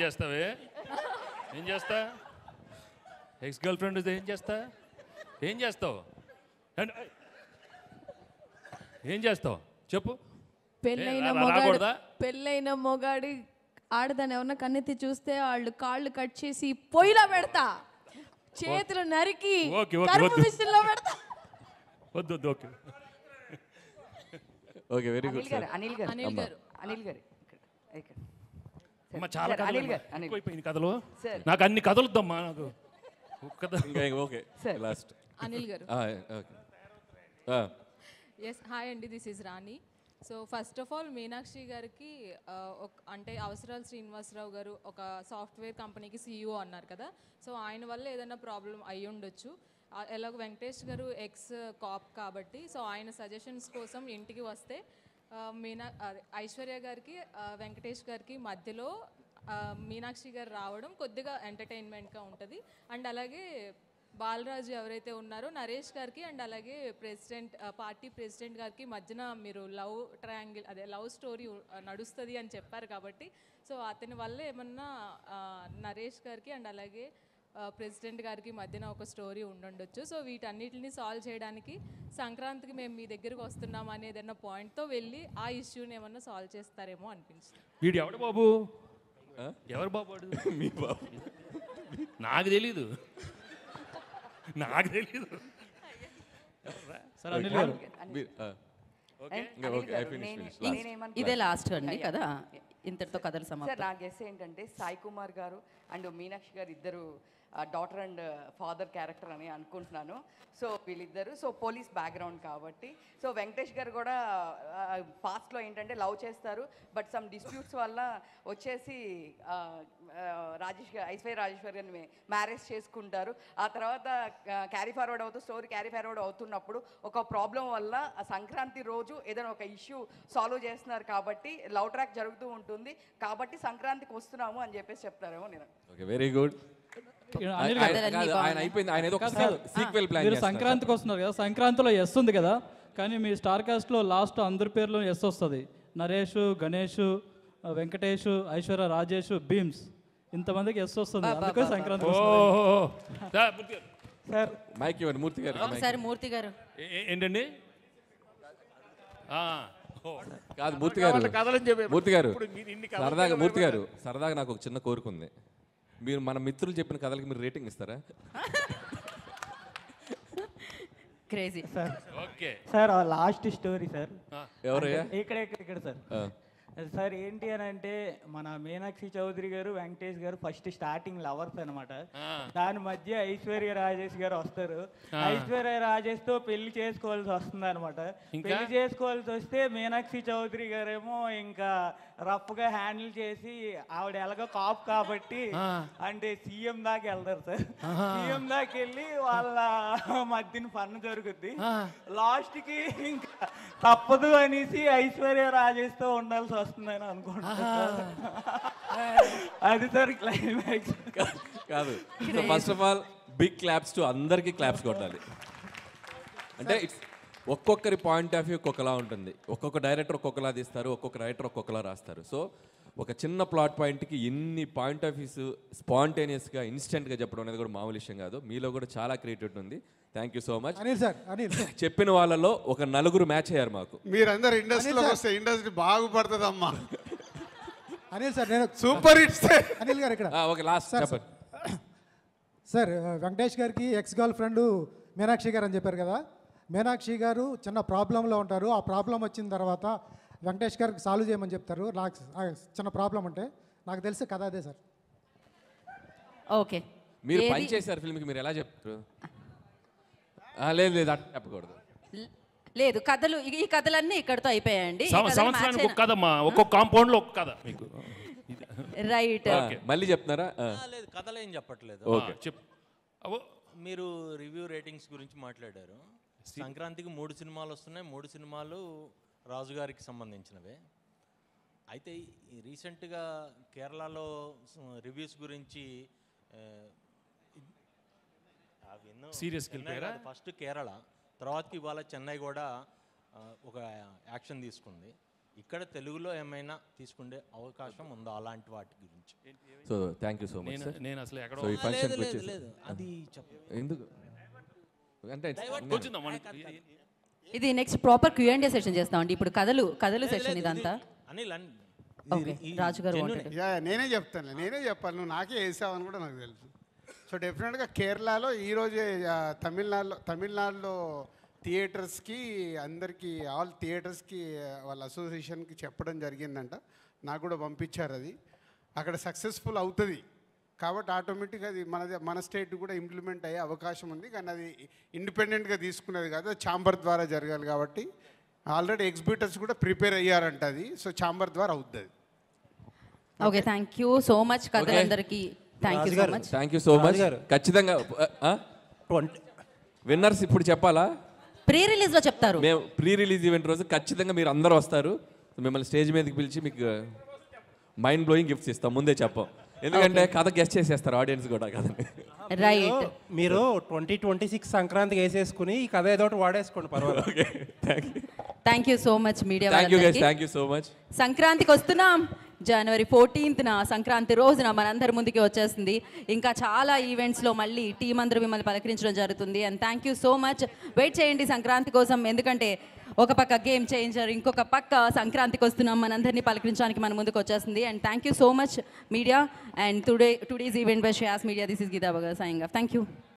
చేస్తావే? ఏం చేస్తా? ఎక్స్ గర్ల్ ఫ్రెండ్ ఏం చేస్తావు? ఏం చేస్తావు చెప్పు. పెళ్ళైన మొగాడి ఆడదాన్ని ఎవరన్నా కన్నెత్తి చూస్తే వాళ్ళు కాళ్ళు కట్ చేసి పొయ్యిలో పెడతా, చేతులు నరికి మిషన్లో పెడతా. వద్దు. Okay very good sir. Anil గారు చాలా కథలు నాకు అన్ని కథలుద్దమ్మా నాకు. ఓకే లాస్ట్ అనిల్ గారు. ఎస్ హాయ్ అండి, this is Rani. So first of all Meenakshi గారికి అంటే అవసరాల శ్రీనివాసరావు గారు ఒక సాఫ్ట్వేర్ కంపెనీకి CEO అన్నారు కదా, సో ఆయన వల్ల ఏదైనా ప్రాబ్లం అయ్యి ఉండొచ్చు. ఎలాగో వెంకటేష్ గారు ఎక్స్ కాప్ కాబట్టి సో ఆయన సజెషన్స్ కోసం ఇంటికి వస్తే ఐశ్వర్య గారికి వెంకటేష్ గారికి మధ్యలో మీనాక్షి గారు రావడం కొద్దిగా ఎంటర్టైన్మెంట్గా ఉంటుంది. అండ్ అలాగే బాలరాజు ఎవరైతే ఉన్నారో నరేష్ గారికి అండ్ అలాగే పార్టీ ప్రెసిడెంట్ గారికి మధ్యన మీరు లవ్ ట్రయాంగిల్ లవ్ స్టోరీ నడుస్తుంది అని చెప్పారు కాబట్టి సో అతని వల్ల ఏమన్నా నరేష్ గారికి అండ్ అలాగే ప్రెసిడెంట్ గారికి మధ్యన ఒక స్టోరీ ఉండుండొచ్చు. సో వీటన్నిటిని సాల్వ్ చేయడానికి సంక్రాంతికి మేము మీ దగ్గరికి వస్తున్నాం అనే ఏదైనా పాయింట్తో వెళ్ళి ఆ ఇష్యూని ఏమన్నా సాల్వ్ చేస్తారేమో అనిపించింది. వీడు ఎవడు బాబు? ఎవరు బాబు వాడు? మీ బాబు. నాకు తెలీదు. నాకు తెలీదు. సార్ అనిల్ గారు ఇదే లాస్ట్ అండి కదా, ఇంతటితో కథలు సార్ సమాప్తం. నా గెస్ ఏంటంటే సాయి కుమార్ గారు అండ్ మీనాక్షి గారు ఇద్దరు డాటర్ అండ్ ఫాదర్ క్యారెక్టర్ అని అనుకుంటున్నాను. సో వీళ్ళిద్దరు పోలీస్ బ్యాక్గ్రౌండ్ కాబట్టి సో వెంకటేష్ గారు కూడా పాస్ట్లో ఏంటంటే లవ్ చేస్తారు, బట్ సమ్ డిస్ప్యూట్స్ వల్ల వచ్చేసి ఐశ్వర్య రాజేశ్వర్ గారిని మ్యారేజ్ చేసుకుంటారు. ఆ తర్వాత స్టోరీ క్యారీ ఫార్వర్డ్ అవుతున్నప్పుడు ఒక ప్రాబ్లం వల్ల ఆ సంక్రాంతి రోజు ఏదైనా ఒక ఇష్యూ సాల్వ్ చేస్తున్నారు కాబట్టి లవ్ ట్రాక్ జరుగుతూ ఉంటుంది కాబట్టి సంక్రాంతికి వస్తున్నాము అని చెప్పేసి చెప్తారేమో నేను. Okay, very good. మీరు సంక్రాంతికి వస్తున్నారు కదా, సంక్రాంతిలో ఎస్ ఉంది కదా, కానీ మీ స్టార్ కాస్ట్లో లాస్ట్ అందరి పేర్లు ఎస్ వస్తుంది. నరేష్, గణేష్, వెంకటేష్, ఐశ్వర్య రాజేష్, భీమ్స్, ఇంతమందికి ఎస్ వస్తుంది. అందుకే సంక్రాంతి సార్ మైక్ ఇవ్వండి మూర్తి గారు. ఒకసారి మూర్తి గారు ఏంటండి? కాదు మూర్తి గారు, మూర్తి గారు సరదాగా, మూర్తి గారు సరదాగా నాకు ఒక చిన్న కోరిక ఉంది. మీరు మన మిత్రులు చెప్పిన కథలకి మీరు రేటింగ్ ఇస్తారా? Crazy okay sir last story sir. ఎవరయ్యా? ఇక్కడ సార్. సార్ ఏంటి అని అంటే మన మీనాక్షి చౌదరి గారు వెంకటేష్ గారు ఫస్ట్ స్టార్టింగ్ లవర్స్ అనమాట. దాని మధ్య ఐశ్వర్య రాజేష్ గారు వస్తారు. ఐశ్వర్య రాజేష్ తో పెళ్లి చేసుకోవాల్సి వస్తుంది అనమాట. పెళ్లి చేసుకోవాల్సి వస్తే మీనాక్షి చౌదరి గారేమో ఇంకా రఫ్ గా హ్యాండిల్ చేసి ఆవిడ ఎలాగో కాపు కాబట్టి అంటే సీఎం దాకా వెళ్తారు సార్. సీఎం దాకా వెళ్ళి వాళ్ళ మధ్యన పన్ను జరుగుద్ది. లాస్ట్ కి ఇంకా తప్పదు అనేసి ఐశ్వర్య రాజేష్ తో ఉండాల్సి వస్తుందని అనుకుంటున్నాను. అది సార్ క్లైమాక్స్. కాదు, first of all big claps to అందరికీ క్లాప్స్ కొట్టాలి. అంటే ఇట్స్ ఒక్కొక్కరి పాయింట్ ఆఫ్ వ్యూ ఒక్కొక్కలా ఉంటుంది. ఒక్కొక్క డైరెక్టర్ ఒక్కొక్కలా తీస్తారు, ఒక్కొక్క రైటర్ ఒక్కొక్కలా రాస్తారు. సో ఒక చిన్న ప్లాట్ పాయింట్కి ఎన్ని పాయింట్ ఆఫ్ వ్యూస్ స్పాంటేనియస్గా ఇన్స్టెంట్గా చెప్పడం అనేది కూడా మామూలు విషయం కాదు. మీలో కూడా చాలా క్రియేటివిటీ ఉంది. Thank you so much. చెప్పిన వాళ్ళలో ఒక నలుగురు మ్యాచ్ అయ్యారు మాకు. మీరందరూ ఇండస్ట్రీలో వస్తే ఇండస్ట్రీ బాగుపడుతుందమ్మా. అనిల్ సార్ నేను సూపర్ హిట్స్. అనిల్ గారు ఇక్కడ ఓకే లాస్ట్ చెప్పండి సార్. వెంకటేష్ గారికి ఎక్స్ గర్ల్ ఫ్రెండ్ మీనాక్షి గారు అని చెప్పారు కదా. మీనాక్షి గారు చిన్న ప్రాబ్లంలో ఉంటారు. ఆ ప్రాబ్లం వచ్చిన తర్వాత వెంకటేష్ గారికి సాల్వ్ చేయమని చెప్తారు. నాకు చిన్న ప్రాబ్లం ఉంటే నాకు తెలిసి కథ అదే సార్. ఓకే, మీరు పని చేశారు ఫిల్మ్కి, మీరు ఎలా చెప్తారు? లేదు లేదు అట్లా చెప్పకూడదు. లేదు కథలు, ఈ కథలన్నీ ఇక్కడతో అయిపోయాయండి. సంవత్సరానికి ఒక కథ, ఒక్కొక్క కాంపౌండ్ లో ఒక కథ మీకు. రైట్, మళ్ళీ చెప్తున్నారా? లేదు కథలు ఏం చెప్పట్లేదు. మీరు రివ్యూ రేటింగ్స్ గురించి మాట్లాడారు. సంక్రాంతికి 3 సినిమాలు వస్తున్నాయి. 3 సినిమాలు రాజుగారికి సంబంధించినవే. అయితే రీసెంట్గా కేరళలో రివ్యూస్ గురించి సీరియస్ ఫస్ట్ కేరళ, తర్వాతకి ఇవాళ చెన్నై కూడా ఒక యాక్షన్ తీసుకుంది. ఇక్కడ తెలుగులో ఏమైనా తీసుకునే అవకాశం ఉందా అలాంటి వాటి గురించి? So thank you so much sir. నేను అసలు ఎక్కడ సో ఈ ఫంక్షన్కి వచ్చేసి అది ఎందుకు అంటే ఇది నెక్స్ట్ ప్రాపర్ Q&A సెషన్ చేస్తామండి. ఇప్పుడు కథలు సెషన్ ఇదంతా. రాజు గారు నేనే చెప్తాను, నేనే చెప్పాలి, నువ్వు నాకే వేసావని కూడా నాకు తెలుసు. సో డెఫినెట్గా కేరళలో ఈరోజే తమిళనాడులో థియేటర్స్కి అందరికీ ఆల్ థియేటర్స్కి వాళ్ళ అసోసియేషన్కి చెప్పడం జరిగిందంట. నాకు కూడా పంపించారు. అది అక్కడ సక్సెస్ఫుల్ అవుతుంది కాబట్టి ఆటోమేటిక్గా అది మన స్టేట్ కూడా ఇంప్లిమెంట్ అయ్యే అవకాశం ఉంది. కానీ అది ఇండిపెండెంట్గా తీసుకునేది కాదు, ఛాంబర్ ద్వారా జరగాలి కాబట్టి ఆల్రెడీ ఎగ్జిబిటర్స్ కూడా ప్రిపేర్ అయ్యారంట అది. సో ఛాంబర్ ద్వారా అవుతుంది. Okay, thank you so much కథలందరికీ. Thank you so much. ఖచ్చితంగా విన్నర్స్ ఇప్పుడు చెప్పాలా? ప్రీ రిలీజ్లో చెప్తారు. మేము ప్రీ రిలీజ్ ఈవెంట్ రోజు ఖచ్చితంగా మీరు అందరూ వస్తారు. మిమ్మల్ని స్టేజ్ మీదకి పిలిచి మీకు మైండ్ బ్లోయింగ్ గిఫ్ట్స్ ఇస్తాం. ముందే చెప్పాం, ఎందుకంటే కథ గెస్ట్ చేసేస్తారు ఆడియన్స్ కూడా కదండి. రైట్, మీరు 2026 సంక్రాంతికి వేసేసుకుని ఈ కథ ఏదో ఒకటి వాడేసుకోండి పర్వాలేదు. Okay, thank you. Thank you so much media thank you guys, thank you so much. సంక్రాంతికి వస్తున్నాం. జనవరి 14th సంక్రాంతి రోజున మనందరి ముందుకి వచ్చేస్తుంది. ఇంకా చాలా ఈవెంట్స్లో మళ్ళీ టీం అందరూ మిమ్మల్ని పలకరించడం జరుగుతుంది. And thank you so much. Wait చేయండి సంక్రాంతి కోసం, ఎందుకంటే ఒక పక్క గేమ్ చేంజర్, ఇంకొక పక్క సంక్రాంతికి వస్తున్నాం మనందరినీ పలకరించడానికి మన ముందుకు వచ్చేస్తుంది. And thank you so much media. And today's event by Shreyas media. This is Geeta Bagar signing off. Thank you.